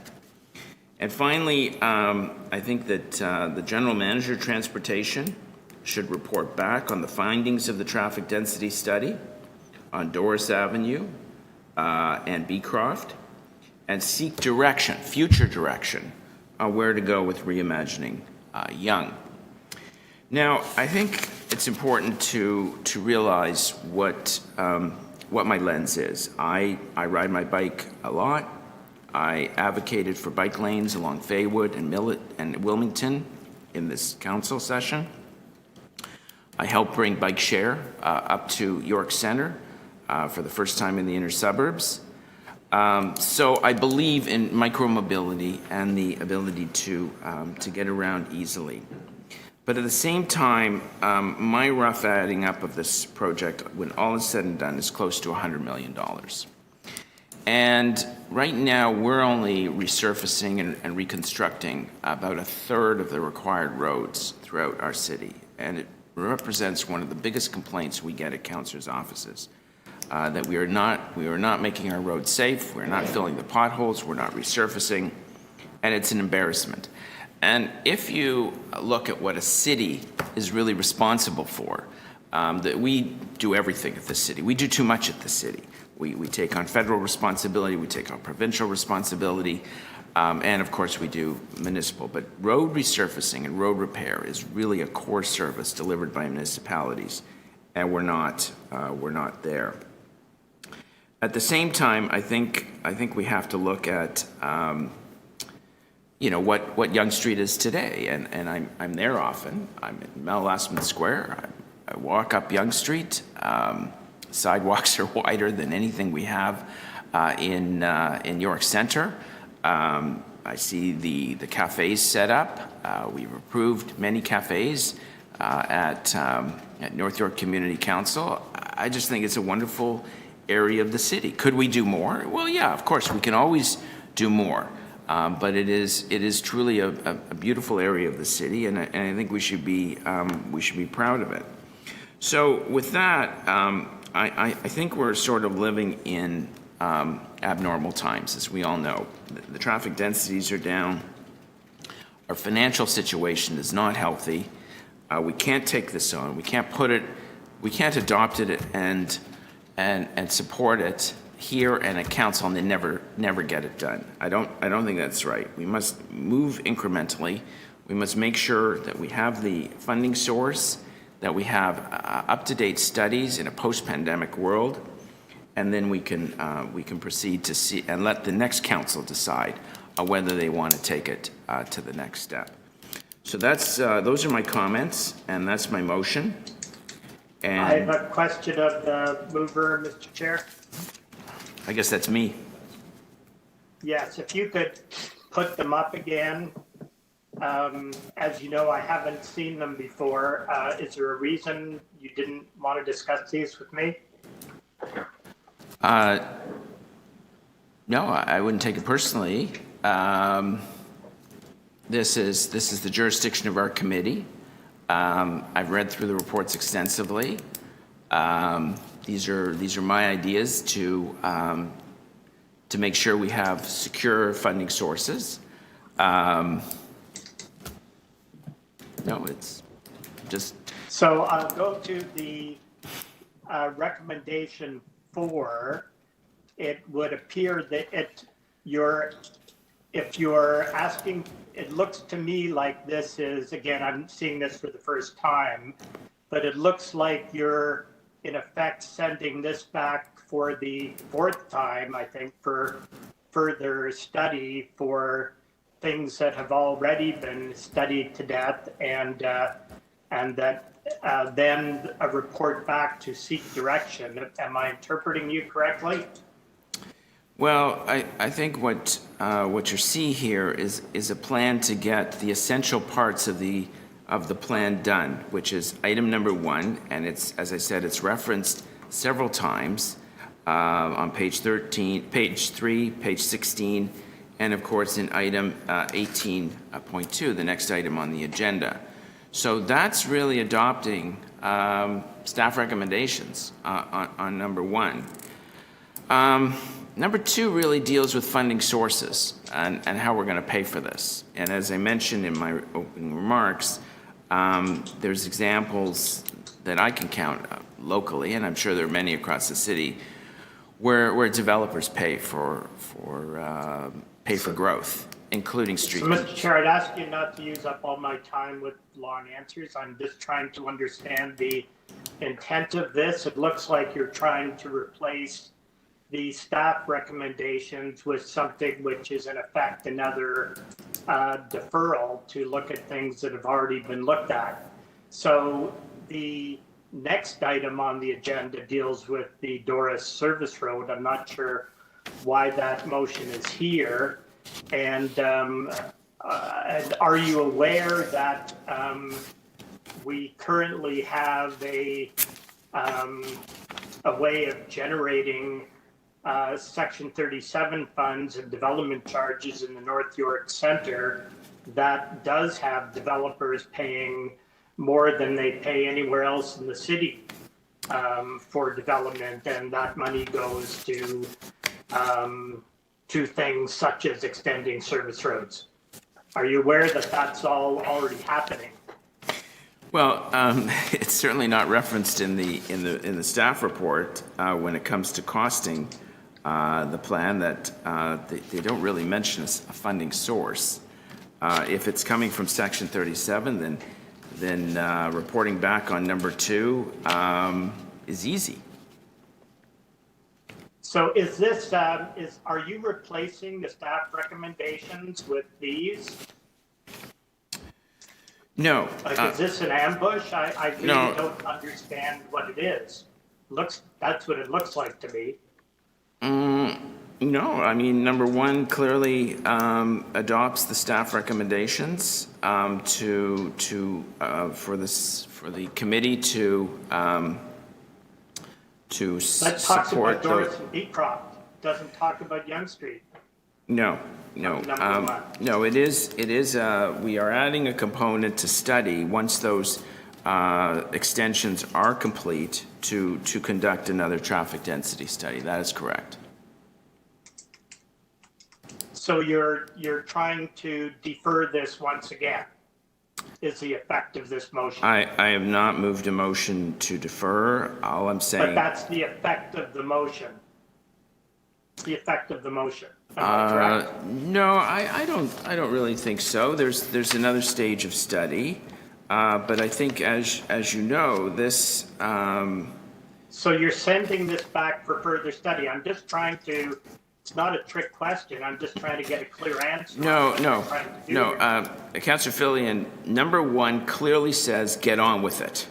Speaker 1: And finally, I think that the General Manager of Transportation should report back on the findings of the traffic density study on Doris Avenue and Beecroft, and seek direction, future direction, on where to go with reimagining Yonge. Now, I think it's important to realize what my lens is. I ride my bike a lot. I advocated for bike lanes along Faywood and Wilmington in this council session. I helped bring bike share up to York Centre for the first time in the inner suburbs. So I believe in micromobility and the ability to get around easily. But at the same time, my rough adding up of this project, when all is said and done, is close to $100 million. And right now, we're only resurfacing and reconstructing about 1/3 of the required roads throughout our city. And it represents one of the biggest complaints we get at councillors' offices, that we are not making our roads safe, we're not filling the potholes, we're not resurfacing, and it's an embarrassment. And if you look at what a city is really responsible for, that we do everything at the city. We do too much at the city. We take on federal responsibility, we take on provincial responsibility, and of course we do municipal. But road resurfacing and road repair is really a core service delivered by municipalities, and we're not there. At the same time, I think we have to look at what Yonge Street is today, and I'm there often. I'm in Mel Lastman Square. I walk up Yonge Street sidewalks are wider than anything we have in York Center. I see the cafes set up. We've approved many cafes at North York Community Council. I just think it's a wonderful area of the city. Could we do more? Well, yeah, of course, we can always do more. But it is truly a beautiful area of the city, and I think we should be proud of it. So with that, I think we're sort of living in abnormal times, as we all know. The traffic densities are down. Our financial situation is not healthy. We can't take this on. We can't adopt it and support it here and at council and then never get it done. I don't think that's right. We must move incrementally. We must make sure that we have the funding source, that we have up-to-date studies in a post-pandemic world, and then we can proceed to see and let the next council decide whether they want to take it to the next step. So those are my comments, and that's my motion. And
Speaker 14: I have a question of the mover, Mr. Chair.
Speaker 1: I guess that's me.
Speaker 14: Yes, if you could put them up again. As you know, I haven't seen them before. Is there a reason you didn't want to discuss these with me?
Speaker 1: No, I wouldn't take it personally. This is the jurisdiction of our committee. I've read through the reports extensively. These are my ideas to make sure we have secure funding sources. No, it's just.
Speaker 14: So I'll go to the recommendation 4. It would appear that if you're asking, it looks to me like this is, again, I'm seeing this for the first time, but it looks like you're in effect sending this back for the 4th time, I think, for further study for things that have already been studied to death, and that then a report back to seek direction. Am I interpreting you correctly?
Speaker 1: Well, I think what you see here is a plan to get the essential parts of the plan done, which is item number 1, and it's, as I said, it's referenced several times on page 13, page 3, page 16, and of course in item 18.2, the next item on the agenda. So that's really adopting staff recommendations on number 1. Number 2 really deals with funding sources and how we're going to pay for this. And as I mentioned in my opening remarks, there's examples that I can count locally, and I'm sure there are many across the city, where developers pay for growth, including street.
Speaker 14: So, Mr. Chair, I'd ask you not to use up all my time with long answers. I'm just trying to understand the intent of this. It looks like you're trying to replace the staff recommendations with something which is in effect another deferral to look at things that have already been looked at. So the next item on the agenda deals with the Doris Service Road. I'm not sure why that motion is here. And are you aware that we currently have a way of generating Section 37 funds and development charges in the North York Center that does have developers paying more than they pay anywhere else in the city for development, and that money goes to things such as extending service roads. Are you aware that that's all already happening?
Speaker 1: Well, it's certainly not referenced in the staff report when it comes to costing the plan. That they don't really mention a funding source. If it's coming from Section 37, then reporting back on number 2 is easy.
Speaker 14: So is this are you replacing the staff recommendations with these?
Speaker 1: No.
Speaker 14: Like, is this an ambush? I really don't understand what it is. That's what it looks like to me.
Speaker 1: No, I mean, number one clearly adopts the staff recommendations for the committee to
Speaker 14: That talks
Speaker 1: support
Speaker 14: about Doris and Beecroft. Doesn't talk about Young Street.
Speaker 1: No.
Speaker 14: Number one.
Speaker 1: No, it is, we are adding a component to study once those extensions are complete to conduct another traffic density study. That is correct.
Speaker 14: So you're trying to defer this once again, is the effect of this motion.
Speaker 1: I have not moved a motion to defer. All I'm saying.
Speaker 14: But that's the effect of the motion. The effect of the motion. Am I correct?
Speaker 1: No, I don't really think so. There's another stage of study, but I think as you know, this.
Speaker 14: So you're sending this back for further study. I'm just trying to. It's not a trick question. I'm just trying to get a clear answer.
Speaker 1: No. Councillor Fillion, number one clearly says get on with it.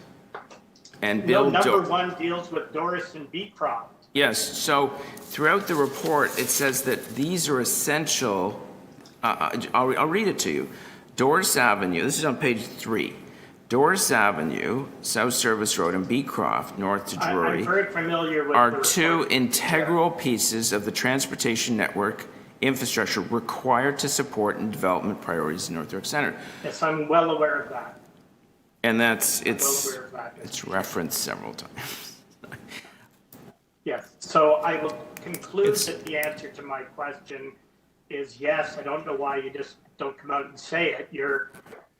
Speaker 1: And Bill.
Speaker 14: No, number one deals with Doris and Beecroft.
Speaker 1: Yes, so throughout the report, it says that these are essential. I'll read it to you. Doris Avenue, this is on page 3. Doris Avenue, South Service Road, and Beecroft, north to Drury,
Speaker 14: I'm very familiar with
Speaker 1: are
Speaker 14: the
Speaker 1: two
Speaker 14: report.
Speaker 1: integral pieces of the transportation network infrastructure required to support and development priorities in North York Centre.
Speaker 14: Yes, I'm well aware of that.
Speaker 1: And
Speaker 14: well aware of that.
Speaker 1: it's referenced several times.
Speaker 14: Yes, so I will conclude that the answer to my question is yes. I don't know why you just don't come out and say it. You're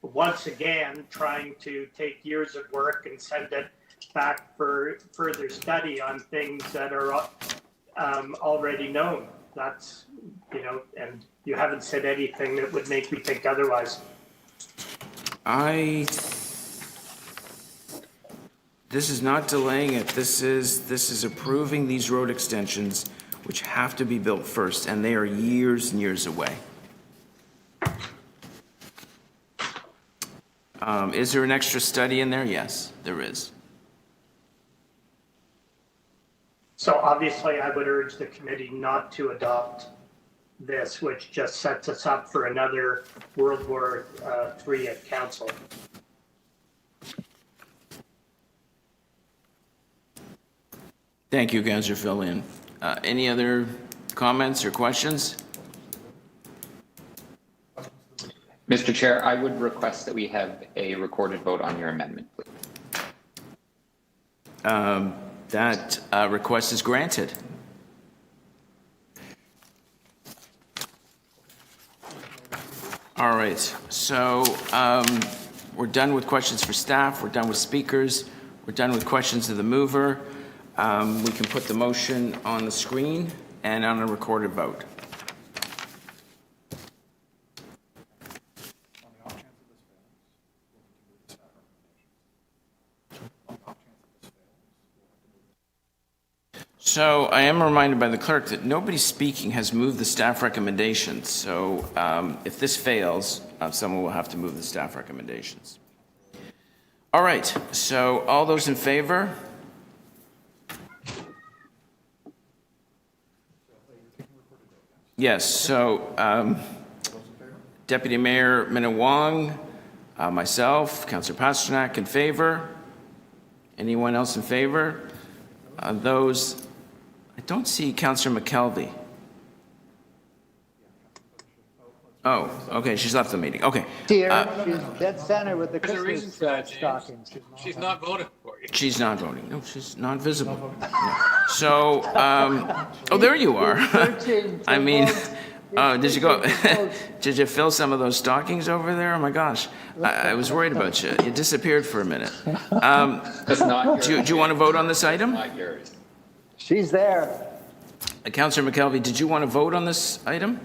Speaker 14: once again trying to take years of work and send it back for further study on things that are already known. That's, and you haven't said anything that would make me think otherwise.
Speaker 1: This is not delaying it. This is approving these road extensions, which have to be built first, and they are years and years away. Is there an extra study in there? Yes, there is.
Speaker 14: So obviously, I would urge the committee not to adopt this, which just sets us up for another World War III at council.
Speaker 1: Thank you, Councillor Fillion. Any other comments or questions?
Speaker 17: Mr. Chair, I would request that we have a recorded vote on your amendment, please.
Speaker 1: That request is granted. All right, so we're done with questions for staff, we're done with speakers, we're done with questions of the mover. We can put the motion on the screen and on a recorded vote. So I am reminded by the clerk that nobody speaking has moved the staff recommendations. So if this fails, someone will have to move the staff recommendations. All right, so all those in favor? Yes, so Deputy Mayor Minna-Wong, myself, Councillor Pasternak in favor. Anyone else in favor? Those, I don't see Councillor McKelvey. Oh, okay, she's left the meeting. Okay.
Speaker 15: She's dead center with the
Speaker 16: There's a reason
Speaker 15: Christmas
Speaker 16: for that, James.
Speaker 15: stockings.
Speaker 16: She's not voting for you.
Speaker 1: She's not voting. No, she's not visible. No. So, oh, there you are. I mean, did you go? Did you fill some of those stockings over there? Oh my gosh, I was worried about you. You disappeared for a minute. Do you want to vote on this item?
Speaker 17: Not yours.
Speaker 15: She's there.
Speaker 1: Councillor McKelvey, did you want to vote on this item?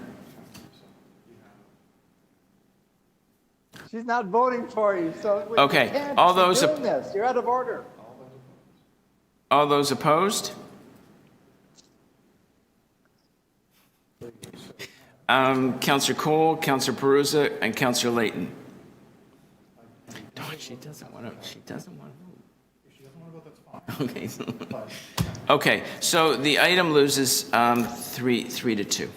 Speaker 15: She's not voting for you, so
Speaker 1: Okay,
Speaker 15: you can't
Speaker 1: all
Speaker 15: be
Speaker 1: those
Speaker 15: doing this. You're out of order.
Speaker 1: All those opposed? Councillor Cole, Councillor Perusa, and Councillor Layton. No, she doesn't want to. She doesn't want to vote.
Speaker 3: If she doesn't want to vote, that's fine.
Speaker 1: Okay. Okay, so the item loses 3-2.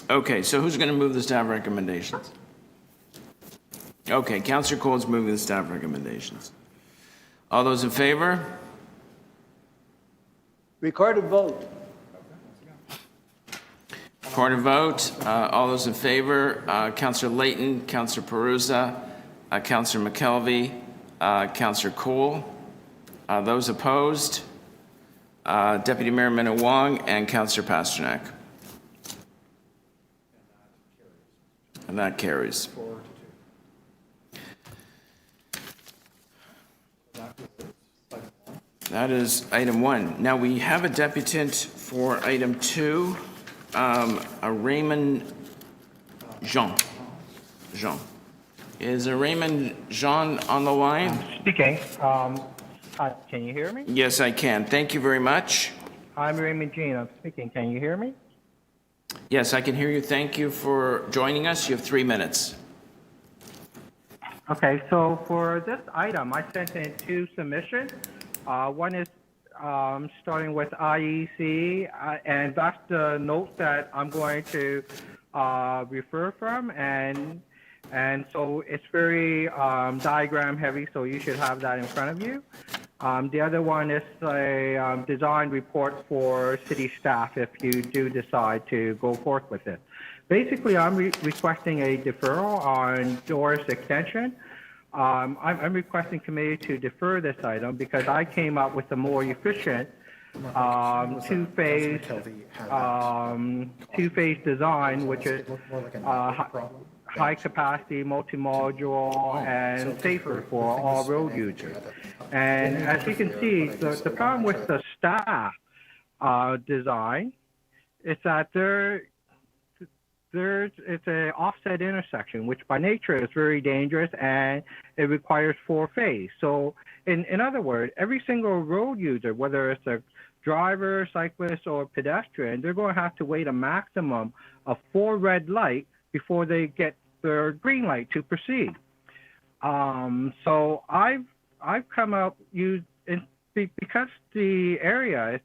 Speaker 1: Okay, so who's going to move the staff recommendations? Okay, Councillor Cole's moving the staff recommendations. All those in favor?
Speaker 15: Recorded vote.
Speaker 1: Recorded vote. All those in favor? Councillor Layton, Councillor Perusa, Councillor McKelvey, Councillor Cole. Those opposed? Deputy Mayor Minna-Wong and Councillor Pasternak. And that carries.
Speaker 3: 4-2.
Speaker 1: That is item 1. Now we have a deputant for item 2, a Raymond Jean. Is a Raymond Jean on the line?
Speaker 18: Speaking. Hi, can you hear me?
Speaker 1: Yes, I can. Thank you very much.
Speaker 18: I'm Raymond Jean. I'm speaking. Can you hear me?
Speaker 1: Yes, I can hear you. Thank you for joining us. You have 3 minutes.
Speaker 18: Okay, so for this item, I sent in 2 submissions. One is starting with IEC, and that's the note that I'm going to refer from, and so it's very diagram heavy, so you should have that in front of you. The other one is a design report for city staff if you do decide to go forth with it. Basically, I'm requesting a deferral on Doris extension. I'm requesting committee to defer this item because I came up with a more efficient two-phase design, which is high capacity, multi-module, and safer for all road users. And as you can see, the problem with the staff design is that it's an offset intersection, which by nature is very dangerous, and it requires 4-phase. So in other words, every single road user, whether it's a driver, cyclist, or pedestrian, they're going to have to wait a maximum of 4 red lights before they get their green light to proceed. So I've come up because the area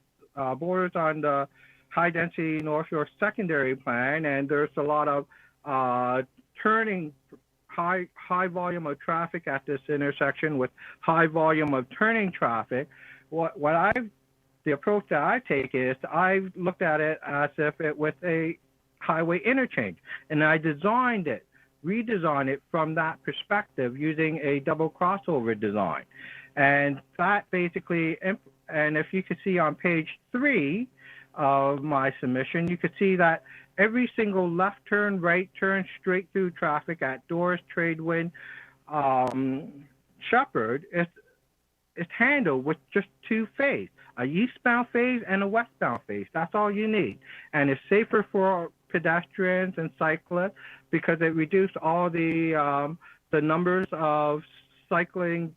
Speaker 18: borders on the high density North York secondary plan, and there's a lot of turning, high volume of traffic at this intersection with high volume of turning traffic. The approach that I take is I've looked at it as if it was a highway interchange, and I redesigned it from that perspective using a double crossover design. And that basically, and if you could see on page 3 of my submission, you could see that every single left turn, right turn, straight through traffic at Doris, Tradewind, Shepherd is handled with just 2 phases, a eastbound phase and a westbound phase. That's all you need. And it's safer for pedestrians and cyclists because it reduced all the numbers of cycling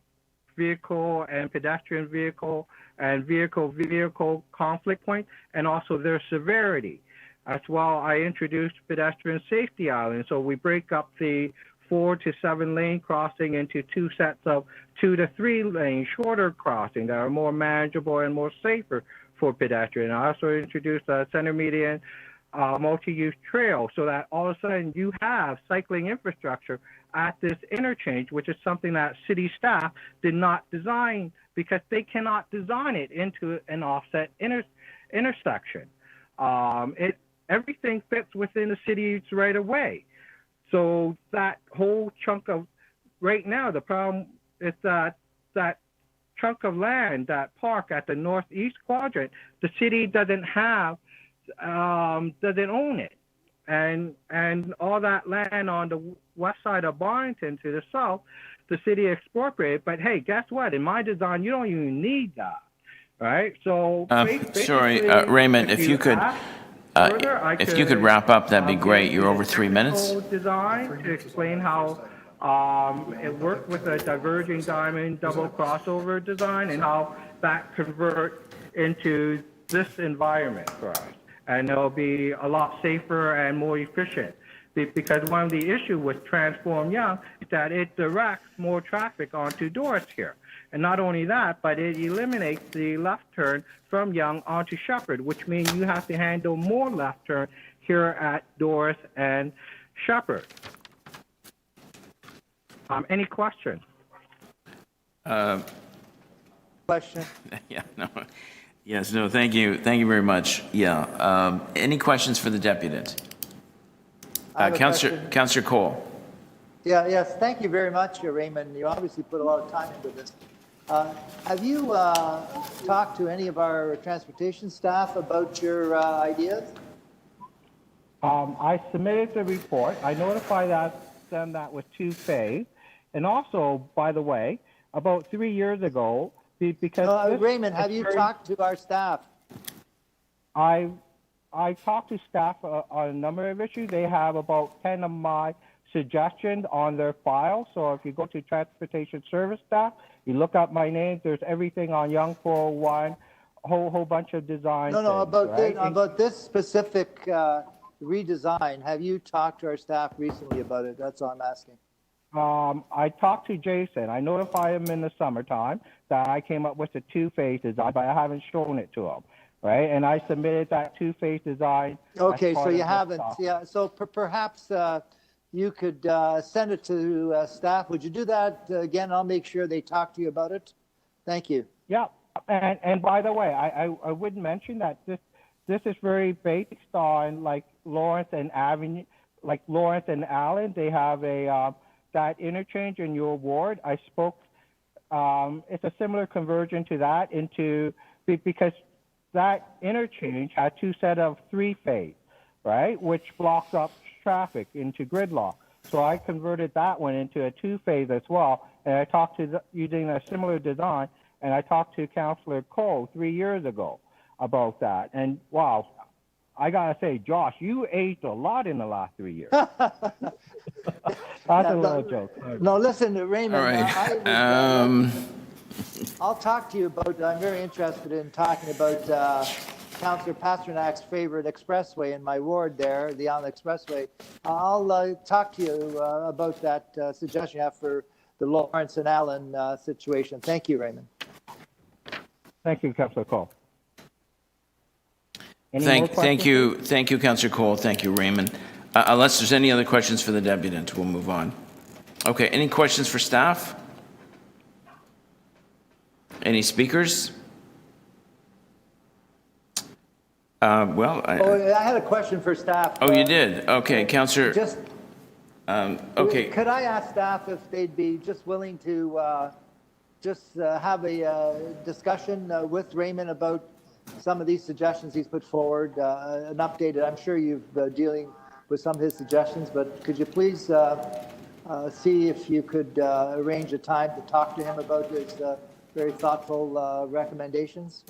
Speaker 18: vehicle and pedestrian vehicle and vehicle conflict points, and also their severity. As well, I introduced pedestrian safety islands, so we break up the 4 to 7 lane crossing into 2 sets of 2 to 3 lane shorter crossing that are more manageable and more safer for pedestrians. I also introduced a center median multi-use trail so that all of a sudden you have cycling infrastructure at this interchange, which is something that city staff did not design because they cannot design it into an offset intersection. Everything fits within the city's right of way. So that whole chunk of, right now, the problem is that chunk of land, that park at the northeast quadrant, the city doesn't have, doesn't own it. And all that land on the west side of Barrington to the south, the city expropriated. But hey, guess what? In my design, you don't even need that, right? So
Speaker 1: sorry, Raymond, if you could wrap up, that'd be great. You're over 3 minutes.
Speaker 18: Design to explain how it worked with a diverging diamond double crossover design and how that converts into this environment for us. And it'll be a lot safer and more efficient. Because one of the issues with Transform Young, that it directs more traffic onto Doris here. And not only that, but it eliminates the left turn from Yonge onto Shepherd, which means you have to handle more left turn here at Doris and Shepherd. Any questions?
Speaker 10: Question?
Speaker 1: Yeah, no. Yes, no, thank you. Thank you very much. Yeah. Any questions for the deputant? Councillor Cole.
Speaker 15: Yes, thank you very much, Raymond. You obviously put a lot of time into this. Have you talked to any of our transportation staff about your ideas?
Speaker 18: I submitted the report. I notified them that was 2 phase. And also, by the way, about 3 years ago, because
Speaker 15: Raymond, have you talked to our staff?
Speaker 18: I talked to staff on a number of issues. They have about 10 of my suggestions on their file. So if you go to transportation service staff, you look up my name, there's everything on Yonge 401, a whole bunch of designs.
Speaker 15: No, about this specific redesign. Have you talked to our staff recently about it? That's all I'm asking.
Speaker 18: I talked to Jason. I notified him in the summertime that I came up with a 2-phase design, but I haven't shown it to him, right? And I submitted that 2-phase design.
Speaker 15: Okay, so you haven't. Yeah, so perhaps you could send it to staff. Would you do that again? I'll make sure they talk to you about it. Thank you.
Speaker 18: Yeah, and by the way, I would mention that this is very based on like Lawrence and Avenue, like Lawrence and Allen. They have a that interchange in your ward. I spoke. It's a similar conversion to that because that interchange had 2 set of 3-phase, right, which blocks up traffic into gridlock. So I converted that one into a 2-phase as well, and I talked to using a similar design, and I talked to Councillor Cole 3 years ago about that. And wow, I gotta say, Josh, you aged a lot in the last 3 years. That's a little joke.
Speaker 15: No, listen, Raymond.
Speaker 1: All right.
Speaker 15: I'll talk to you about. I'm very interested in talking about Councillor Pasternak's favorite expressway in my ward there, the Allen Expressway. I'll talk to you about that suggestion you have for the Lawrence and Allen situation. Thank you, Raymond.
Speaker 18: Thank you, Councillor Cole.
Speaker 1: Thank you, Councillor Cole. Thank you, Raymond. Unless there's any other questions for the deputant, we'll move on. Okay, any questions for staff? Any speakers? I
Speaker 15: had a question for staff.
Speaker 1: Oh, you did? Okay, Councillor. Okay.
Speaker 15: Could I ask staff if they'd be just willing to have a discussion with Raymond about some of these suggestions he's put forward, an updated. I'm sure you've dealing with some of his suggestions, but could you please see if you could arrange a time to talk to him about his very thoughtful recommendations?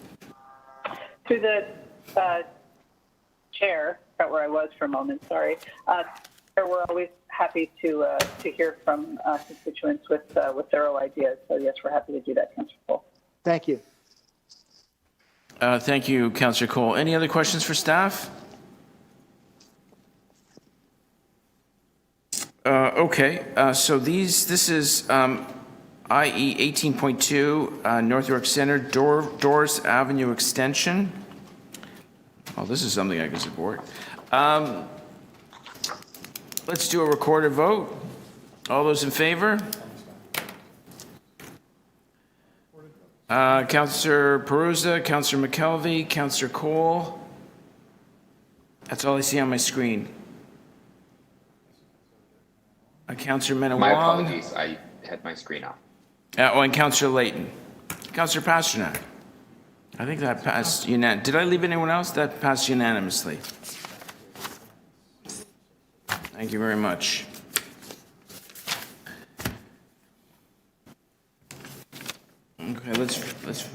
Speaker 19: To the chair, right where I was for a moment, sorry. We're always happy to hear from constituents with thorough ideas. So yes, we're happy to do that, Councillor Cole.
Speaker 15: Thank you.
Speaker 1: Thank you, Councillor Cole. Any other questions for staff? Okay, so this is IE 18.2 North York Center Doors Avenue Extension. Oh, this is something I can support. Let's do a recorded vote. All those in favor? Councillor Perusa, Councillor McKelvey, Councillor Cole. That's all I see on my screen. Councillor Menawong.
Speaker 17: My apologies, I had my screen off.
Speaker 1: And Councillor Layton. Councillor Pasternak. I think that passed unanimously. Did I leave anyone else? That passed unanimously. Thank you very much. Okay, let's.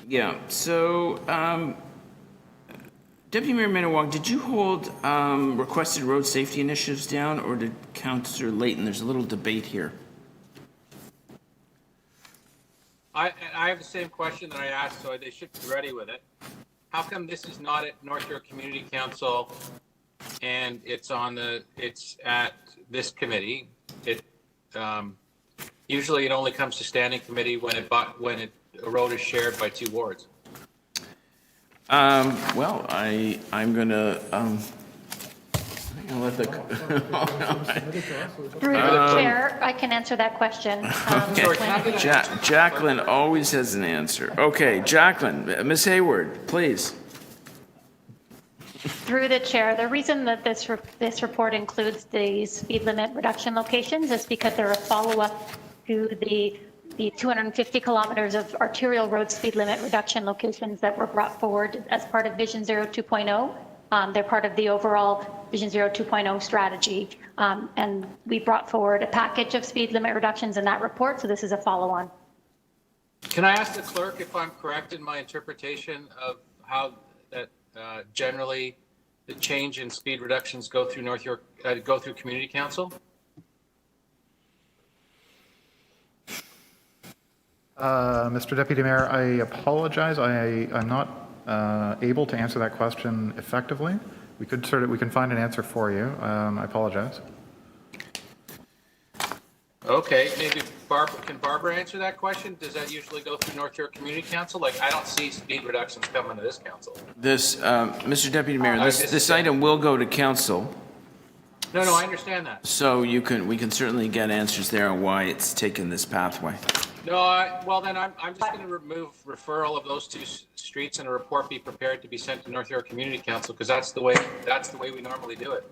Speaker 1: Yeah. So, Deputy Mayor Menawong, did you hold requested road safety initiatives down, or did Councillor Layton? There's a little debate here.
Speaker 16: I have the same question that I asked, so they should be ready with it. How come this is not at North York Community Council and it's at this committee. Usually it only comes to standing committee when a road is shared by 2 wards.
Speaker 1: Well, I'm gonna let the.
Speaker 13: Through the chair, I can answer that question.
Speaker 1: Jacqueline always has an answer. Okay, Jacqueline, Ms. Hayward, please.
Speaker 13: Through the chair, the reason that this report includes the speed limit reduction locations is because they're a follow-up to the 250 kilometers of arterial road speed limit reduction locations that were brought forward as part of Vision Zero 2.0. They're part of the overall Vision Zero 2.0 strategy. And we brought forward a package of speed limit reductions in that report, so this is a follow-on.
Speaker 16: Can I ask the clerk if I'm correct in my interpretation of how that generally the change in speed reductions go through go through Community Council?
Speaker 3: Mr. Deputy Mayor, I apologize. I'm not able to answer that question effectively. We can find an answer for you. I apologize.
Speaker 16: Okay, maybe can Barbara answer that question? Does that usually go through North York Community Council? Like, I don't see speed reductions coming to this council.
Speaker 1: This, Mr. Deputy Mayor, this item will go to council.
Speaker 16: No, I understand that.
Speaker 1: So we can certainly get answers there on why it's taken this pathway.
Speaker 16: No, well then I'm just going to remove referral of those 2 streets and a report be prepared to be sent to North York Community Council because that's the way we normally do it.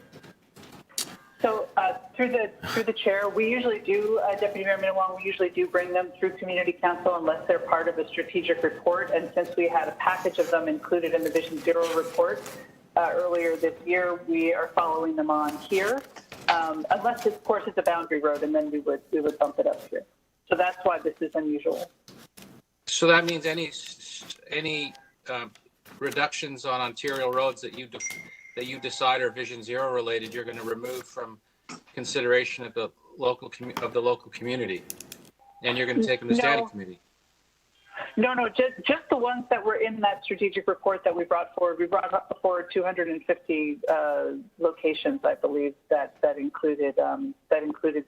Speaker 19: So through the chair, we usually do, Deputy Mayor Minawong, we usually do bring them through Community Council unless they're part of a strategic report. And since we had a package of them included in the Vision Zero report earlier this year, we are following them on here. Unless, of course, it's a boundary road, and then we would bump it up here. So that's why this is unusual.
Speaker 16: So that means any reductions on arterial roads that you decide are Vision Zero related, you're going to remove from consideration of the local community, and you're going to take them to standing committee.
Speaker 19: No, just the ones that were in that strategic report that we brought forward. We brought forward 250 locations, I believe, that included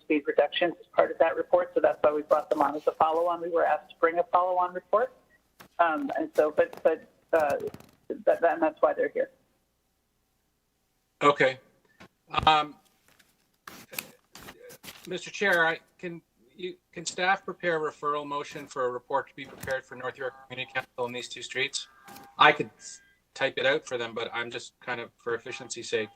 Speaker 19: speed reductions as part of that report. So that's why we brought them on as a follow-on. We were asked to bring a follow-on report, and so that's why they're here.
Speaker 16: Okay, Mr. Chair, can staff prepare a referral motion for a report to be prepared for North York Community Council on these 2 streets? I could type it out for them, but I'm just kind of for efficiency's sake.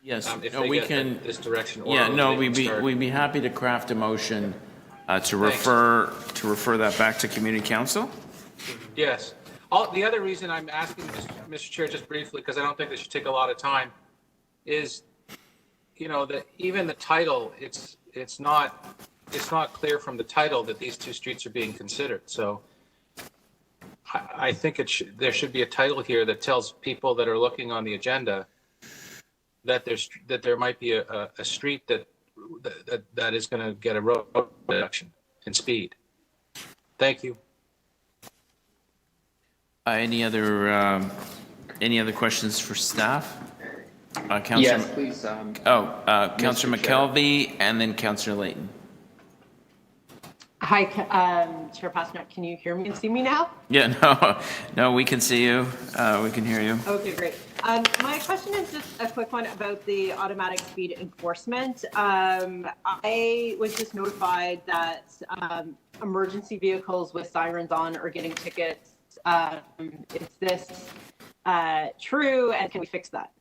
Speaker 1: Yes,
Speaker 16: if we can this direction.
Speaker 1: We'd be happy to craft a motion to refer that back to Community Council.
Speaker 16: Yes. The other reason I'm asking Mr. Chair, just briefly, because I don't think this should take a lot of time, is, that even the title, it's not clear from the title that these 2 streets are being considered. So I think there should be a title here that tells people that are looking on the agenda that there might be a street that is going to get a road reduction in speed. Thank you.
Speaker 1: Any other questions for staff? Councillor,
Speaker 17: yes, please.
Speaker 1: Councillor McKelvey and then Councillor Layton.
Speaker 20: Hi, Chair Pasternak, can you hear me and see me now?
Speaker 1: Yeah, no, we can see you. We can hear you.
Speaker 20: Okay, great. My question is just a quick one about the automatic speed enforcement. I was just notified that emergency vehicles with sirens on are getting tickets. Is this true, and can we fix that?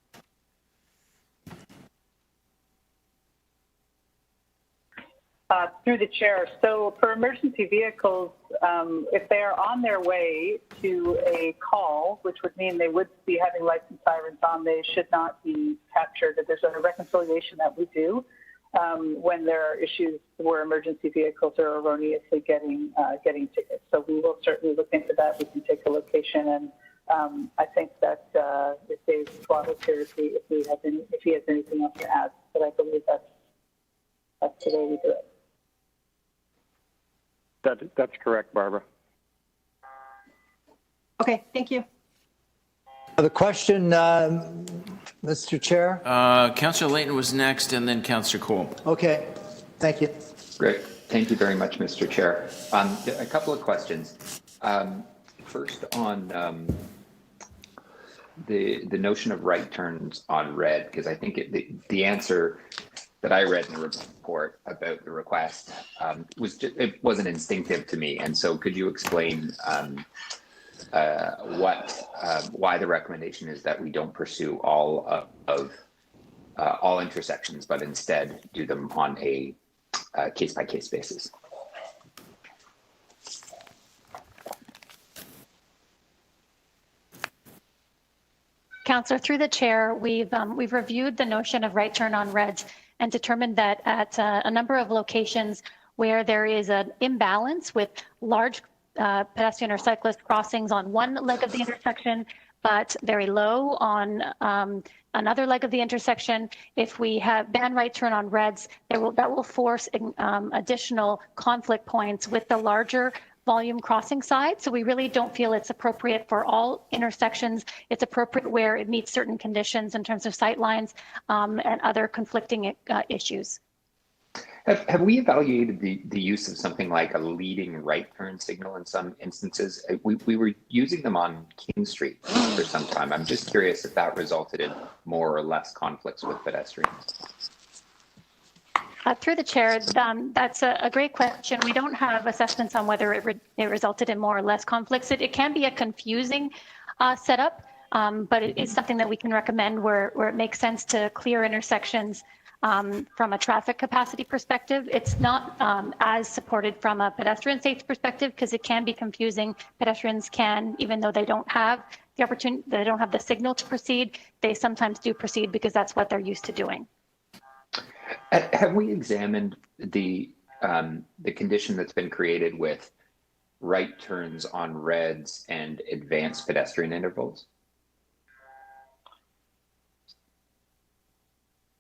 Speaker 19: Through the chair. So for emergency vehicles, if they are on their way to a call, which would mean they would be having license sirens on, they should not be captured. There's a reconciliation that we do when there are issues where emergency vehicles are erroneously getting tickets. So we will certainly look into that. We can take a location, and I think that if Dave Swaddle here, if he has anything else to add, but I believe that's the way we do it.
Speaker 21: That's correct, Barbara.
Speaker 20: Okay, thank you.
Speaker 15: The question, Mr. Chair?
Speaker 1: Councillor Layton was next, and then Councillor Cole.
Speaker 15: Okay, thank you.
Speaker 17: Great. Thank you very much, Mr. Chair. A couple of questions. First on the notion of right turns on red, because I think the answer that I read in the report about the request it wasn't instinctive to me. And so could you explain why the recommendation is that we don't pursue all all intersections, but instead do them on a case-by-case basis?
Speaker 13: Councillor, through the chair, we've reviewed the notion of right turn on reds and determined that at a number of locations where there is an imbalance with large pedestrian or cyclist crossings on one leg of the intersection, but very low on another leg of the intersection, if we have ban right turn on reds, that will force additional conflict points with the larger volume crossing side. So we really don't feel it's appropriate for all intersections. It's appropriate where it meets certain conditions in terms of sight lines and other conflicting issues.
Speaker 17: Have we evaluated the use of something like a leading right turn signal in some instances? We were using them on King Street for some time. I'm just curious if that resulted in more or less conflicts with pedestrians.
Speaker 13: Through the chair, that's a great question. We don't have assessments on whether it resulted in more or less conflicts. It can be a confusing setup, but it is something that we can recommend where it makes sense to clear intersections from a traffic capacity perspective. It's not as supported from a pedestrian safety perspective because it can be confusing. Pedestrians can, even though they don't have the opportunity, they don't have the signal to proceed, they sometimes do proceed because that's what they're used to doing.
Speaker 17: Have we examined the condition that's been created with right turns on reds and advanced pedestrian intervals?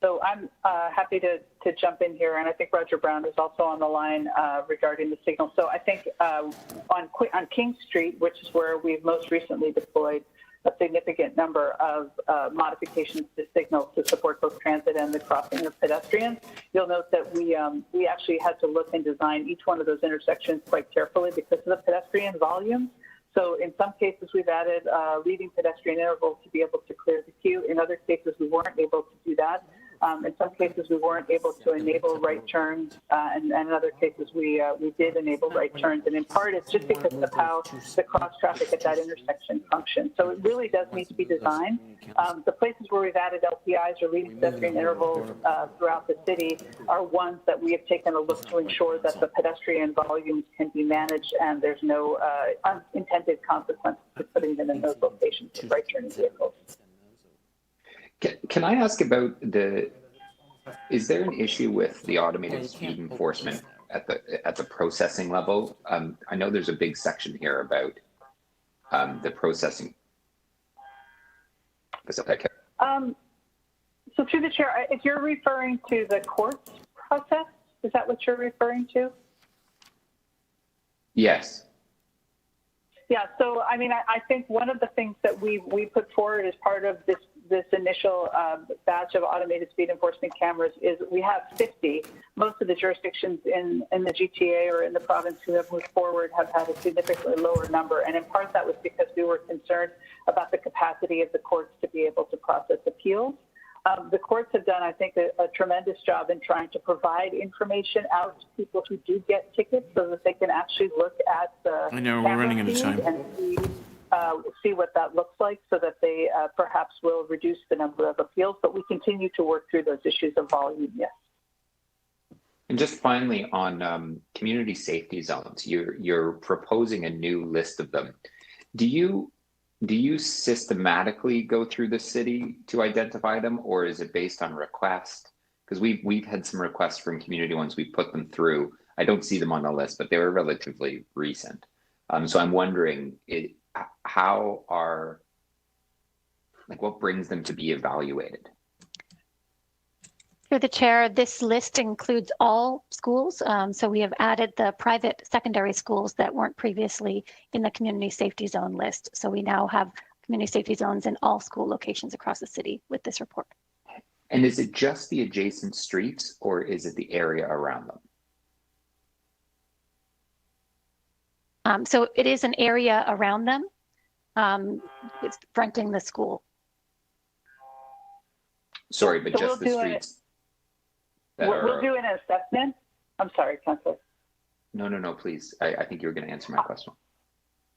Speaker 19: So I'm happy to jump in here, and I think Roger Brown is also on the line regarding the signal. So I think on King Street, which is where we've most recently deployed a significant number of modifications to signals to support both transit and the crossing of pedestrians. You'll note that we actually had to look and design each one of those intersections quite carefully because of the pedestrian volume. So in some cases, we've added leading pedestrian intervals to be able to clear the queue. In other cases, we weren't able to do that. In some cases, we weren't able to enable right turns, and in other cases, we did enable right turns. And in part, it's just because of how the cross traffic at that intersection functions. So it really does need to be designed. The places where we've added LPIs or leading pedestrian intervals throughout the city are ones that we have taken a look to ensure that the pedestrian volumes can be managed and there's no unintended consequences to putting them in those locations with right turning vehicles.
Speaker 17: Can I ask about is there an issue with the automated speed enforcement at the processing level? I know there's a big section here about the processing.
Speaker 19: So through the chair, if you're referring to the courts process, is that what you're referring to?
Speaker 17: Yes.
Speaker 19: Yeah, so I mean, I think one of the things that we put forward as part of this initial batch of automated speed enforcement cameras is we have 50. Most of the jurisdictions in the GTA or in the province who have moved forward have had a significantly lower number. And in part that was because we were concerned about the capacity of the courts to be able to process appeals. The courts have done, I think, a tremendous job in trying to provide information out to people who do get tickets so that they can actually look at the camera feed and see what that looks like so that they perhaps will reduce the number of appeals. But we continue to work through those issues of volume, yes.
Speaker 17: And just finally on community safety zones, you're proposing a new list of them. Do you systematically go through the city to identify them, or is it based on request? Because we've had some requests from community ones, we put them through. I don't see them on the list, but they were relatively recent. So I'm wondering what brings them to be evaluated?
Speaker 13: Through the chair, this list includes all schools. So we have added the private secondary schools that weren't previously in the community safety zone list. So we now have community safety zones in all school locations across the city with this report.
Speaker 17: And is it just the adjacent streets or is it the area around them?
Speaker 13: So it is an area around them. It's fronting the school.
Speaker 17: Sorry, but
Speaker 19: So
Speaker 17: just the streets.
Speaker 19: We'll do an assessment. I'm sorry, Councillor.
Speaker 17: No, please. I think you were going to answer my question.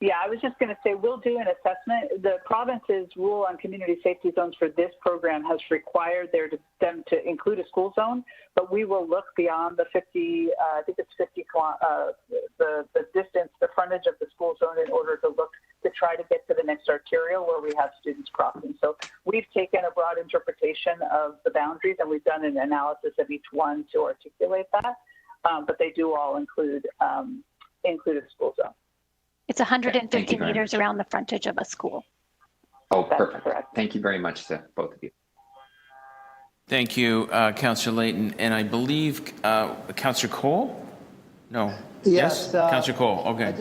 Speaker 19: Yeah, I was just going to say we'll do an assessment. The province's rule on community safety zones for this program has required them to include a school zone, but we will look beyond the 50, I think it's 50, the distance, the frontage of the school zone in order to look to try to get to the next arterial where we have students crossing. So we've taken a broad interpretation of the boundaries and we've done an analysis of each one to articulate that, but they do all include a school zone.
Speaker 13: It's 150 meters around the frontage of a school.
Speaker 17: Oh, perfect. Thank you very much to both of you.
Speaker 1: Thank you, Councillor Layton. And I believe Councillor Cole? No.
Speaker 15: Yes.
Speaker 1: Councillor Cole, okay.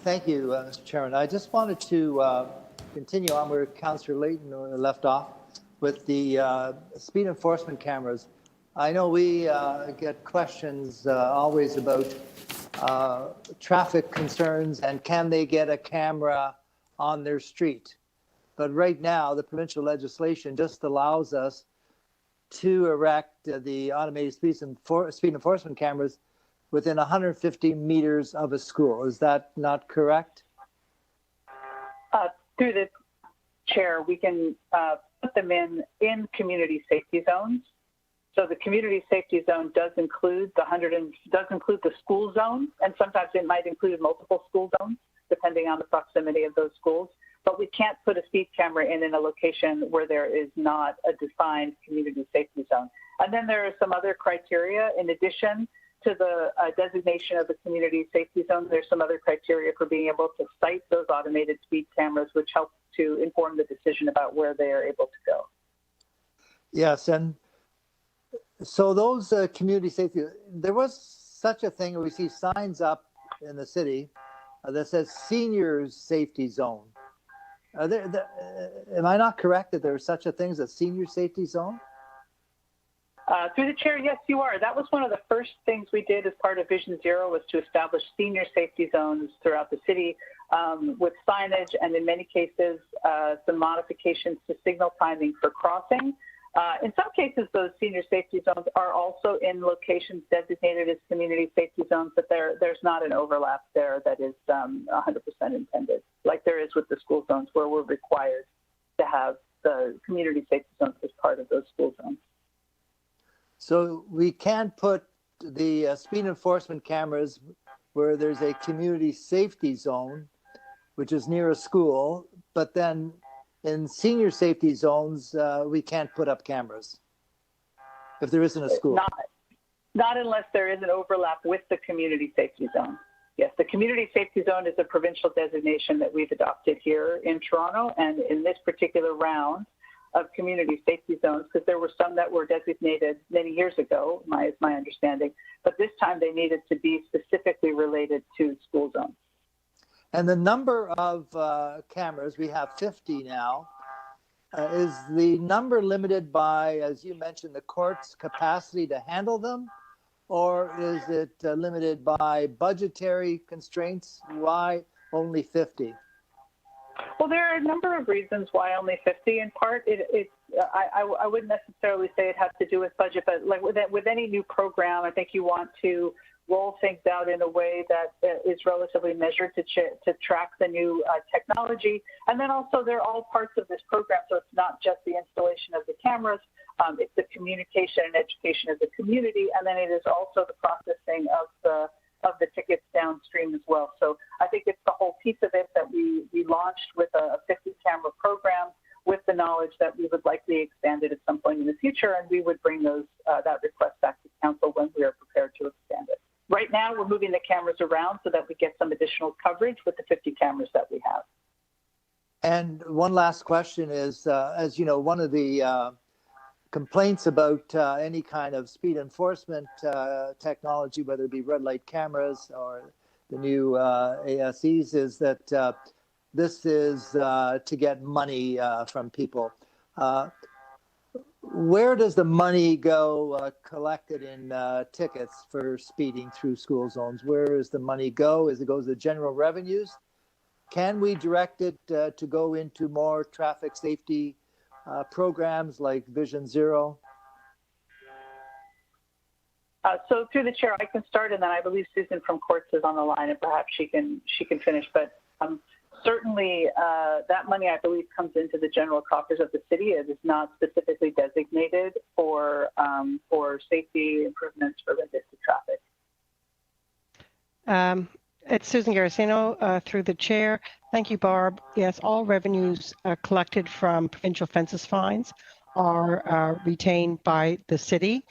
Speaker 15: Thank you, Mr. Chairman. I just wanted to continue on where Councillor Layton left off with the speed enforcement cameras. I know we get questions always about traffic concerns and can they get a camera on their street. But right now, the provincial legislation just allows us to erect the automated speed enforcement cameras within 150 meters of a school. Is that not correct?
Speaker 19: Through the chair, we can put them in community safety zones. So the community safety zone does include the school zone, and sometimes it might include multiple school zones, depending on the proximity of those schools. But we can't put a speed camera in a location where there is not a defined community safety zone. And then there are some other criteria in addition to the designation of the community safety zone. There's some other criteria for being able to site those automated speed cameras, which helps to inform the decision about where they are able to go.
Speaker 15: Yes, and so those community safety, there was such a thing, we see signs up in the city that says seniors safety zone. Am I not correct that there's such a thing as a senior safety zone?
Speaker 19: Through the chair, yes, you are. That was one of the first things we did as part of Vision Zero, was to establish senior safety zones throughout the city with signage and in many cases some modifications to signal timing for crossing. In some cases, those senior safety zones are also in locations designated as community safety zones, but there's not an overlap there that is 100% intended, like there is with the school zones where we're required to have the community safety zones as part of those school zones.
Speaker 15: So we can't put the speed enforcement cameras where there's a community safety zone, which is near a school, but then in senior safety zones, we can't put up cameras if there isn't a school.
Speaker 19: Not unless there is an overlap with the community safety zone. Yes, the community safety zone is a provincial designation that we've adopted here in Toronto, and in this particular round of community safety zones, because there were some that were designated many years ago, is my understanding, but this time they needed to be specifically related to school zones.
Speaker 15: And the number of cameras, we have 50 now, is the number limited by, as you mentioned, the court's capacity to handle them? Or is it limited by budgetary constraints? Why only 50?
Speaker 19: Well, there are a number of reasons why only 50. In part, I wouldn't necessarily say it has to do with budget, but like with any new program, I think you want to roll things out in a way that is relatively measured to track the new technology. And then also they're all parts of this program. So it's not just the installation of the cameras, it's the communication and education of the community. And then it is also the processing of the tickets downstream as well. So I think it's the whole piece of it that we launched with a 50 camera program with the knowledge that we would likely expand it at some point in the future. And we would bring that request back to council when we are prepared to expand it. Right now, we're moving the cameras around so that we get some additional coverage with the 50 cameras that we have.
Speaker 15: And one last question is, as you know, one of the complaints about any kind of speed enforcement technology, whether it be red light cameras or the new ASEs, is that this is to get money from people. Where does the money go collected in tickets for speeding through school zones? Where does the money go? Is it goes to general revenues? Can we direct it to go into more traffic safety programs like Vision Zero?
Speaker 19: So through the chair, I can start, and then I believe Susan from Courts is on the line, and perhaps she can finish. But certainly, that money, I believe, comes into the general coffers of the city. It is not specifically designated for safety improvements for resisted traffic.
Speaker 4: It's Susan Garasino through the chair. Thank you, Barb. Yes, all revenues collected from provincial fences fines are retained by the city.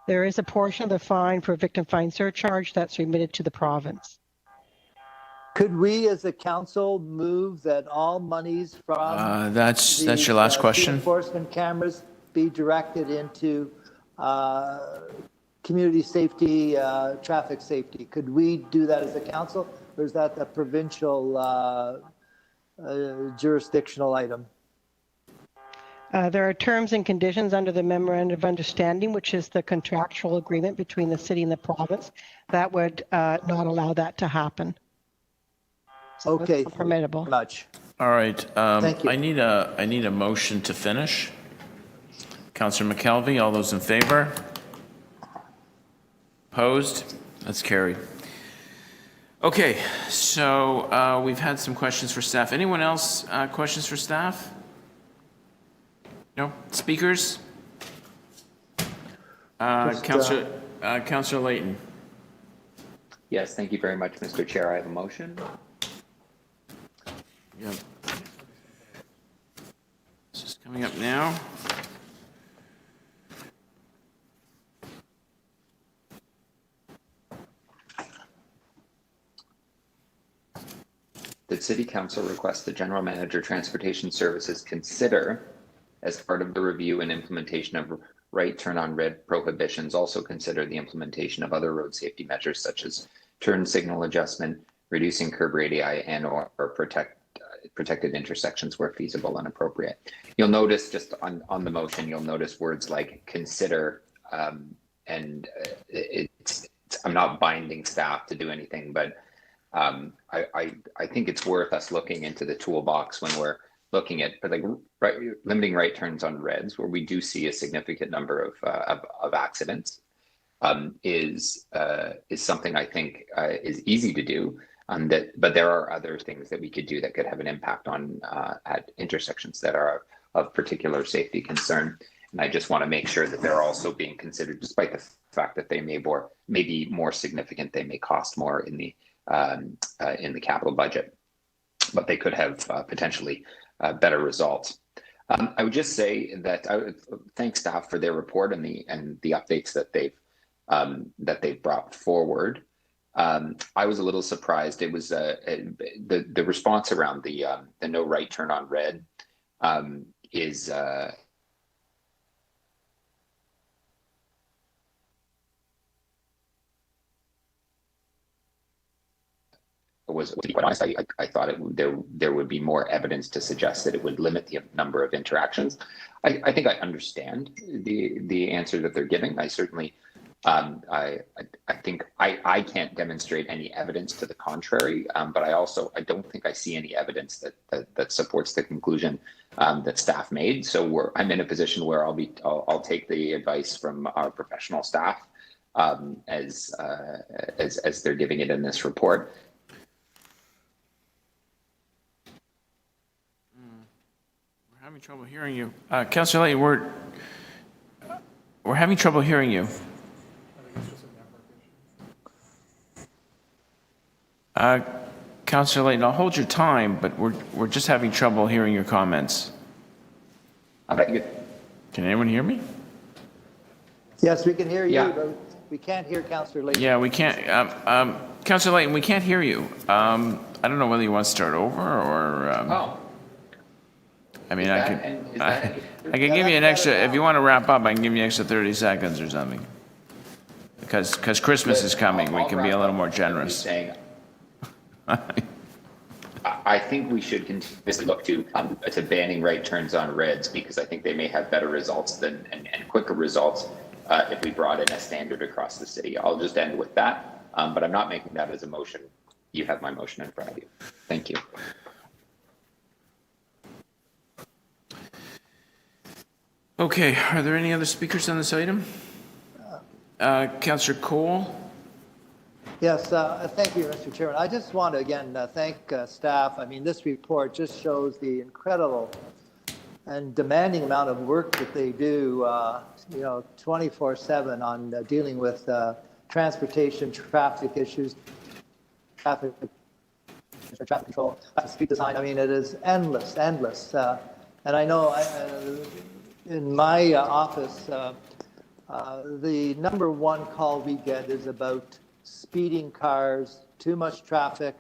Speaker 4: There is a portion of the fine for victim fine surcharge that's remitted to the province.
Speaker 15: Could we, as a council, move that all monies from
Speaker 1: that's your last question.
Speaker 15: Enforcement cameras be directed into community safety, traffic safety? Could we do that as a council, or is that a provincial jurisdictional item?
Speaker 4: There are terms and conditions under the Memorandum of Understanding, which is the contractual agreement between the city and the province, that would not allow that to happen. So
Speaker 15: okay,
Speaker 4: it's permittable.
Speaker 15: Much.
Speaker 1: All right.
Speaker 15: Thank you.
Speaker 1: I need a motion to finish. Councillor McKelvey, all those in favor? Opposed? That's carried. Okay, so we've had some questions for staff. Anyone else questions for staff? No? Speakers? Councillor Layton.
Speaker 17: Yes, thank you very much, Mr. Chair. I have a motion.
Speaker 1: Yep. This is coming up now.
Speaker 17: The City Council requests the General Manager Transportation Services consider, as part of the review and implementation of right turn on red prohibitions, also consider the implementation of other road safety measures such as turn signal adjustment, reducing curb radii, and or protected intersections where feasible and appropriate. You'll notice just on the motion, you'll notice words like consider, and I'm not binding staff to do anything, but I think it's worth us looking into the toolbox when we're looking at limiting right turns on reds, where we do see a significant number of accidents, is something I think is easy to do. But there are other things that we could do that could have an impact on at intersections that are of particular safety concern. And I just want to make sure that they're also being considered, despite the fact that they may be more significant, they may cost more in the capital budget, but they could have potentially better results. I would just say that I would thank staff for their report and the updates that they've brought forward. I was a little surprised. It was the response around the no right turn on red is was to be quite honest, I thought there would be more evidence to suggest that it would limit the number of interactions. I think I understand the answer that they're giving. I certainly I think I can't demonstrate any evidence to the contrary, but I don't think I see any evidence that supports the conclusion that staff made. So I'm in a position where I'll take the advice from our professional staff as they're giving it in this report.
Speaker 1: We're having trouble hearing you, Councillor Layton. We're having trouble hearing you. Councillor Layton, I'll hold your time, but we're just having trouble hearing your comments. Can anyone hear me?
Speaker 15: Yes, we can hear you, but we can't hear Councillor Layton.
Speaker 1: Yeah, we can't. Councillor Layton, we can't hear you. I don't know whether you want to start over or. I mean, I can give you an extra. If you want to wrap up, I can give you an extra 30 seconds or something. Because Christmas is coming, we can be a little more generous.
Speaker 17: I think we should continuously look to banning right turns on reds, because I think they may have better results than and quicker results if we brought in a standard across the city. I'll just end with that, but I'm not making that as a motion. You have my motion in front of you. Thank you.
Speaker 1: Okay, are there any other speakers on this item? Councillor Cole?
Speaker 15: Yes, thank you, Mr. Chairman. I just want to again thank staff. I mean, this report just shows the incredible and demanding amount of work that they do, 24/7 on dealing with transportation, traffic issues, traffic control, speed design. I mean, it is endless. And I know in my office, the number one call we get is about speeding cars, too much traffic,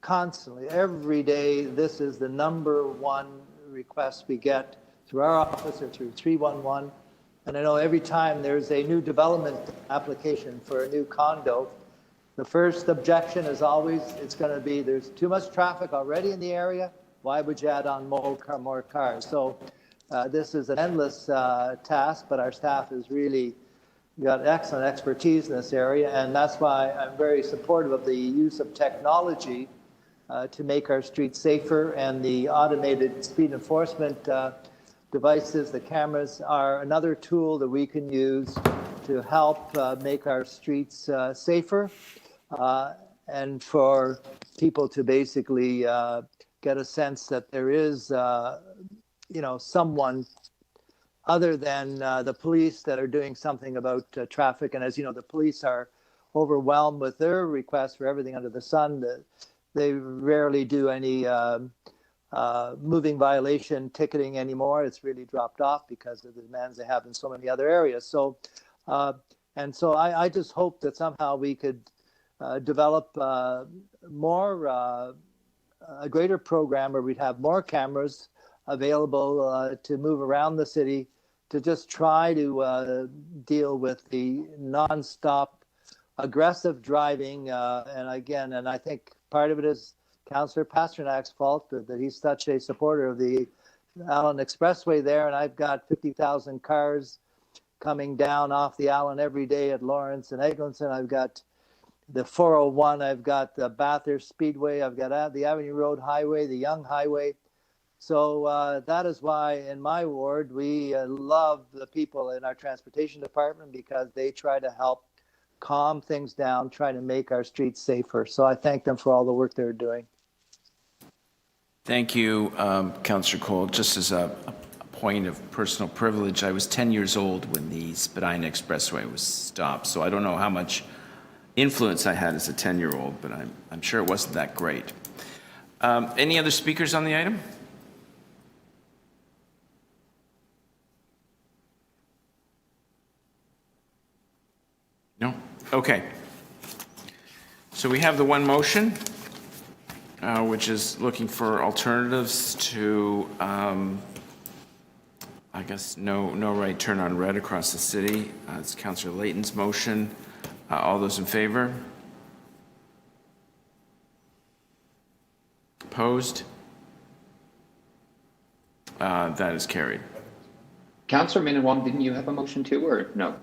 Speaker 15: constantly, every day. This is the number one request we get through our office or through 311. And I know every time there's a new development application for a new condo, the first objection is always, it's going to be, there's too much traffic already in the area. Why would you add on more cars? So this is an endless task, but our staff has really got excellent expertise in this area, and that's why I'm very supportive of the use of technology to make our streets safer, and the automated speed enforcement devices, the cameras, are another tool that we can use to help make our streets safer, and for people to basically get a sense that there is, someone other than the police that are doing something about traffic. And as you know, the police are overwhelmed with their requests for everything under the sun. They rarely do any moving violation ticketing anymore. It's really dropped off because of the demands they have in so many other areas. So, I just hope that somehow we could develop a greater program where we'd have more cameras available to move around the city to just try to deal with the nonstop aggressive driving. And I think part of it is Councillor Pasternak's fault that he's such a supporter of the Allen Expressway there. And I've got 50,000 cars coming down off the Allen every day at Lawrence and Eglinton. I've got the 401, I've got the Bathurst Speedway, I've got the Avenue Road Highway, the Young Highway. So that is why in my ward, we love the people in our transportation department because they try to help calm things down, try to make our streets safer. So I thank them for all the work they're doing.
Speaker 1: Thank you, Councillor Cole. Just as a point of personal privilege, I was 10 years old when the Spadina Expressway was stopped. So I don't know how much influence I had as a 10-year-old, but I'm sure it wasn't that great. Any other speakers on the item? No? Okay. So we have the one motion, which is looking for alternatives to, I guess, no right turn on red across the city. It's Councillor Layton's motion. All those in favor? Opposed? That is carried.
Speaker 17: Councillor Minnan-Wong, didn't you have a motion too, or no?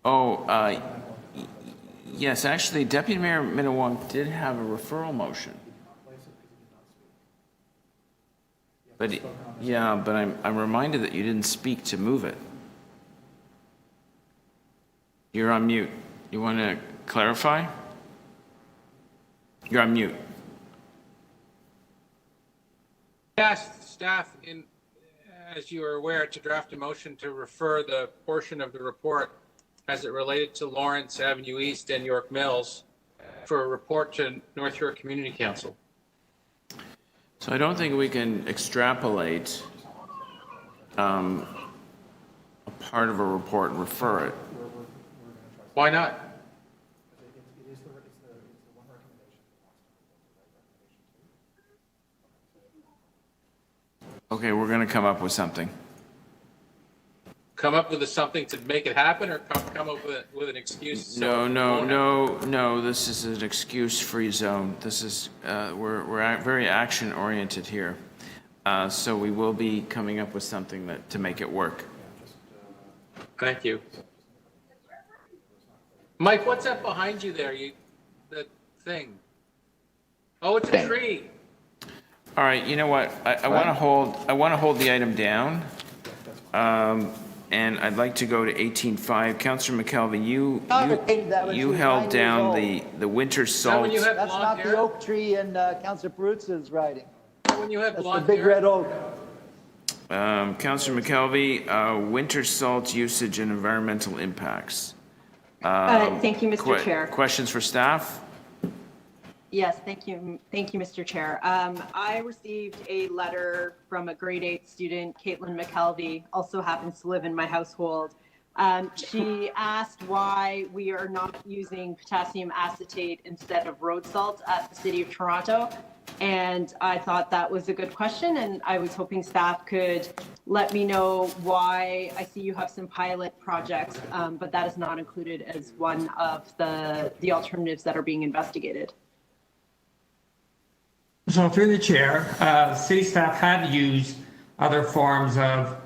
Speaker 1: Oh, yes, actually, Deputy Mayor Minnan-Wong did have a referral motion. But yeah, but I'm reminded that you didn't speak to move it. You're on mute. You want to clarify? You're on mute.
Speaker 16: Asked staff, as you are aware, to draft a motion to refer the portion of the report as it related to Lawrence Avenue East and York Mills for a report to North York Community Council.
Speaker 1: So I don't think we can extrapolate a part of a report and refer it.
Speaker 16: Why not?
Speaker 1: Okay, we're going to come up with something.
Speaker 16: come up with something to make it happen, or come up with an excuse?
Speaker 1: No. This is an excuse-free zone. This is we're very action-oriented here, so we will be coming up with something to make it work.
Speaker 16: Thank you. Mike, what's that behind you there? The thing. Oh, it's a tree.
Speaker 1: All right. You know what? I want to hold the item down, and I'd like to go to 18.5. Councillor McKelvey, you held down the winter salt.
Speaker 15: That's not the oak tree in Councillor Perutz's writing.
Speaker 16: When you have
Speaker 15: That's the big red oak.
Speaker 1: Councillor McKelvey, winter salt usage and environmental impacts.
Speaker 20: Thank you, Mr. Chair.
Speaker 1: Questions for staff?
Speaker 20: Yes, thank you, Mr. Chair. I received a letter from a grade 8 student, Caitlin McKelvey, also happens to live in my household. She asked why we are not using potassium acetate instead of road salt at the City of Toronto. And I thought that was a good question, and I was hoping staff could let me know why. I see you have some pilot projects, but that is not included as one of the alternatives that are being investigated.
Speaker 5: So through the chair, city staff have used other forms of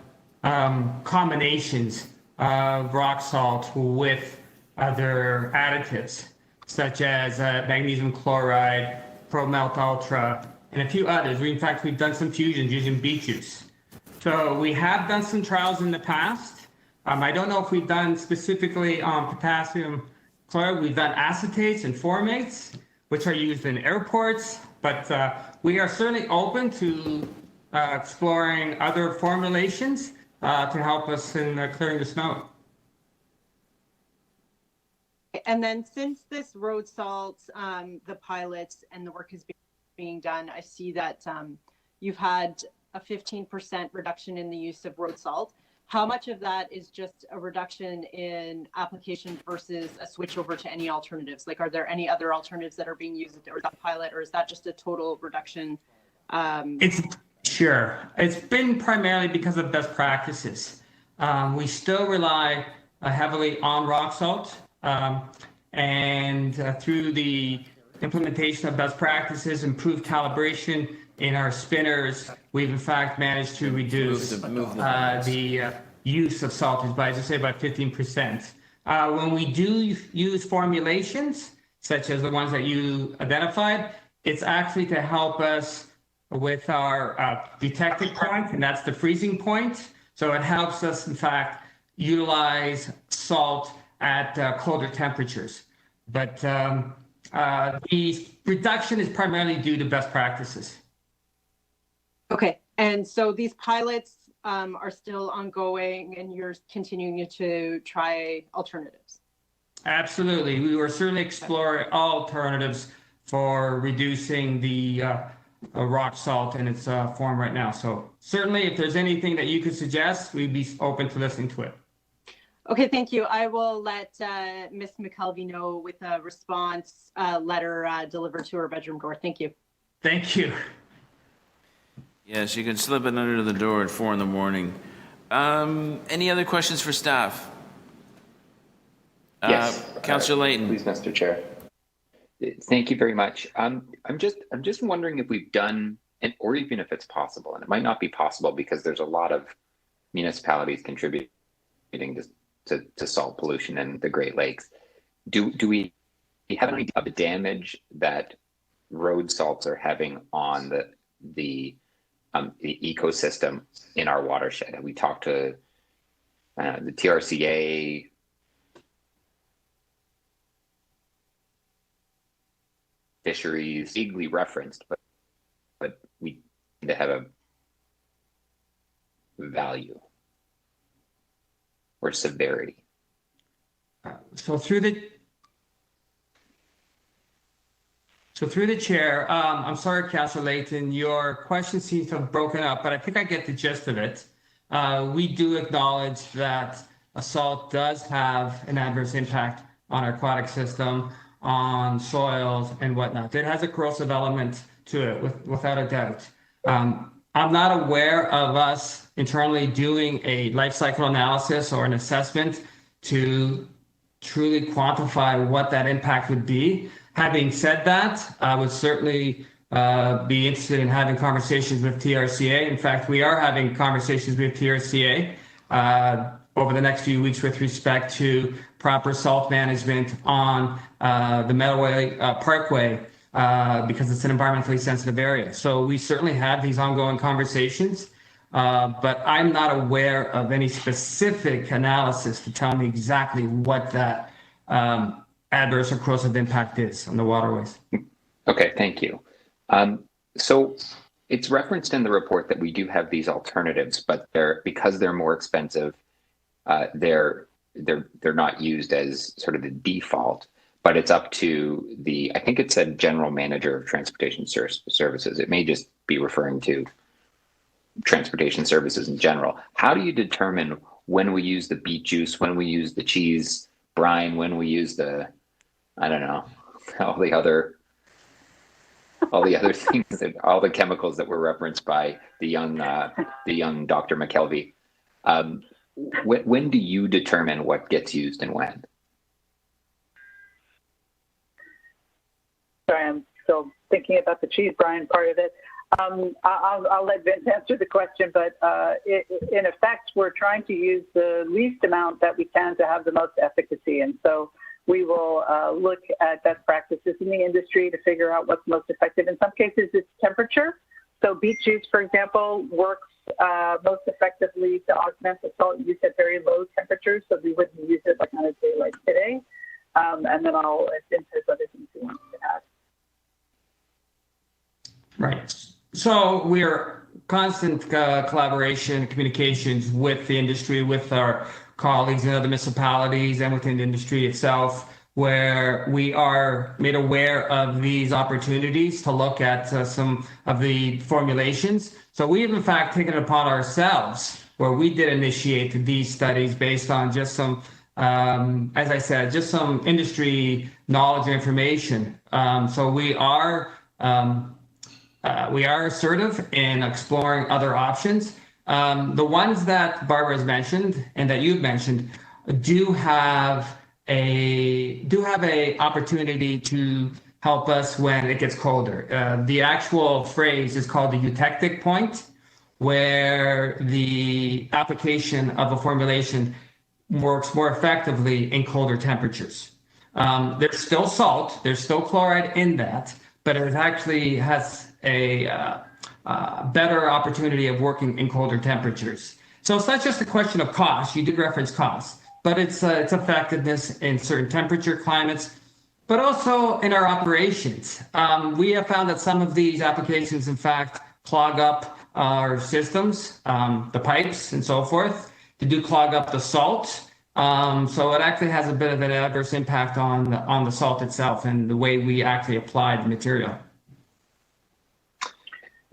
Speaker 5: combinations of rock salt with other additives, such as magnesium chloride, Pro-Melt Ultra, and a few others. In fact, we've done some fusions using beet juice. So we have done some trials in the past. I don't know if we've done specifically on potassium chloride. We've done acetates and formates, which are used in airports, but we are certainly open to exploring other formulations to help us in clearing the snow.
Speaker 20: And then since this road salt, the pilots and the work is being done, I see that you've had a 15% reduction in the use of road salt. How much of that is just a reduction in application versus a switch over to any alternatives? Like, are there any other alternatives that are being used or that pilot, or is that just a total reduction?
Speaker 5: It's been primarily because of best practices. We still rely heavily on rock salt. And through the implementation of best practices, improved calibration in our spinners, we've in fact managed to reduce the use of salters by, as I say, about 15%. When we do use formulations, such as the ones that you identified, it's actually to help us with our detected point, and that's the freezing point. So it helps us, in fact, utilize salt at colder temperatures. But the reduction is primarily due to best practices.
Speaker 20: Okay, and so these pilots are still ongoing and you're continuing to try alternatives?
Speaker 5: Absolutely. We were certainly exploring all alternatives for reducing the rock salt in its form right now. So certainly if there's anything that you could suggest, we'd be open to listening to it.
Speaker 20: Okay, thank you. I will let Ms. McKelvey know with a response letter delivered to her bedroom door. Thank you.
Speaker 5: Thank you.
Speaker 1: Yes, you can slip it under the door at 4 a.m. Any other questions for staff?
Speaker 17: Yes.
Speaker 1: Councillor Layton.
Speaker 17: Please, Mr. Chair. Thank you very much. I'm just wondering if we've done, or even if it's possible, and it might not be possible because there's a lot of municipalities contributing to salt pollution in the Great Lakes. Do we have any idea of the damage that road salts are having on the ecosystem in our watershed? Have we talked to the TRCA? Fisheries, vaguely referenced, but we need to have a value or severity.
Speaker 5: So through the chair, I'm sorry, Councillor Layton, your question seems to have broken up, but I think I get the gist of it. We do acknowledge that salt does have an adverse impact on our aquatic system, on soils and whatnot. It has a corrosive element to it, without a doubt. I'm not aware of us internally doing a life cycle analysis or an assessment to truly quantify what that impact would be. Having said that, I would certainly be interested in having conversations with TRCA. In fact, we are having conversations with TRCA over the next few weeks with respect to proper salt management on the Meadowway Parkway because it's an environmentally sensitive area. So we certainly have these ongoing conversations, but I'm not aware of any specific analysis to tell me exactly what that adverse or corrosive impact is on the waterways.
Speaker 17: Okay, thank you. So it's referenced in the report that we do have these alternatives, but because they're more expensive, they're not used as sort of the default, but it's up to I think it said general manager of transportation services. It may just be referring to transportation services in general. How do you determine when we use the beet juice, when we use the cheese brine, when we use the, I don't know, all the other things, all the chemicals that were referenced by the young Dr. McKelvey? When do you determine what gets used and when?
Speaker 19: Sorry, I'm still thinking about the cheese brine part of it. I'll let Vince answer the question, but in effect, we're trying to use the least amount that we can to have the most efficacy. And so we will look at best practices in the industry to figure out what's most effective. In some cases, it's temperature. So beet juice, for example, works most effectively to augment the salt use at very low temperatures. So we wouldn't use it on a day like today. And then Vince has other things he wants to add.
Speaker 5: Right. So we're constant collaboration, communications with the industry, with our colleagues in other municipalities and within the industry itself, where we are made aware of these opportunities to look at some of the formulations. So we've in fact taken it upon ourselves where we did initiate these studies based on just some, as I said, just some industry knowledge and information. So we are assertive in exploring other options. The ones that Barbara has mentioned and that you've mentioned do have a opportunity to help us when it gets colder. The actual phrase is called the eutectic point, where the application of a formulation works more effectively in colder temperatures. There's still salt, there's still chloride in that, but it actually has a better opportunity of working in colder temperatures. So it's not just a question of cost. You did reference cost, but it's effectiveness in certain temperature climates, but also in our operations. We have found that some of these applications, in fact, clog up our systems, the pipes and so forth. They do clog up the salt. So it actually has a bit of an adverse impact on the salt itself and the way we actually apply the material.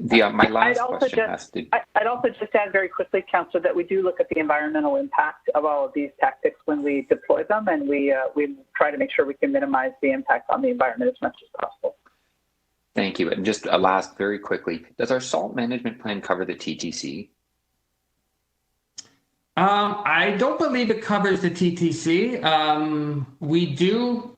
Speaker 17: My last question
Speaker 19: I'd also just add very quickly, Councillor, that we do look at the environmental impact of all of these tactics when we deploy them, and we try to make sure we can minimize the impact on the environment as much as possible.
Speaker 17: Thank you. And just a last, very quickly, does our salt management plan cover the TTC?
Speaker 5: I don't believe it covers the TTC. We do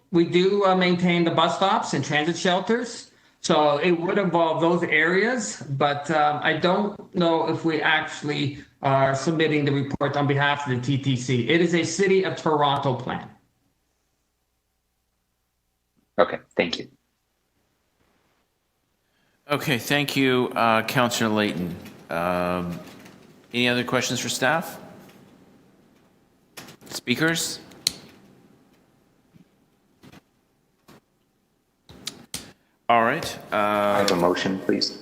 Speaker 5: maintain the bus stops and transit shelters. So it would involve those areas, but I don't know if we actually are submitting the report on behalf of the TTC. It is a City of Toronto plan.
Speaker 17: Okay, thank you.
Speaker 1: Okay, thank you, Councillor Layton. Any other questions for staff? Speakers? All right.
Speaker 17: I have a motion, please.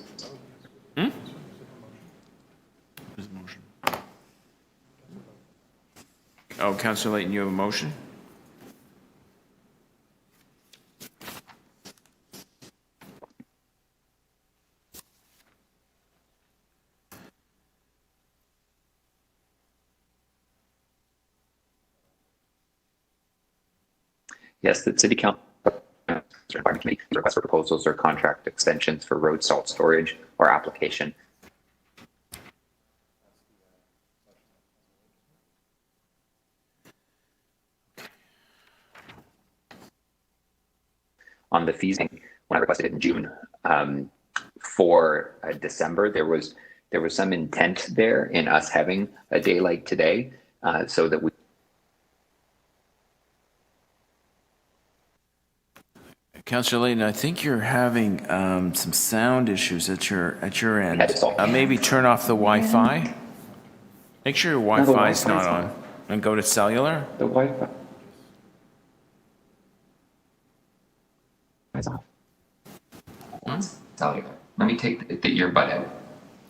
Speaker 1: Oh, Councillor Layton, you have a motion?
Speaker 17: Yes, the City Council request for proposals or contract extensions for road salt storage or application. on the fees. When I requested it in June for December, there was some intent there in us having a day like today, so that we.
Speaker 1: Councillor Layton, I think you're having some sound issues at your end. Maybe turn off the Wi-Fi. Make sure your Wi-Fi is not on, and go to cellular.
Speaker 17: The Wi-Fi is off. Cellular. Let me take the earbud out.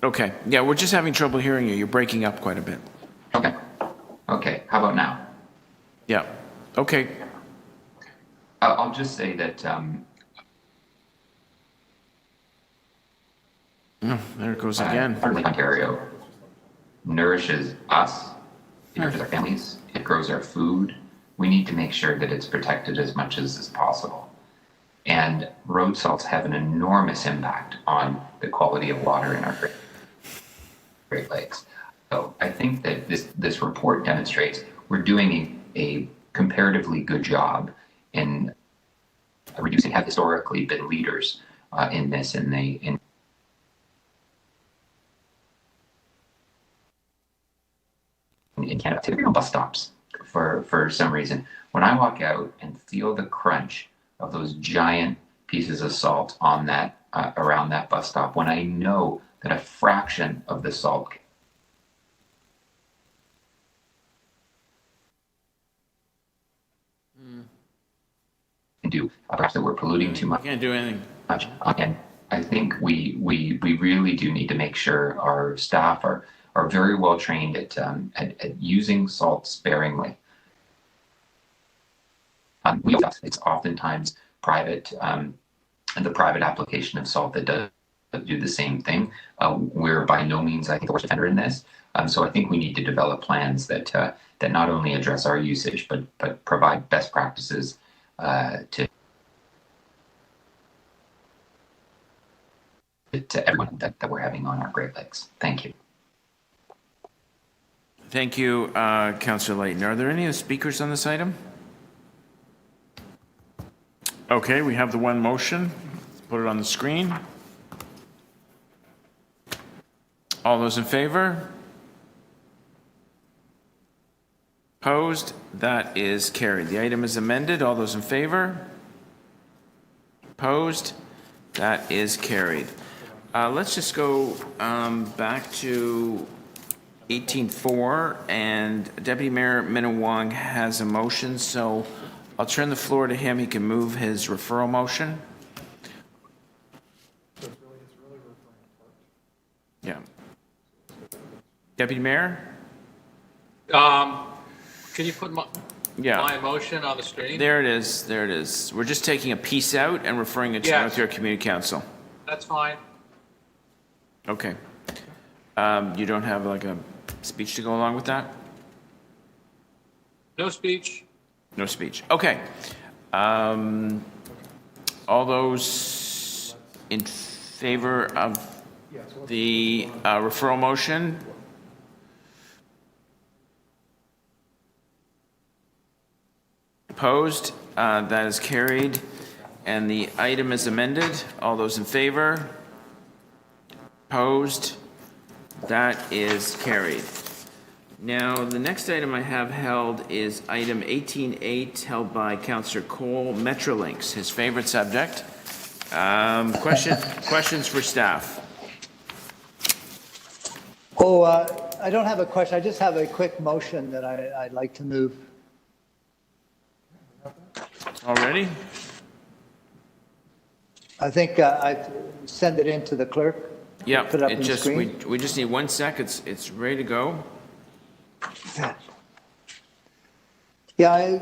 Speaker 1: Okay. Yeah, we're just having trouble hearing you. You're breaking up quite a bit.
Speaker 17: Okay. Okay. How about now?
Speaker 1: Yeah. Okay.
Speaker 17: I'll just say that.
Speaker 1: There it goes again.
Speaker 17: Lake Ontario nourishes us, it nourishes our families, it grows our food. We need to make sure that it's protected as much as is possible. And road salts have an enormous impact on the quality of water in our Great Lakes. So I think that this report demonstrates we're doing a comparatively good job in reducing, have historically been leaders in this in Canada, typically on bus stops for some reason. When I walk out and feel the crunch of those giant pieces of salt on that around that bus stop, when I know that a fraction of the salt can do, perhaps that we're polluting too much.
Speaker 1: Can't do anything.
Speaker 17: And I think we really do need to make sure our staff are very well trained at using salt sparingly. It's oftentimes private, and the private application of salt that does do the same thing. We're by no means, I think, the worst offender in this. So I think we need to develop plans that not only address our usage, but provide best practices to everyone that we're having on our Great Lakes. Thank you.
Speaker 1: Thank you, Councillor Layton. Are there any other speakers on this item? Okay, we have the one motion. Let's put it on the screen. All those in favor? Opposed? That is carried. The item is amended. All those in favor? Opposed? That is carried. Let's just go back to 18.4, and Deputy Mayor Minawong has a motion, so I'll turn the floor to him. He can move his referral motion. Yeah. Deputy Mayor?
Speaker 16: Can you put my motion on the screen?
Speaker 1: There it is. There it is. We're just taking a piece out and referring it to North York Community Council.
Speaker 16: That's fine.
Speaker 1: Okay. You don't have like a speech to go along with that?
Speaker 16: No speech.
Speaker 1: No speech. Okay. All those in favor of the referral motion? Opposed? That is carried. And the item is amended. All those in favor? Opposed? That is carried. Now, the next item I have held is item 18.8, held by Councillor Cole, Metrolinx, his favorite subject. Questions for staff?
Speaker 15: Oh, I don't have a question. I just have a quick motion that I'd like to move.
Speaker 1: Already?
Speaker 15: I think I send it in to the clerk.
Speaker 1: Yeah,
Speaker 15: Put it up on the screen.
Speaker 1: we just need 1 sec. It's ready to go.
Speaker 15: Yeah,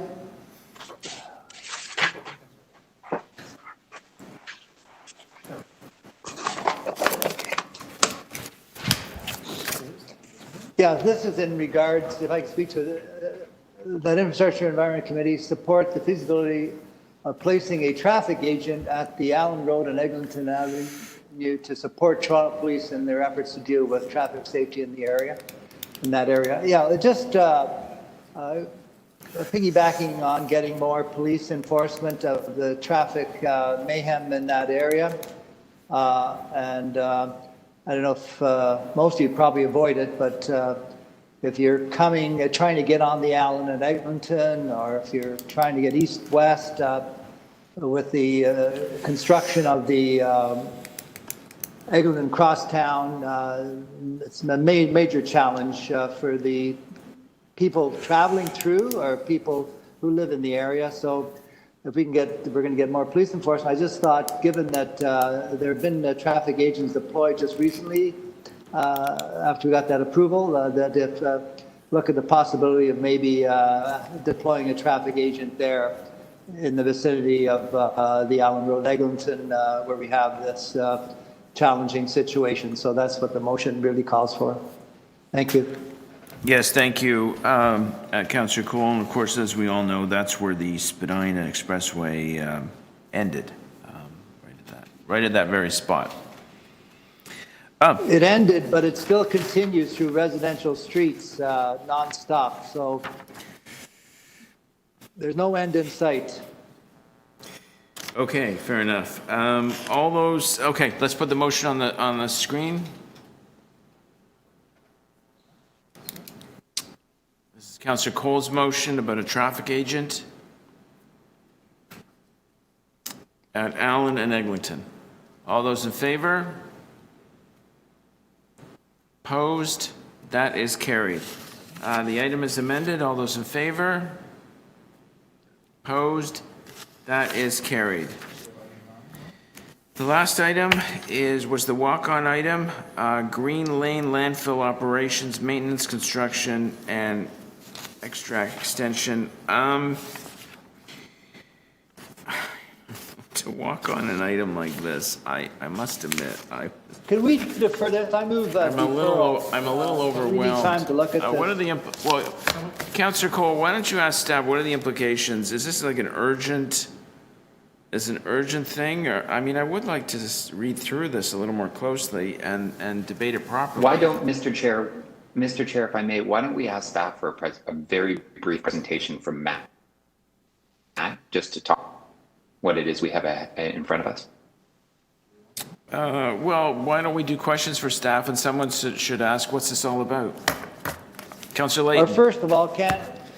Speaker 15: this is in regards, if I can speak to that Infrastructure and Environment Committee support the feasibility of placing a traffic agent at the Allen Road and Eglinton Avenue to support Toronto Police in their efforts to deal with traffic safety in the area, in that area. Yeah, it just piggybacking on getting more police enforcement of the traffic mayhem in that area. I don't know if most of you probably avoid it, but if you're trying to get on the Allen and Eglinton, or if you're trying to get east-west with the construction of the Eglinton Crosstown, it's a major challenge for the people traveling through or people who live in the area. So if we're going to get more police enforcement. I just thought, given that there have been traffic agents deployed just recently, after we got that approval, that if look at the possibility of maybe deploying a traffic agent there in the vicinity of the Allen Road, Eglinton, where we have this challenging situation. So that's what the motion really calls for. Thank you.
Speaker 1: Yes, thank you, Councillor Cole. And of course, as we all know, that's where the Spadina Expressway ended, right at that very spot.
Speaker 15: It ended, but it still continues through residential streets nonstop. So there's no end in sight.
Speaker 1: Okay, fair enough. All those. Okay, let's put the motion on the screen. This is Councillor Cole's motion about a traffic agent at Allen and Eglinton. All those in favor? Opposed? That is carried. The item is amended. All those in favor? Opposed? That is carried. The last item was the walk-on item, Green Lane landfill operations, maintenance, construction, and extract extension. To walk on an item like this, I must admit,
Speaker 15: Can we defer this? I move.
Speaker 1: I'm a little overwhelmed.
Speaker 15: We need time to look at this.
Speaker 1: What are the Councillor Cole? Why don't you ask staff what are the implications? Is this like an urgent thing? Or I mean, I would like to just read through this a little more closely and debate it properly.
Speaker 17: Why don't, Mr. Chair, if I may, why don't we ask staff for a very brief presentation from Matt, just to talk what it is we have in front of us.
Speaker 1: Well, why don't we do questions for staff and someone should ask, what's this all about? Councillor Layton.
Speaker 15: Or first of all,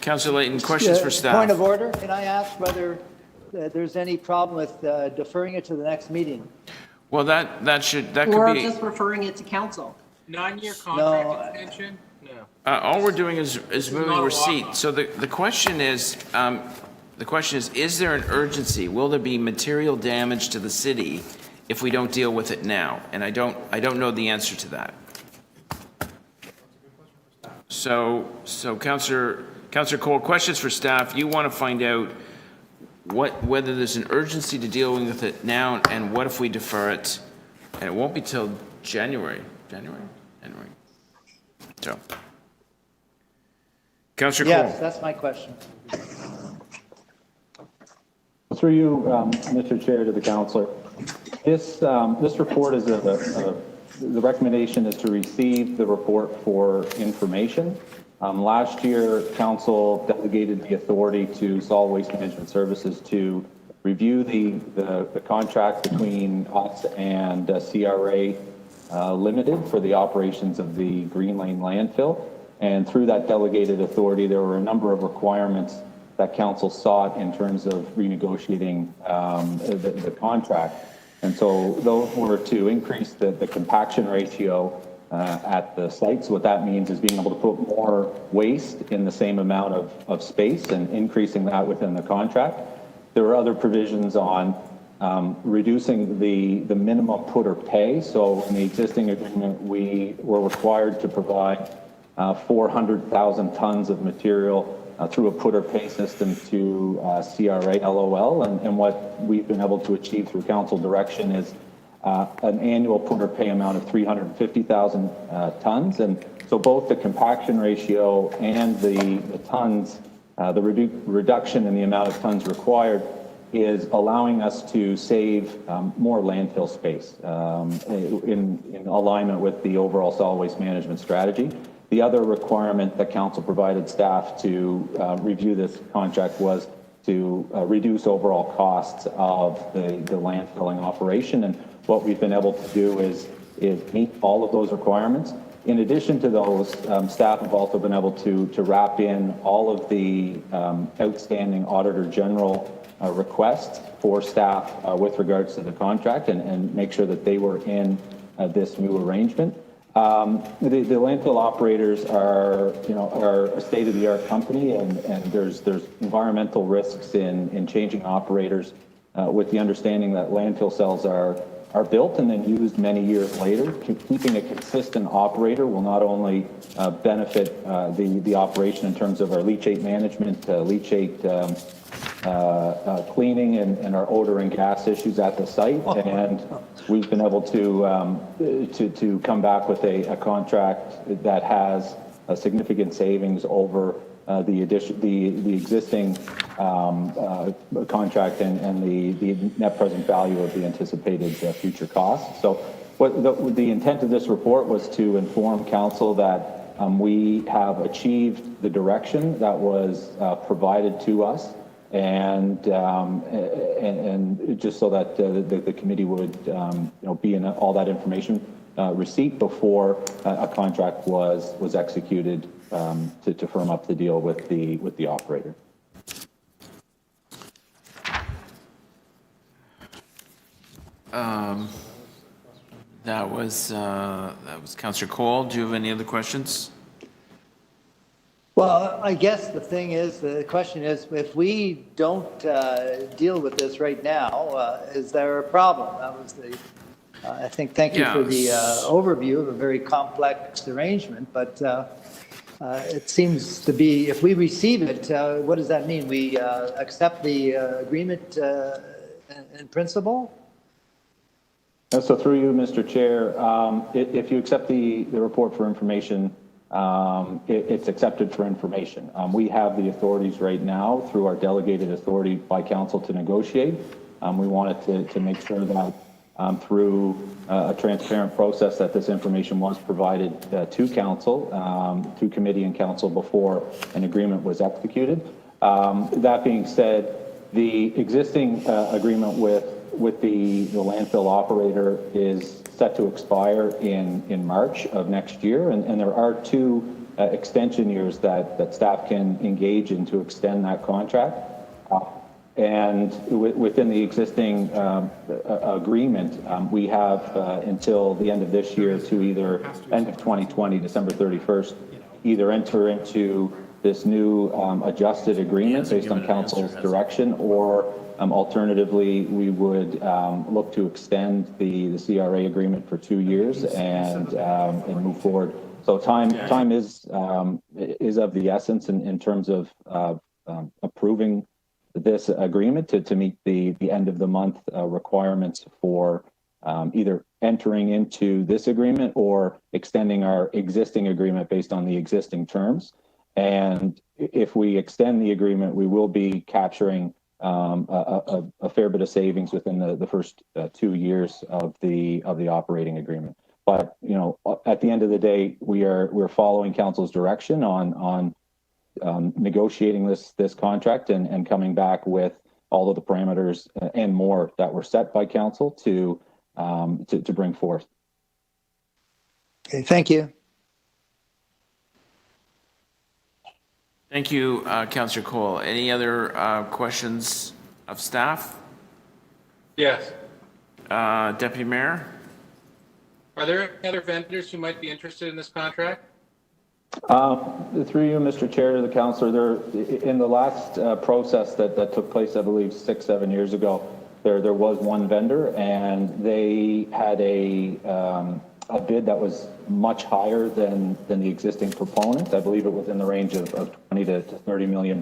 Speaker 1: Councillor Layton, questions for staff.
Speaker 15: Point of order, can I ask whether there's any problem with deferring it to the next meeting?
Speaker 1: Well, that could be.
Speaker 20: Or just referring it to council.
Speaker 16: 9-year contract extension? No.
Speaker 1: All we're doing is moving receipt. So the question is, is there an urgency? Will there be material damage to the city if we don't deal with it now? And I don't know the answer to that. So Councillor Cole, questions for staff. You want to find out whether there's an urgency to dealing with it now, and what if we defer it? And it won't be till January. So, Councillor Cole.
Speaker 15: Yes, that's my question.
Speaker 6: Through you, Mr. Chair, to the councillor. This report is the recommendation is to receive the report for information. Last year, council delegated the authority to Solid Waste Management Services to review the contract between us and CRA Limited for the operations of the Green Lane landfill. And through that delegated authority, there were a number of requirements that council sought in terms of renegotiating the contract. And so those were to increase the compaction ratio at the sites. What that means is being able to put more waste in the same amount of space and increasing that within the contract. There were other provisions on reducing the minimum put or pay. So in the existing agreement, we were required to provide 400,000 tons of material through a put or pay system to CRA LOL. And what we've been able to achieve through council direction is an annual put or pay amount of 350,000 tons. And so both the compaction ratio and the tons, the reduction in the amount of tons required is allowing us to save more landfill space in alignment with the overall solid waste management strategy. The other requirement that council provided staff to review this contract was to reduce overall costs of the landfilling operation. And what we've been able to do is meet all of those requirements. In addition to those, staff have also been able to wrap in all of the outstanding Auditor General requests for staff with regards to the contract and make sure that they were in this new arrangement. The landfill operators are a state-of-the-art company, and there's environmental risks in changing operators with the understanding that landfill cells are built and then used many years later. Keeping a consistent operator will not only benefit the operation in terms of our leachate management, leachate cleaning, and our odor and gas issues at the site. And we've been able to come back with a contract that has a significant savings over the existing contract and the net present value of the anticipated future costs. So what the intent of this report was to inform council that we have achieved the direction that was provided to us, and just so that the committee would be in all that information receipt before a contract was executed to firm up the deal with the operator.
Speaker 1: That was Councillor Cole. Do you have any other questions?
Speaker 15: Well, I guess the question is, if we don't deal with this right now, is there a problem? That was I think, thank you for the overview of a very complex arrangement, but it seems to be, if we receive it, what does that mean? We accept the agreement in principle?
Speaker 6: So through you, Mr. Chair, if you accept the report for information, it's accepted for information. We have the authorities right now through our delegated authority by council to negotiate. We wanted to make sure that through a transparent process that this information was provided to council, to committee and council before an agreement was executed. That being said, the existing agreement with the landfill operator is set to expire in March of next year, and there are two extension years that staff can engage in to extend that contract. And within the existing agreement, we have until the end of this year to either end of 2020, December 31st, either enter into this new adjusted agreement based on council's direction, or alternatively, we would look to extend the CRA agreement for 2 years and move forward. So time is of the essence in terms of approving this agreement to meet the end of the month requirements for either entering into this agreement or extending our existing agreement based on the existing terms. And if we extend the agreement, we will be capturing a fair bit of savings within the first 2 years of the operating agreement. But at the end of the day, we're following council's direction on negotiating this contract and coming back with all of the parameters and more that were set by council to bring forth.
Speaker 15: Okay, thank you.
Speaker 1: Thank you, Councillor Cole. Any other questions of staff?
Speaker 16: Yes.
Speaker 1: Deputy Mayor?
Speaker 16: Are there any other vendors who might be interested in this contract?
Speaker 6: Through you, Mr. Chair, to the councillor, in the last process that took place, I believe 6-7 years ago, there was one vendor, and they had a bid that was much higher than the existing proponent. I believe it was in the range of $20 to $30 million.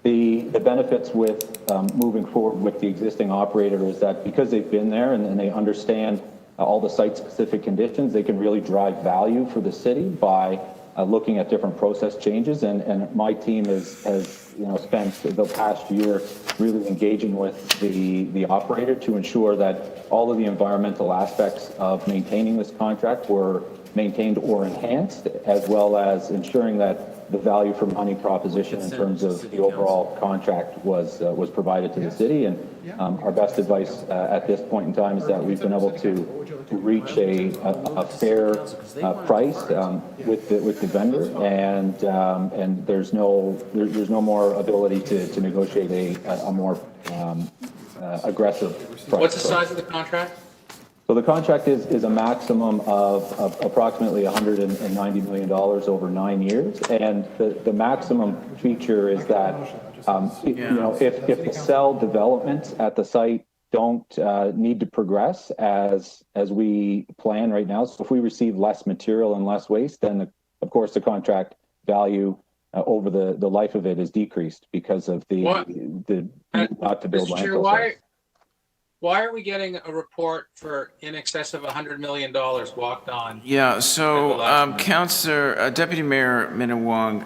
Speaker 6: The benefits with moving forward with the existing operator is that because they've been there and they understand all the site-specific conditions, they can really drive value for the city by looking at different process changes. And my team has spent the past year really engaging with the operator to ensure that all of the environmental aspects of maintaining this contract were maintained or enhanced, as well as ensuring that the value for money proposition in terms of the overall contract was provided to the city. And our best advice at this point in time is that we've been able to reach a fair price with the vendor, and there's no more ability to negotiate a more aggressive price.
Speaker 16: What's the size of the contract?
Speaker 6: So the contract is a maximum of approximately $190 million over 9 years, and the maximum feature is that if the cell developments at the site don't need to progress as we plan right now, so if we receive less material and less waste, then of course the contract value over the life of it is decreased because of the not to build
Speaker 16: Mr. Chair,
Speaker 6: landfill sites.
Speaker 16: why are we getting a report for in excess of $100 million walked on?
Speaker 1: Yeah, so Councillor, Deputy Mayor Minawong,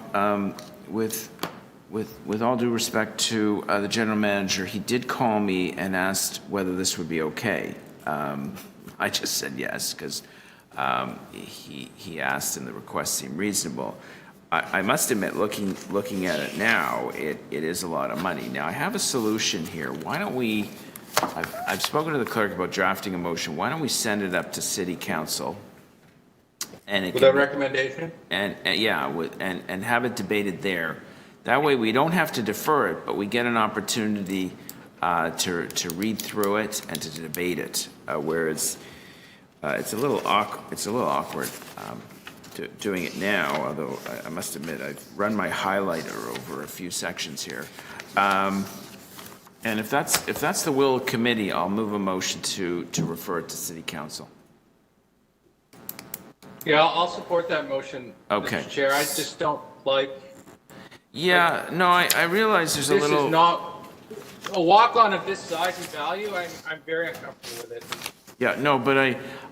Speaker 1: with all due respect to the general manager, he did call me and asked whether this would be okay. I just said yes, because he asked and the request seemed reasonable. I must admit, looking at it now, it is a lot of money. Now, I have a solution here. Why don't we, I've spoken to the clerk about drafting a motion. Why don't we send it up to City Council? And
Speaker 16: With a recommendation?
Speaker 1: And have it debated there. That way we don't have to defer it, but we get an opportunity to read through it and to debate it. Whereas it's a little awkward doing it now, although I must admit I've run my highlighter over a few sections here. And if that's the will of committee, I'll move a motion to refer it to City Council.
Speaker 16: Yeah, I'll support that motion,
Speaker 1: Okay.
Speaker 16: Mr. Chair. I just don't like...
Speaker 1: Yeah, no, I realize there's a little...
Speaker 16: This is not... A walk-on of this size and value, I'm very uncomfortable with it.
Speaker 1: Yeah, no, but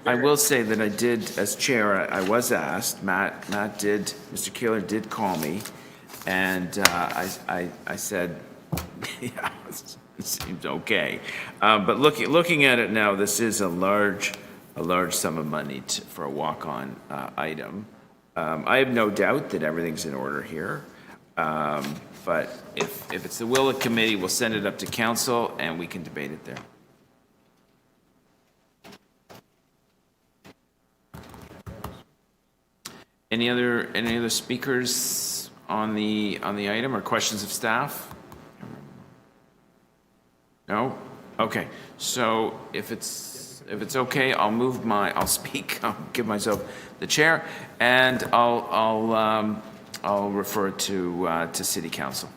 Speaker 1: I will say that I did, as chair, I was asked, Matt did, Mr. Keeler did call me, and I said, yeah, it seems okay. But looking at it now, this is a large sum of money for a walk-on item. I have no doubt that everything's in order here. But if it's the will of committee, we'll send it up to council and we can debate it there. Any other speakers on the item or questions of staff? No? Okay. So if it's okay, I'll speak. I'll give myself the chair, and I'll refer it to City Council.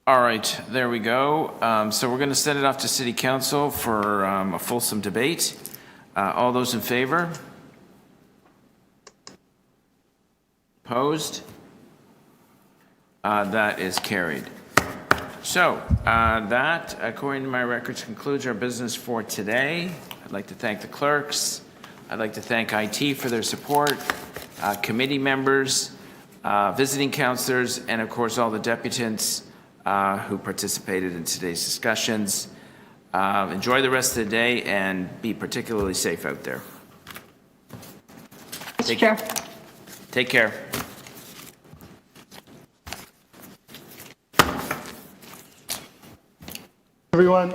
Speaker 1: All right, there we go. So we're going to send it off to City Council for a fulsome debate. All those in favor? Opposed? That is carried. So that, according to my records, concludes our business for today. I'd like to thank the clerks. I'd like to thank IT for their support, committee members, visiting councillors, and of course all the deputants who participated in today's discussions. Enjoy the rest of the day and be particularly safe out there.
Speaker 12: Mr. Chair.
Speaker 1: Take care.
Speaker 2: Everyone.